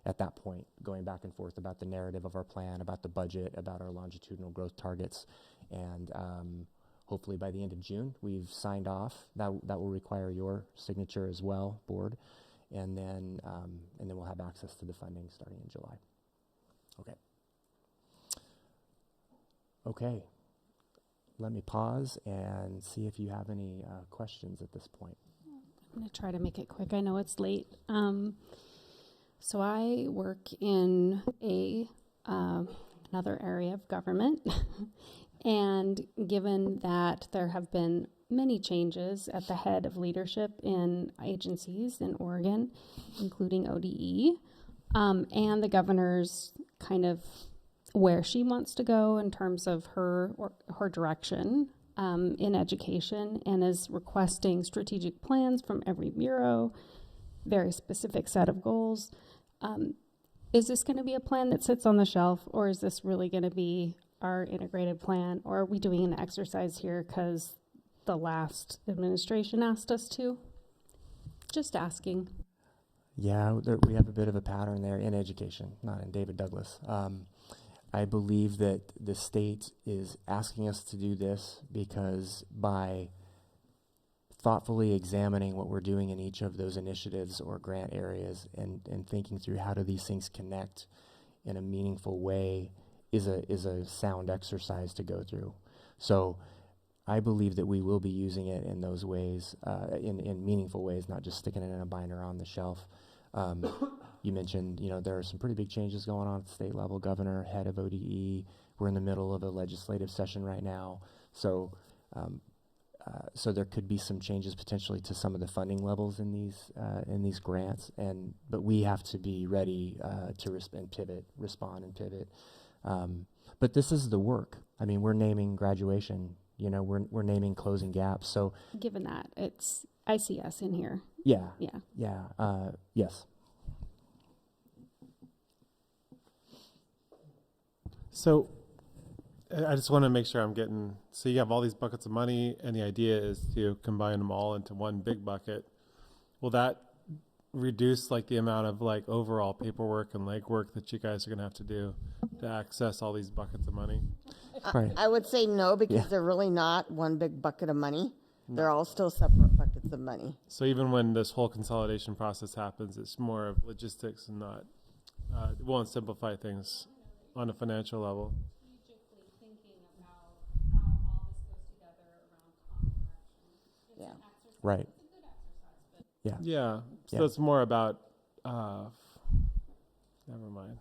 at that point, going back and forth about the narrative of our plan, about the budget, about our longitudinal growth targets, and hopefully by the end of June we've signed off. That will require your signature as well, board, and then we'll have access to the funding starting in July. Okay, let me pause and see if you have any questions at this point. I'm going to try to make it quick. I know it's late. So I work in another area of government, and given that there have been many changes at the head of leadership in agencies in Oregon, including ODE, and the governor's kind of where she wants to go in terms of her direction in education, and is requesting strategic plans from every bureau, very specific set of goals. Is this going to be a plan that sits on the shelf, or is this really going to be our integrated plan, or are we doing an exercise here because the last administration asked us to? Just asking. Yeah, we have a bit of a pattern there in education, not in David Douglas. I believe that the state is asking us to do this because by thoughtfully examining what we're doing in each of those initiatives or grant areas and thinking through how do these things connect in a meaningful way is a sound exercise to go through. So I believe that we will be using it in those ways, in meaningful ways, not just sticking it in a binder on the shelf. You mentioned, there are some pretty big changes going on at the state level. Governor, head of ODE. We're in the middle of a legislative session right now, so there could be some changes potentially to some of the funding levels in these grants. But we have to be ready to respond and pivot. But this is the work. I mean, we're naming graduation. We're naming closing gaps. So given that, it's ICS in here. Yeah. Yes. So I just want to make sure I'm getting, so you have all these buckets of money and the idea is to combine them all into one big bucket. Will that reduce the amount of overall paperwork and legwork that you guys are going to have to do to access all these buckets of money? I would say no, because they're really not one big bucket of money. They're all still separate buckets of money. So even when this whole consolidation process happens, it's more of logistics and not, it won't simplify things on a financial level. Yeah. Right. Yeah. Yeah. So it's more about, never mind.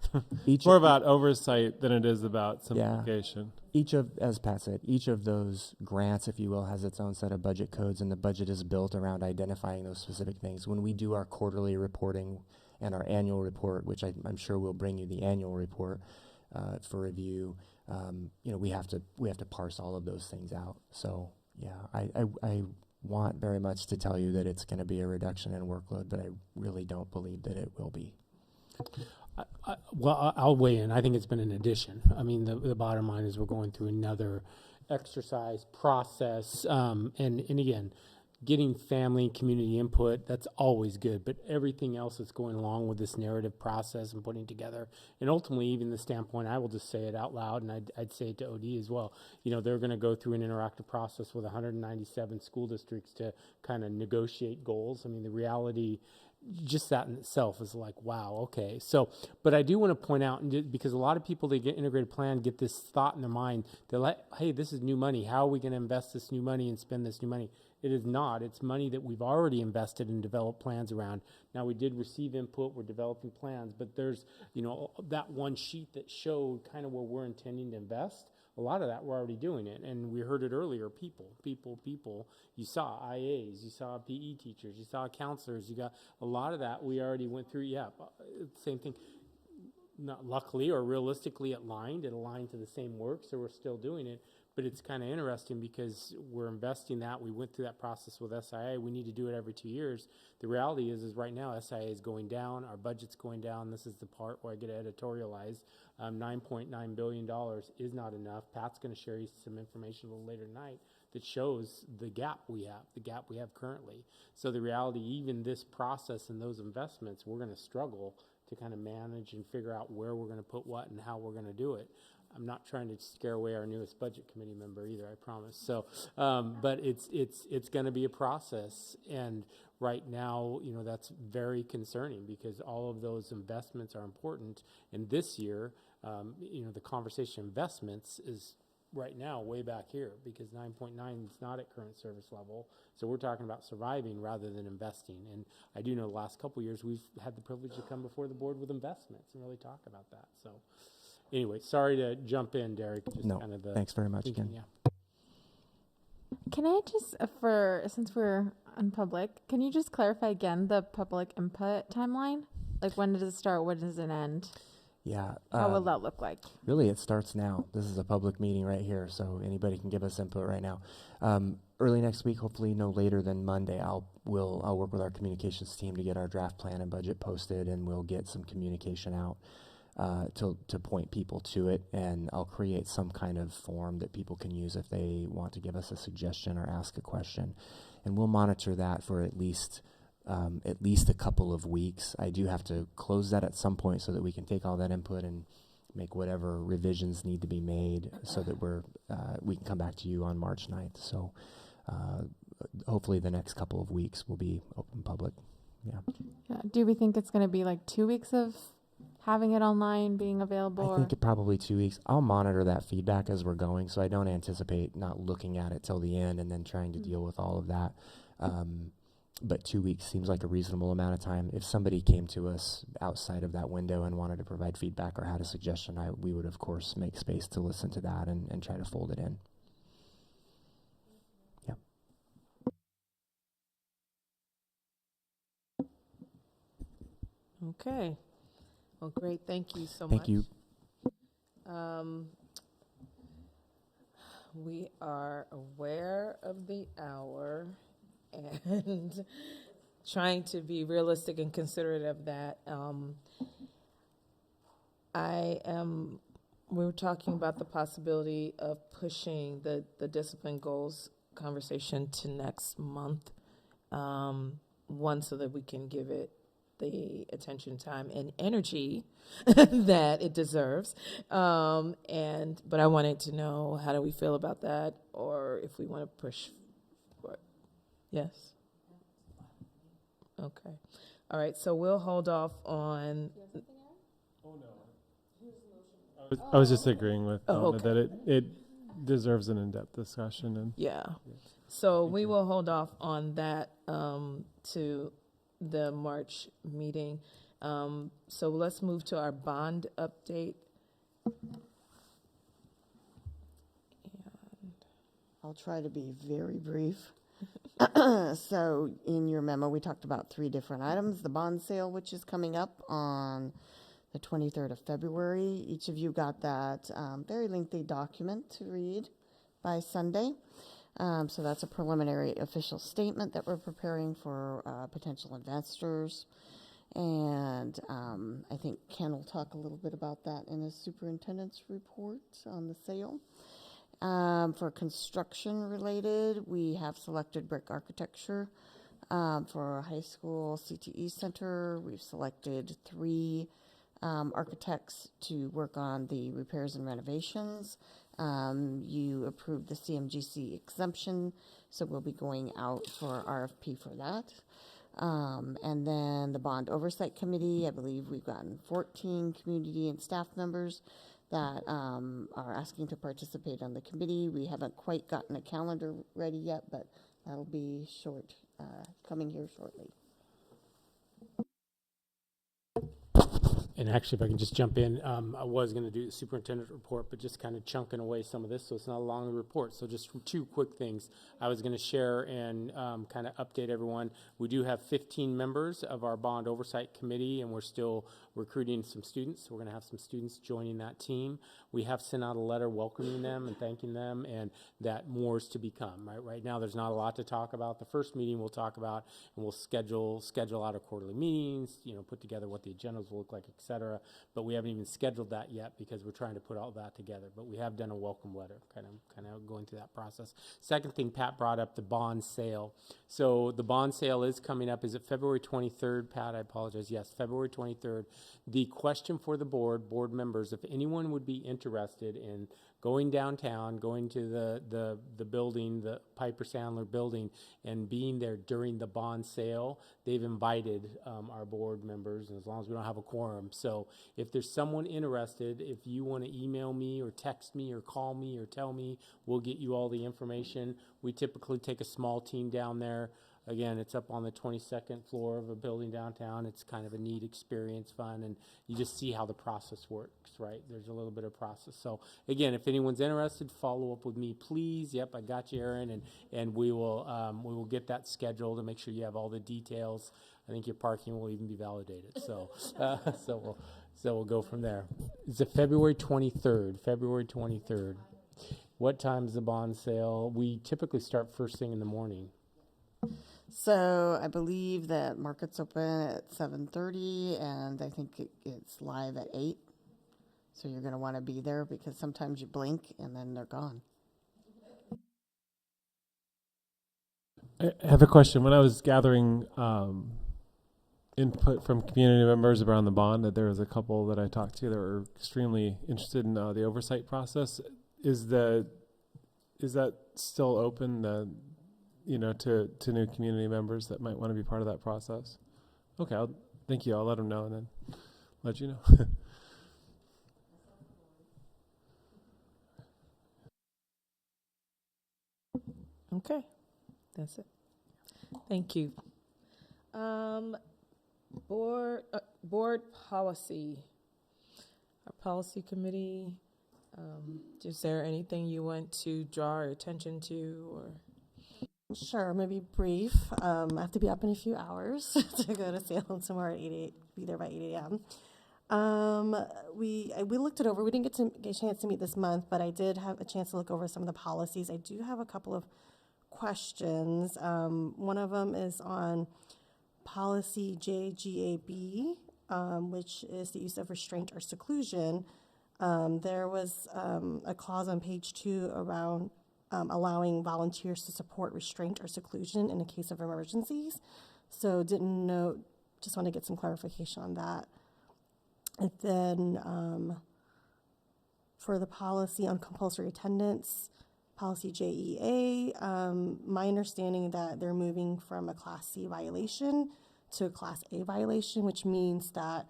More about oversight than it is about simplification. Yeah. As Pat said, each of those grants, if you will, has its own set of budget codes, and the budget is built around identifying those specific things. When we do our quarterly reporting and our annual report, which I'm sure we'll bring you the annual report for review, we have to parse all of those things out. So yeah, I want very much to tell you that it's going to be a reduction in workload, but I really don't believe that it will be. Well, I'll weigh in. I think it's been an addition. I mean, the bottom line is we're going through another exercise process. And again, getting family and community input, that's always good, but everything else that's going along with this narrative process and putting together, and ultimately even the standpoint, I will just say it out loud, and I'd say it to OD as well, they're going to go through an interactive process with 197 school districts to kind of negotiate goals. I mean, the reality, just that in itself is like, wow, okay. So, but I do want to point out, because a lot of people, they get integrated plan, get this thought in their mind, they're like, hey, this is new money. How are we going to invest this new money and spend this new money? It is not. It's money that we've already invested and developed plans around. Now, we did receive input. We're developing plans, but there's, that one sheet that showed kind of where we're intending to invest. A lot of that, we're already doing it. And we heard it earlier, people. You saw IAs, you saw PE teachers, you saw counselors, you got a lot of that we already went through. Yeah, same thing. Not luckily or realistically it aligned to the same work, so we're still doing it. But it's kind of interesting because we're investing that. We went through that process with SIA. We need to do it every 2 years. The reality is right now SIA is going down. Our budget's going down. This is the part where I get editorialized. $9.9 billion is not enough. Pat's going to share you some information a little later tonight that shows the gap we have currently. So the reality, even this process and those investments, we're going to struggle to kind of manage and figure out where we're going to put what and how we're going to do it. I'm not trying to scare away our newest budget committee member either, I promise. So, but it's going to be a process, and right now, that's very concerning because all of those investments are important. And this year, the conversation investments is right now way back here because 9.9 is not at current service level. So we're talking about surviving rather than investing. And I do know the last couple of years we've had the privilege to come before the board with investments and really talk about that. So. Anyway, sorry to jump in, Derek. Just No, kind of thanks very much, Ken. Yeah. Can I just, since we're on public, can you just clarify again the public input timeline? Like, when does it start? When does it end? Yeah. How will that look like? Really, it starts now. This is a public meeting right here, so anybody can give us input right now. Early next week, hopefully no later than Monday, I'll work with our communications team to get our draft plan and budget posted, and we'll get some communication out. To point people to it, and I'll create some kind of form that people can use if they want to give us a suggestion or ask a question, and we'll monitor that for at least a couple of weeks. I do have to close that at some point so that we can take all that input and make whatever revisions need to be made so that we can come back to you on March 9th. So hopefully the next couple of weeks will be open public. Yeah. Do we think it's going to be like 2 weeks of having it online, being available? I think it probably 2 weeks. I'll monitor that feedback as we're going, so I don't anticipate not looking at it till the end and then trying to deal with all of that. But 2 weeks seems like a reasonable amount of time. If somebody came to us outside of that window and wanted to provide feedback or had a suggestion, we would, of course, make space to listen to that and try to fold it in. Yeah. Okay. Well, great. Thank you so much. Thank you. We are aware of the hour and trying to be realistic and considerate of that. We were talking about the possibility of pushing the discipline goals conversation to next month, one, so that we can give it the attention, time, and energy that it deserves. But I wanted to know, how do we feel about that, or if we want to push for it? Yes? Okay. All right, so we'll hold off on... I was just agreeing with okay. that it deserves an in-depth discussion. And yeah. So we will hold off on that to the March meeting. So let's move to our bond update. And I'll try to be very brief. So in your memo, we talked about 3 different items. The bond sale, which is coming up on the 23rd of February. Each of you got that very lengthy document to read by Sunday. So that's a preliminary official statement that we're preparing for potential investors. And I think Ken will talk a little bit about that in his superintendent's report on the sale. For construction related, we have selected brick architecture. For our high school CTE center, we've selected 3 architects to work on the repairs and renovations. You approved the CMGC exemption, so we'll be going out for RFP for that. And then the bond oversight committee, I believe we've gotten 14 community and staff members that are asking to participate on the committee. We haven't quite gotten a calendar ready yet, but that'll be coming here shortly. And actually, if I can just jump in, I was going to do the superintendent report, but just kind of chunking away some of this, so it's not a long report. So just 2 quick things I was going to share and kind of update everyone. We do have 15 members of our bond oversight committee, and we're still recruiting some students. So we're going to have some students joining that team. We have sent out a letter welcoming them and thanking them, and that more is to become. Right now, there's not a lot to talk about. The first meeting we'll talk about, and we'll schedule out our quarterly meetings. Put together what the agendas will look like, etc. But we haven't even scheduled that yet because we're trying to put all that together. But we have done a welcome letter, kind of going through that process. Second thing, Pat brought up the bond sale. So the bond sale is coming up. Is it February 23rd, Pat? I apologize. Yes, February 23rd. The question for the board members, if anyone would be interested in going downtown, going to the building, the Piper Sandler building, and being there during the bond sale, they've invited our board members, and as long as we don't have a quorum. So if there's someone interested, if you want to email me or text me or call me or tell me, we'll get you all the information. We typically take a small team down there. Again, it's up on the 22nd floor of a building downtown. It's kind of a neat experience, fun, and you just see how the process works, right? There's a little bit of process. So again, if anyone's interested, follow up with me, please. Yep, I got you, Aaron, and we will get that scheduled and make sure you have all the details. I think your parking will even be validated. So so we'll go from there. It's February 23rd. February 23rd. What time is the bond sale? We typically start first thing in the morning. So I believe that market's open at 7:30, and I think it's live at 8. So you're going to want to be there because sometimes you blink and then they're gone. I have a question. When I was gathering input from community members around the bond, that there was a couple that I talked to that were extremely interested in the oversight process. Is that still open? To new community members that might want to be part of that process? Okay, thank you. I'll let them know and then let you know. Okay, that's it. Thank you. Board policy. Our policy committee. Is there anything you want to draw our attention to, or? Sure, maybe brief. I have to be up in a few hours to go to Salem tomorrow at 8 be there by 8 a.m. We looked it over. We didn't get a chance to meet this month, but I did have a chance to look over some of the policies. I do have a couple of questions. One of them is on policy JGAB, which is the use of restraint or seclusion. There was a clause on page 2 around allowing volunteers to support restraint or seclusion in a case of emergencies. So didn't know, just want to get some clarification on that. And then for the policy on compulsory attendance, policy JEA, my understanding that they're moving from a Class C violation to a Class A violation, which means that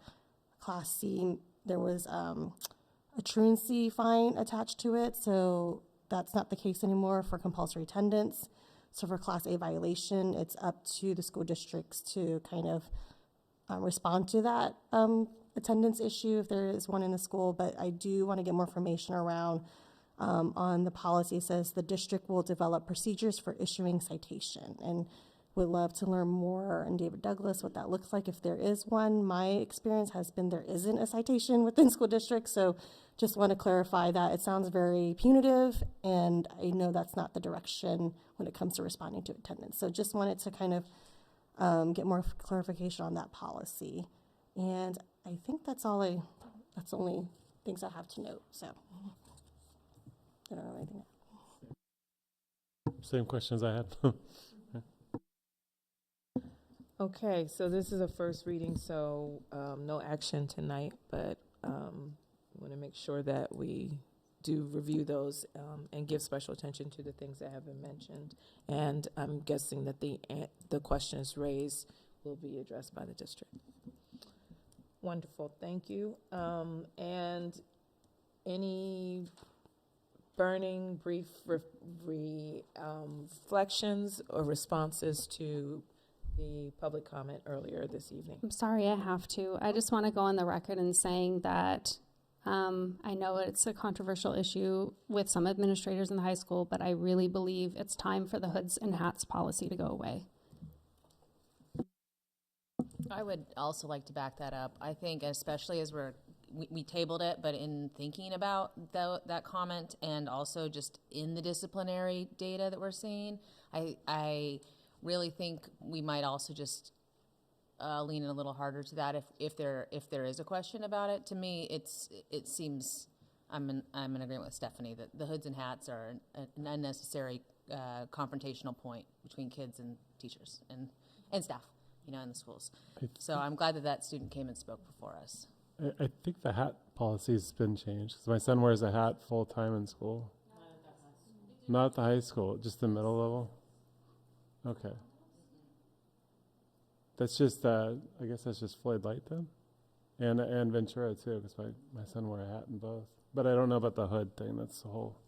Class C, there was a truancy fine attached to it, so that's not the case anymore for compulsory attendance. So for Class A violation, it's up to the school districts to kind of respond to that attendance issue if there is one in the school. But I do want to get more information around on the policy. It says the district will develop procedures for issuing citation, and would love to learn more, and David Douglas, what that looks like if there is one. My experience has been there isn't a citation within school districts, so just want to clarify that. It sounds very punitive, and I know that's not the direction when it comes to responding to attendance. So just wanted to kind of get more clarification on that policy. And I think that's the only things I have to note, so I don't know anything else. Same questions I had. Okay, so this is a first reading, so no action tonight, but want to make sure that we do review those and give special attention to the things that have been mentioned. And I'm guessing that the questions raised will be addressed by the district. Wonderful, thank you. And any burning brief reflections or responses to the public comment earlier this evening? I'm sorry I have to. I just want to go on the record in saying that I know it's a controversial issue with some administrators in the high school, but I really believe it's time for the hoods and hats policy to go away. I would also like to back that up. I think especially as we tabled it, but in thinking about that comment and also just in the disciplinary data that we're seeing, I really think we might also just lean in a little harder to that if there is a question about it. To me, it seems I'm in agreement with Stephanie that the hoods and hats are an unnecessary confrontational point between kids and teachers and staff, in the schools. So I'm glad that student came and spoke before us. I think the hat policy has been changed because my son wears a hat full time in school. Not at the high school, just the middle level. Okay. That's just, I guess that's just Floyd Light then? And Ventura too, because my son wore a hat in both. But I don't know about the hood thing, that's the whole.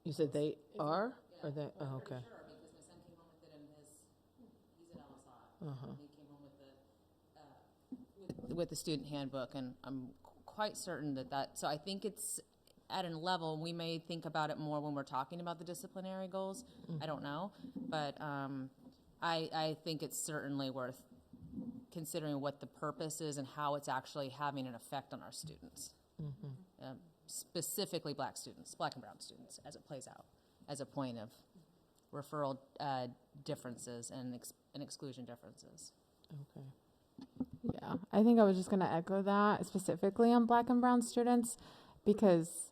You said they are? Or they, oh, okay. With the student handbook, and I'm quite certain so I think it's at a level, we may think about it more when we're talking about the disciplinary goals. I don't know, but I think it's certainly worth considering what the purpose is and how it's actually having an effect on our students, specifically black students, black and brown students, as it plays out as a point of referral differences and exclusion differences. Okay. Yeah, I think I was just going to echo that specifically on black and brown students, because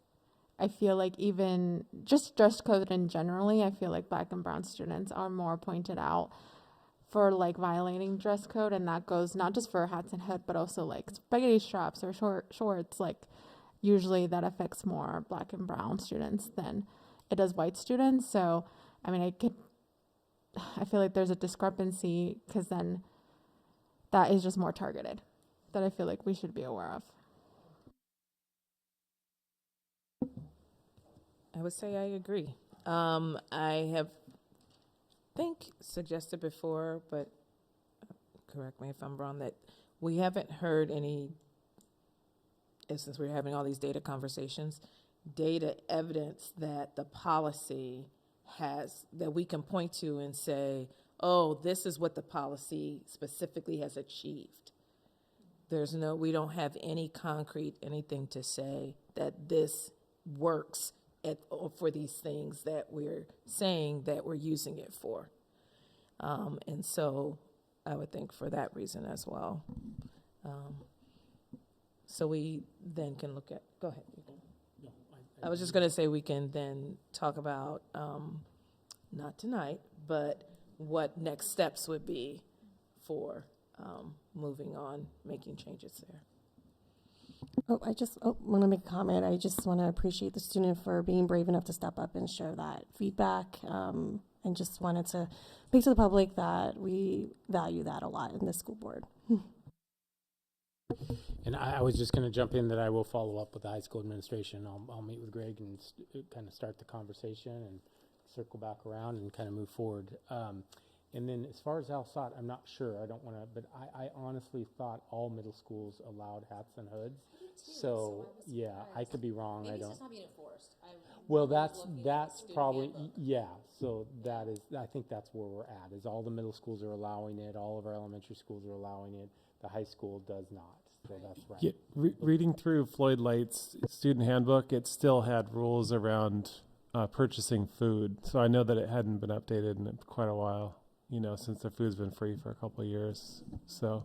I feel like even just dress code in generally, I feel like black and brown students are more pointed out for like violating dress code, and that goes not just for hats and hood, but also like spaghetti straps or shorts. Like usually that affects more black and brown students than it does white students. So I mean, I feel like there's a discrepancy, because then that is just more targeted, that I feel like we should be aware of. I would say I agree. I have suggested before, but correct me if I'm wrong, that we haven't heard any, since we're having all these data conversations, data evidence that the policy has, that we can point to and say, oh, this is what the policy specifically has achieved. We don't have any concrete anything to say that this works for these things that we're saying that we're using it for. And so I would think for that reason as well. So we then can look at, go ahead. I was just going to say we can then talk about, not tonight, but what next steps would be for moving on, making changes there. I just want to make a comment. I just want to appreciate the student for being brave enough to step up and share that feedback, and just wanted to speak to the public that we value that a lot in the school board. And I was just going to jump in that I will follow up with the high school administration. I'll meet with Greg and kind of start the conversation and circle back around and kind of move forward. And then as far as Al-Sad, I'm not sure. I don't want to, but I honestly thought all middle schools allowed hats and hoods. So yeah, I could be wrong. Maybe I it's don't. just not being enforced. Well, that's probably yeah. So that is, I think that's where we're at. Is all the middle schools are allowing it, all of our elementary schools are allowing it. The high school does not. So that's right. Yeah, reading through Floyd Light's student handbook, it still had rules around purchasing food. So I know that it hadn't been updated in quite a while, since the food's been free for a couple of years. So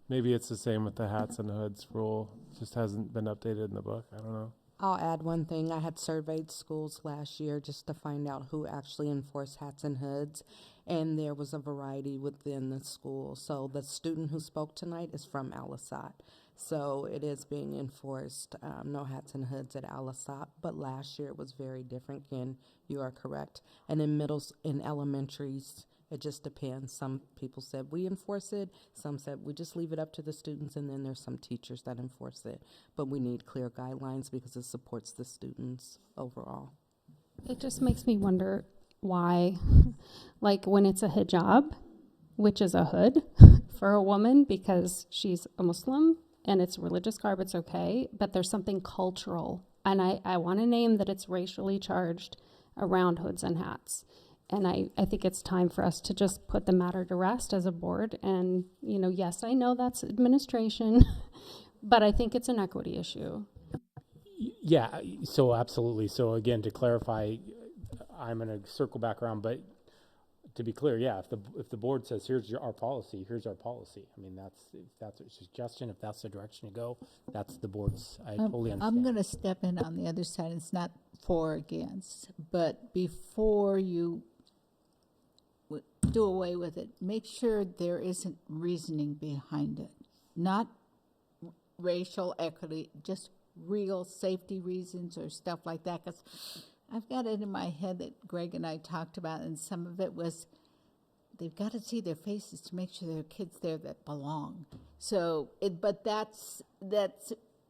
maybe it's the same with the hats and hoods rule. Just hasn't been updated in the book. I don't know. I'll add one thing. I had surveyed schools last year just to find out who actually enforced hats and hoods, and there was a variety within the school. So the student who spoke tonight is from Alisat. So it is being enforced, no hats and hoods at Alisat, but last year it was very different, and you are correct. And in in elementaries, it just depends. Some people said we enforce it. Some said we just leave it up to the students, and then there's some teachers that enforce it. But we need clear guidelines because it supports the students overall. It just makes me wonder why, like when it's a hijab, which is a hood for a woman because she's a Muslim and it's religious garb, it's okay, but there's something cultural. And I want to name that it's racially charged around hoods and hats. And I think it's time for us to just put the matter to rest as a board. And, you know, yes, I know that's administration, but I think it's an equity issue. Yeah, so absolutely. So again, to clarify, I'm going to circle back around, but to be clear, yeah, if the board says, here's our policy, here's our policy. I mean, if that's a suggestion, if that's the direction to go, that's the board's, I totally understand. I'm going to step in on the other side. It's not for or against, but before you do away with it, make sure there isn't reasoning behind it. Not racial equity, just real safety reasons or stuff like that. Because I've got it in my head that Greg and I talked about, and some of it was they've got to see their faces to make sure there are kids there that belong. So, but that's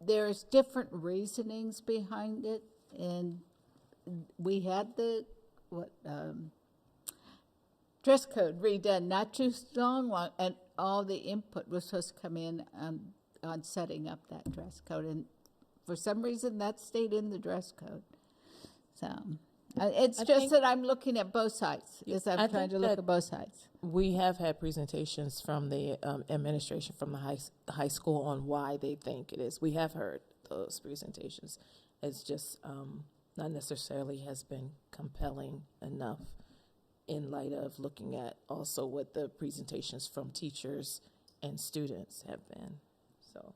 there's different reasonings behind it, and we had the dress code redone not too long, and all the input was supposed to come in on setting up that dress code, and for some reason that stayed in the dress code. So it's just that I'm looking at both sides. I'm trying to look at both sides. We have had presentations from the administration from the high school on why they think it is. We have heard those presentations. It's just not necessarily has been compelling enough in light of looking at also what the presentations from teachers and students have been. So,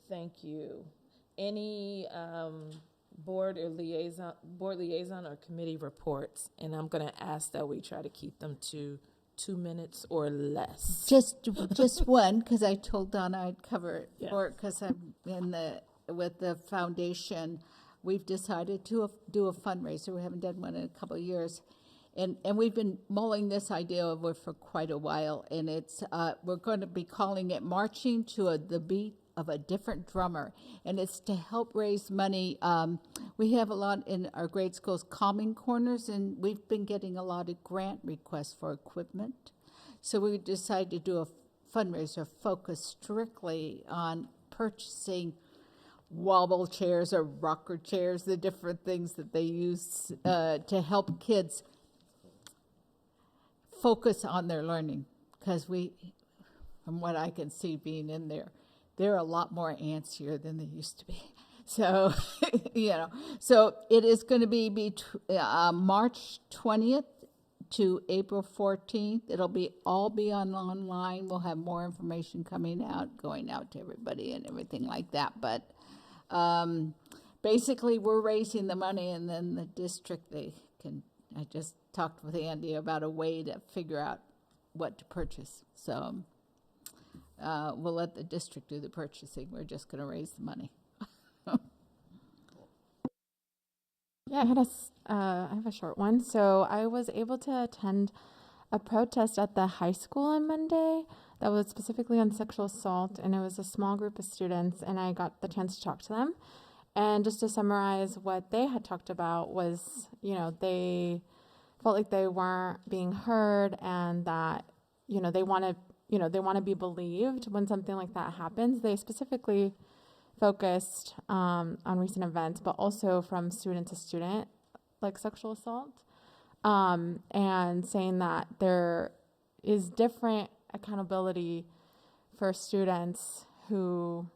thank you. Any board liaison or committee reports, and I'm going to ask that we try to keep them to 2 minutes or less. Just one, because I told Donna I'd cover it Yeah. for it, because I'm with the foundation. We've decided to do a fundraiser. We haven't done one in a couple of years. And we've been mulling this idea over for quite a while. And it's we're going to be calling it Marching to the Beat of a Different Drummer. And it's to help raise money. We have a lot in our grade schools calming corners, and we've been getting a lot of grant requests for equipment. So we decided to do a fundraiser focused strictly on purchasing wobble chairs or rocker chairs, the different things that they use to help kids focus on their learning. Because from what I can see being in there, they're a lot more antsier than they used to be. So, so it is going to be March 20th to April 14th. It'll all be online. We'll have more information going out to everybody and everything like that. But basically, we're raising the money, and then the district, I just talked with Andy about a way to figure out what to purchase. So we'll let the district do the purchasing. We're just going to raise the money. Yeah, I have a short one. So I was able to attend a protest at the high school on Monday that was specifically on sexual assault, and it was a small group of students, and I got the chance to talk to them. And just to summarize what they had talked about was, they felt like they weren't being heard, and that, they want to be believed when something like that happens. They specifically focused on recent events, but also from student to student, like sexual assault, and saying that there is different accountability for students who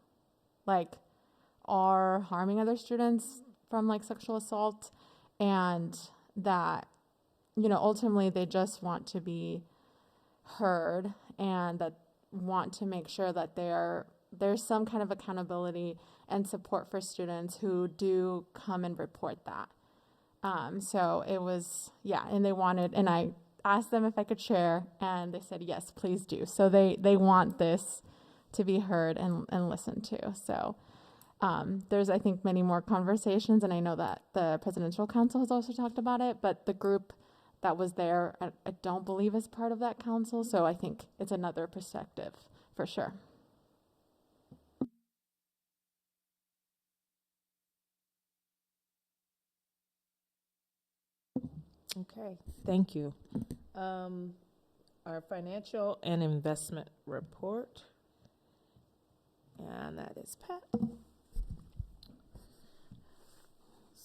are harming other students from sexual assault, and that ultimately they just want to be heard and that want to make sure that there's some kind of accountability and support for students who do come and report that. So it was, and they wanted, and I asked them if I could share, and they said, yes, please do. So they want this to be heard and listened to. So there's, I think, many more conversations, and I know that the Presidential Council has also talked about it, but the group that was there, I don't believe is part of that council, so I think it's another perspective for sure. Okay, thank you. Our financial and investment report, and that is Pat.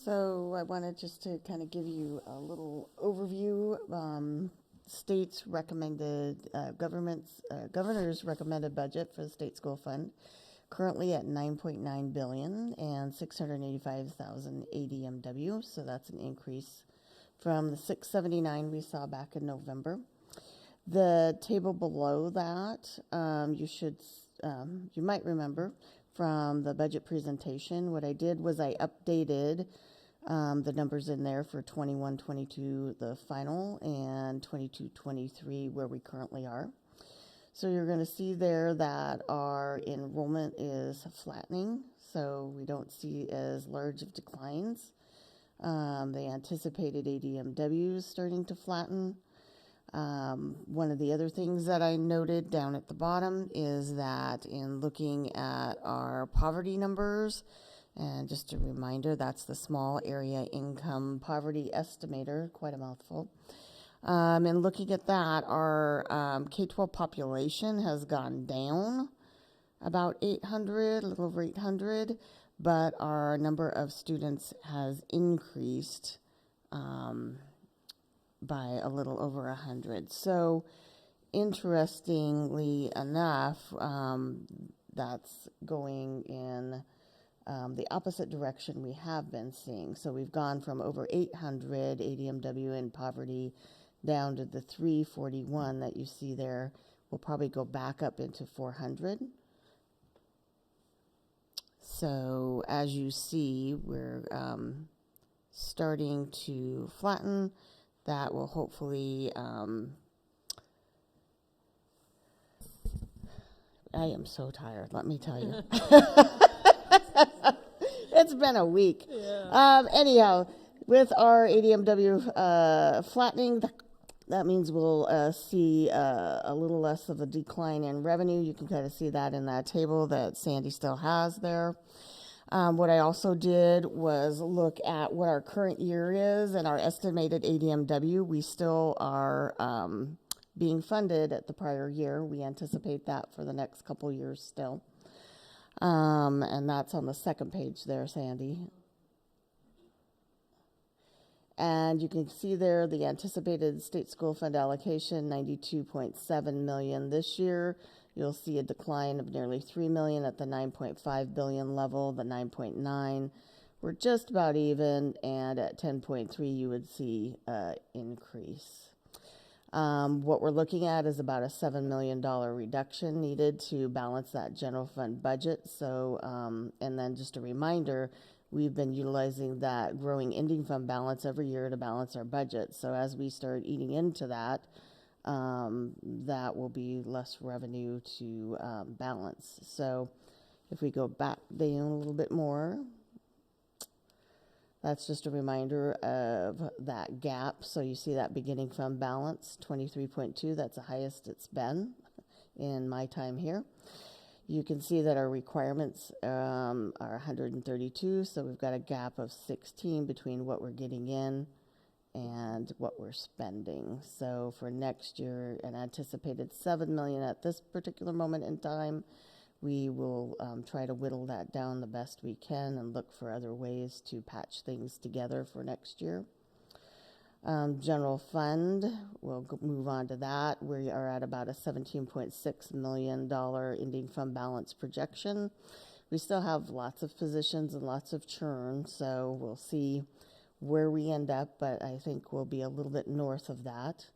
So I wanted just to kind of give you a little overview. State's recommended, governor's recommended budget for the state school fund, currently at $9.9 billion and 685,000 ADMW. So that's an increase from the 679 we saw back in November. The table below that, you might remember from the budget presentation. What I did was I updated the numbers in there for 21-22, the final, and 22-23, where we currently are. So you're going to see there that our enrollment is flattening, so we don't see as large of declines. The anticipated ADMW is starting to flatten. One of the other things that I noted down at the bottom is that in looking at our poverty numbers, and just a reminder, that's the small area income poverty estimator, quite a mouthful. And looking at that, our K-12 population has gone down about 800, a little over 800, but our number of students has increased by a little over 100. So interestingly enough, that's going in the opposite direction we have been seeing. So we've gone from over 800 ADMW in poverty down to the 341 that you see there. We'll probably go back up into 400. So as you see, we're starting to flatten. That will hopefully, I am so tired, let me tell you. It's been a week. Yeah. Anyhow, with our ADMW flattening, that means we'll see a little less of a decline in revenue. You can kind of see that in that table that Sandy still has there. What I also did was look at what our current year is and our estimated ADMW. We still are being funded at the prior year. We anticipate that for the next couple years still. And that's on the second page there, Sandy. And you can see there the anticipated state school fund allocation, $92.7 million this year. You'll see a decline of nearly $3 million at the $9.5 billion level, the 9.9. We're just about even, and at 10.3 you would see an increase. What we're looking at is about a $7 million reduction needed to balance that general fund budget. So, and then just a reminder, we've been utilizing that growing ending fund balance every year to balance our budget. So as we start eating into that, that will be less revenue to balance. So if we go back down a little bit more, that's just a reminder of that gap. So you see that beginning fund balance, 23.2, that's the highest it's been in my time here. You can see that our requirements are 132, so we've got a gap of 16 between what we're getting in and what we're spending. So for next year, an anticipated $7 million at this particular moment in time. We will try to whittle that down the best we can and look for other ways to patch things together for next year. General fund, we'll move on to that. We are at about a $17.6 million ending fund balance projection. We still have lots of positions and lots of churn, so we'll see where we end up, but I think we'll be a little bit north of that.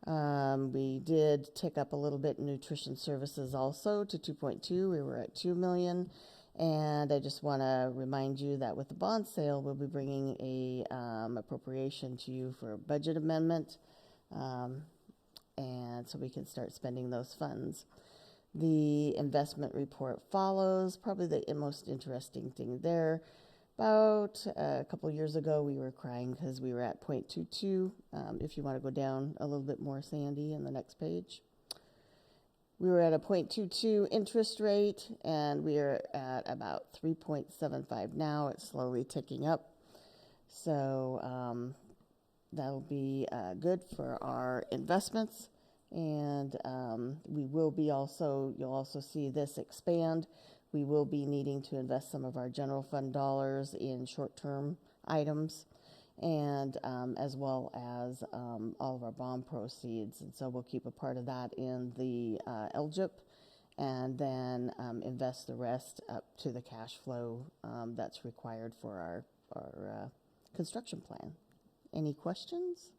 We did tick up a little bit in nutrition services also to 2.2. We were at 2 million. And I just want to remind you that with the bond sale, we'll be bringing a appropriation to you for a budget amendment. And so we can start spending those funds. The investment report follows. Probably the most interesting thing there. About a couple years ago, we were crying because we were at 0.22. If you want to go down a little bit more, Sandy, in the next page. We were at a 0.22 interest rate, and we are at about 3.75 now. It's slowly ticking up. So that'll be good for our investments. And we will be also, you'll also see this expand. We will be needing to invest some of our general fund dollars in short-term items, and as well as all of our bond proceeds. And so we'll keep a part of that in the LGIP, and then invest the rest up to the cash flow that's required for our construction plan. Any questions?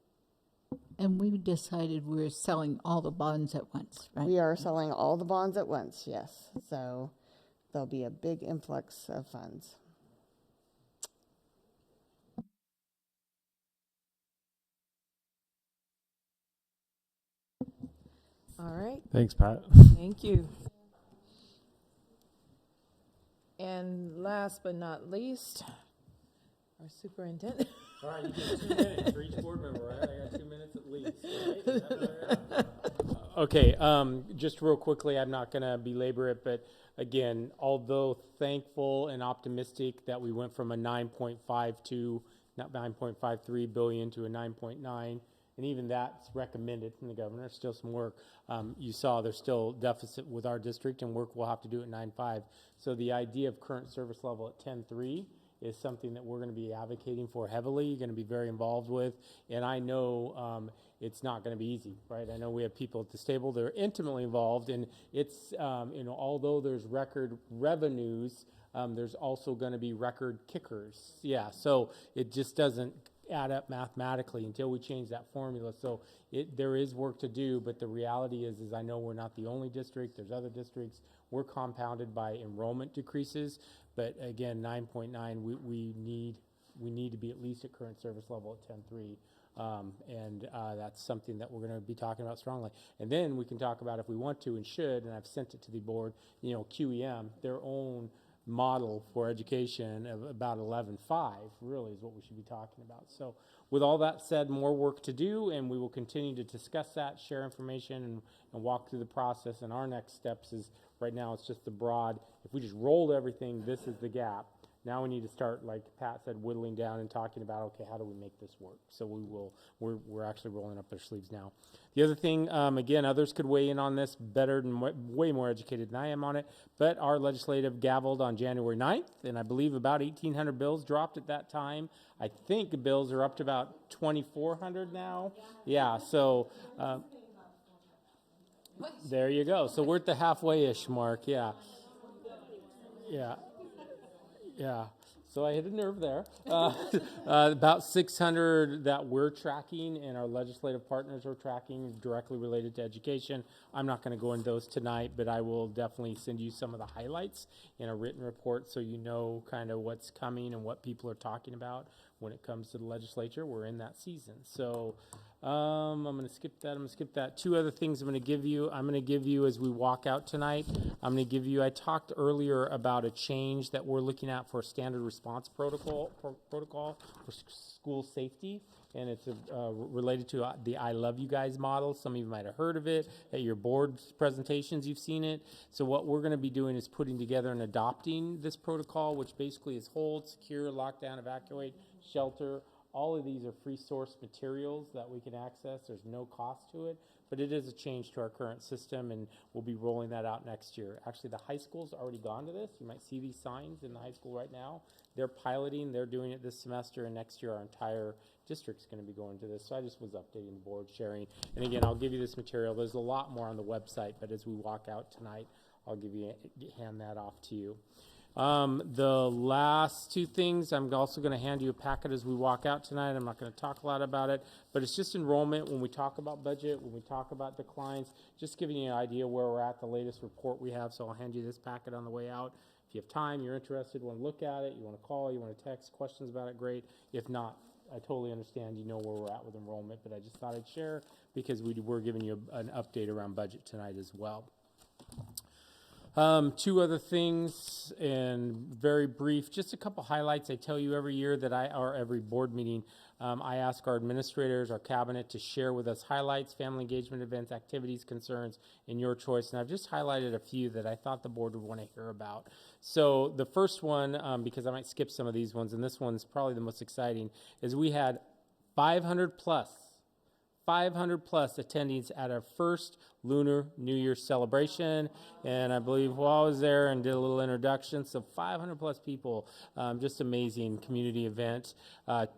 And we decided we're selling all the bonds at once, right? We are selling all the bonds at once, yes. So there'll be a big influx of funds. All right. Thanks, Pat. Thank you. And last but not least, our superintendent. All right, you get 2 minutes for each board member, right? I got 2 minutes at least. Right? Okay, just real quickly, I'm not going to belabor it, but again, although thankful and optimistic that we went from a 9.53 billion to a 9.9, and even that's recommended from the governor. Still some work. You saw there's still deficit with our district, and work we'll have to do at 9.5. So the idea of current service level at 10.3 is something that we're going to be advocating for heavily, going to be very involved with. And I know it's not going to be easy, right? I know we have people at this table that are intimately involved, and it's, although there's record revenues, there's also going to be record kickers. Yeah, so it just doesn't add up mathematically until we change that formula. So there is work to do, but the reality is I know we're not the only district. There's other districts. We're compounded by enrollment decreases, but again, 9.9, we need to be at least at current service level at 10.3, and that's something that we're going to be talking about strongly. And then we can talk about if we want to and should, and I've sent it to the board. QEM, their own model for education of about 11.5 really is what we should be talking about. So with all that said, more work to do, and we will continue to discuss that, share information, and walk through the process. And our next steps is, right now it's just the broad, if we just rolled everything, this is the gap. Now we need to start, like Pat said, whittling down and talking about, okay, how do we make this work? So we're actually rolling up our sleeves now. The other thing, again, others could weigh in on this better and way more educated than I am on it, but our legislative gavelled on January 9th, and I believe about 1,800 bills dropped at that time. I think the bills are up to about 2,400 now. Yeah, so there you go. So we're at the halfway-ish mark, yeah. Yeah. Yeah, so I hit a nerve there. About 600 that we're tracking and our legislative partners are tracking directly related to education. I'm not going to go into those tonight, but I will definitely send you some of the highlights in a written report so you know kind of what's coming and what people are talking about when it comes to the legislature. We're in that season. So I'm going to skip that. Two other things I'm going to give you as we walk out tonight. I talked earlier about a change that we're looking at for a standard response protocol for school safety. And it's related to the I Love You Guys model. Some of you might have heard of it. At your board presentations, you've seen it. So what we're going to be doing is putting together and adopting this protocol, which basically is hold, secure, lockdown, evacuate, shelter. All of these are free source materials that we can access. There's no cost to it, but it is a change to our current system, and we'll be rolling that out next year. Actually, the high school's already gone to this. You might see these signs in the high school right now. They're piloting. They're doing it this semester, and next year our entire district's going to be going to this. So I just was updating the board, sharing. And again, I'll give you this material. There's a lot more on the website, but as we walk out tonight, I'll hand that off to you. The last two things, I'm also going to hand you a packet as we walk out tonight. I'm not going to talk a lot about it, but it's just enrollment. When we talk about budget, when we talk about declines, just giving you an idea where we're at, the latest report we have. So I'll hand you this packet on the way out. If you have time, you're interested, want to look at it, you want to call, you want to text, questions about it, great. If not, I totally understand, you know where we're at with enrollment, but I just thought I'd share because we're giving you an update around budget tonight as well. Two other things, and very brief, just a couple highlights. I tell you every year that or every board meeting, I ask our administrators, our cabinet to share with us highlights, family engagement events, activities, concerns, in your choice. And I've just highlighted a few that I thought the board would want to hear about. So the first one, because I might skip some of these ones, and this one's probably the most exciting, is we had 500 plus attendees at our first Lunar New Year celebration. And I believe I was there and did a little introduction. So 500 plus people, just amazing community event.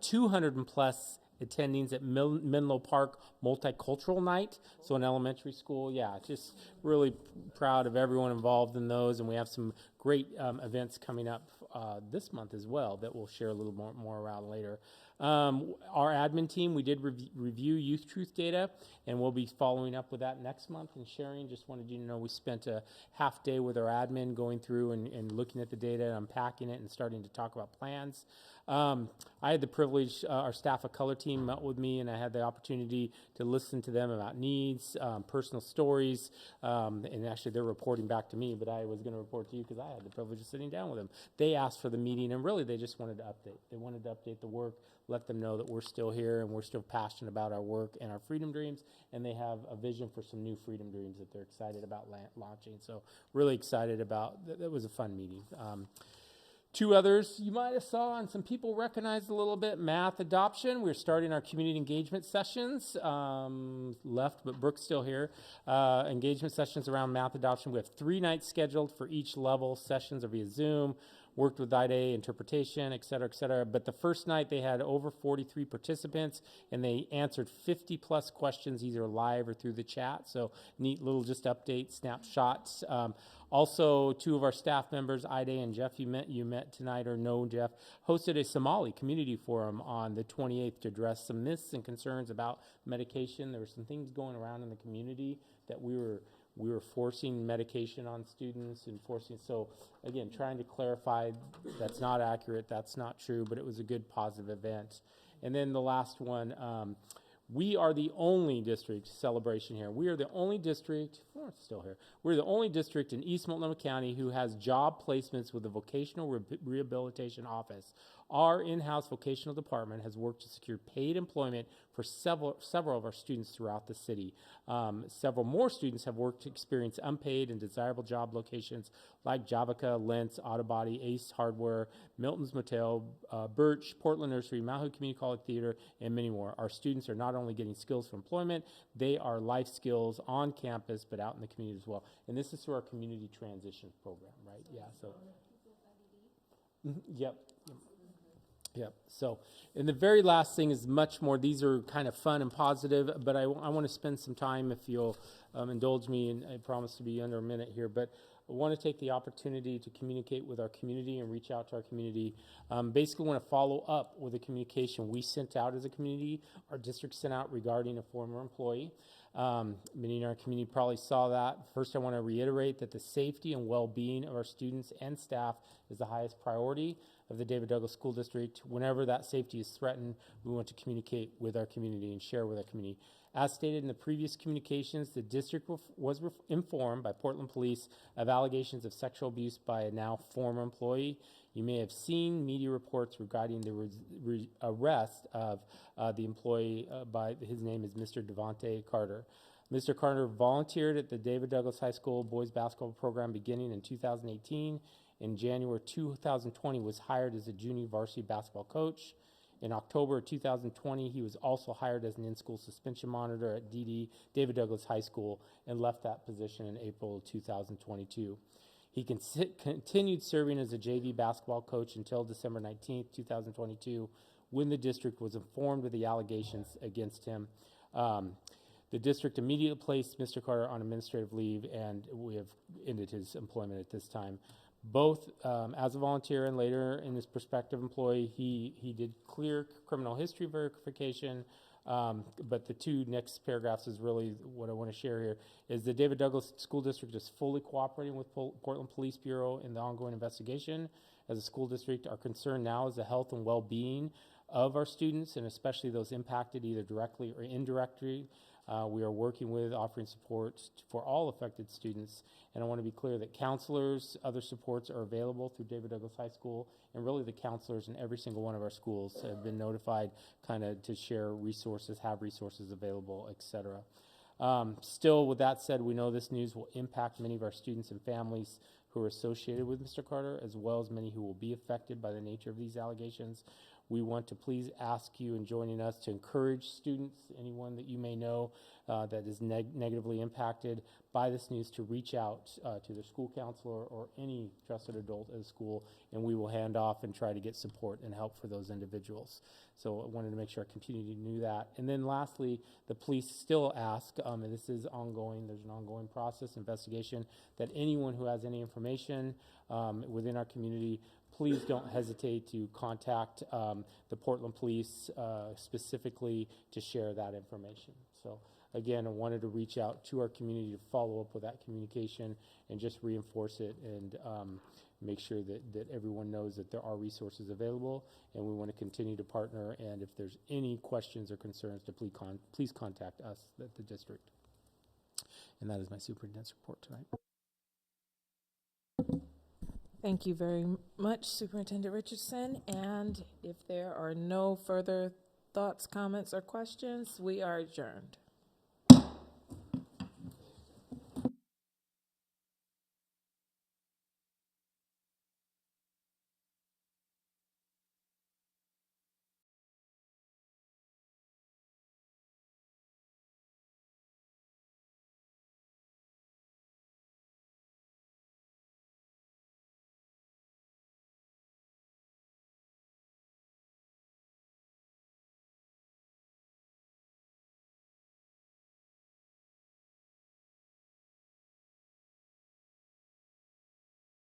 200 plus attendings at Menlo Park Multicultural Night, so an elementary school. Yeah, just really proud of everyone involved in those, and we have some great events coming up this month as well that we'll share a little more around later. Our admin team, we did review Youth Truth data, and we'll be following up with that next month and sharing. Just wanted you to know we spent a half day with our admin going through and looking at the data and unpacking it and starting to talk about plans. I had the privilege, our staff of color team met with me, and I had the opportunity to listen to them about needs, personal stories, and actually they're reporting back to me, but I was going to report to you because I had the privilege of sitting down with them. They asked for the meeting, and really they just wanted to update. They wanted to update the work, let them know that we're still here and we're still passionate about our work and our freedom dreams, and they have a vision for some new freedom dreams that they're excited about launching. So really excited about, that was a fun meeting. Two others you might have saw and some people recognized a little bit. Math adoption. We're starting our community engagement sessions. Left, but Brooke's still here. Engagement sessions around math adoption. We have 3 nights scheduled for each level. Sessions are via Zoom. Worked with IDA, interpretation, et cetera, et cetera. But the first night they had over 43 participants and they answered 50 plus questions either live or through the chat. So neat little just update, snapshots. Also, 2 of our staff members, Ida and Jeff, you met tonight or know Jeff, hosted a Somali community forum on the 28th to address some myths and concerns about medication. There were some things going around in the community that we were forcing medication on students and so again, trying to clarify that's not accurate, that's not true, but it was a good positive event. And then the last one, we are the only district celebration here. We are the only district, it's still here. We're the only district in East Multnomah County who has job placements with the Vocational Rehabilitation Office. Our in-house vocational department has worked to secure paid employment for several of our students throughout the city. Several more students have worked to experience unpaid and desirable job locations like Javaca, Lentz, Autobody, Ace Hardware, Milton's Motel, Birch, Portland Nursery, Mount Hood Community College Theater, and many more. Our students are not only getting skills for employment, they are life skills on campus, but out in the community as well. And this is through our community transition program, right? Yeah, so. Yep. Yep. So, and the very last thing is much more, these are kind of fun and positive, but I want to spend some time, if you'll indulge me, and I promise to be under a minute here, but I want to take the opportunity to communicate with our community and reach out to our community. Basically want to follow up with the communication we sent out as a community, our district sent out regarding a former employee. Many in our community probably saw that. First, I want to reiterate that the safety and well-being of our students and staff is the highest priority of the David Douglas School District. Whenever that safety is threatened, we want to communicate with our community and share with our community. As stated in the previous communications, the district was informed by Portland Police of allegations of sexual abuse by a now former employee. You may have seen media reports regarding the arrest of the employee his name is Mr. Devontae Carter. Mr. Carter volunteered at the David Douglas High School boys basketball program beginning in 2018. In January 2020, was hired as a junior varsity basketball coach. In October 2020, he was also hired as an in-school suspension monitor at David Douglas High School and left that position in April of 2022. He continued serving as a JV basketball coach until December 19th, 2022, when the district was informed of the allegations against him. The district immediately placed Mr. Carter on administrative leave, and we have ended his employment at this time. both as a volunteer and later in his prospective employee. He did clear criminal history verification. But the two next paragraphs is really what I want to share here, is the David Douglas School District is fully cooperating with Portland Police Bureau in the ongoing investigation. As a school district, our concern now is the health and well-being of our students, and especially those impacted either directly or indirectly. We are working with offering support for all affected students, and I want to be clear that counselors, other supports are available through David Douglas High School, and really the counselors in every single one of our schools have been notified kind of to share resources, have resources available, etc. Still, with that said, we know this news will impact many of our students and families who are associated with Mr. Carter, as well as many who will be affected by the nature of these allegations. We want to please ask you in joining us to encourage students, anyone that you may know that is negatively impacted by this news, to reach out to their school counselor or any trusted adult at the school, and we will hand off and try to get support and help for those individuals. So I wanted to make sure our community knew that. And then lastly, the police still ask, and this is ongoing, there's an ongoing process, investigation, that anyone who has any information within our community, please don't hesitate to contact the Portland Police specifically to share that information. So again, I wanted to reach out to our community to follow up with that communication and just reinforce it and make sure that everyone knows that there are resources available, and we want to continue to partner, and if there's any questions or concerns, to please contact us at the district. And that is my superintendent's report tonight. Thank you very much, Superintendent Richardson. And if there are no further thoughts, comments, or questions, we are adjourned.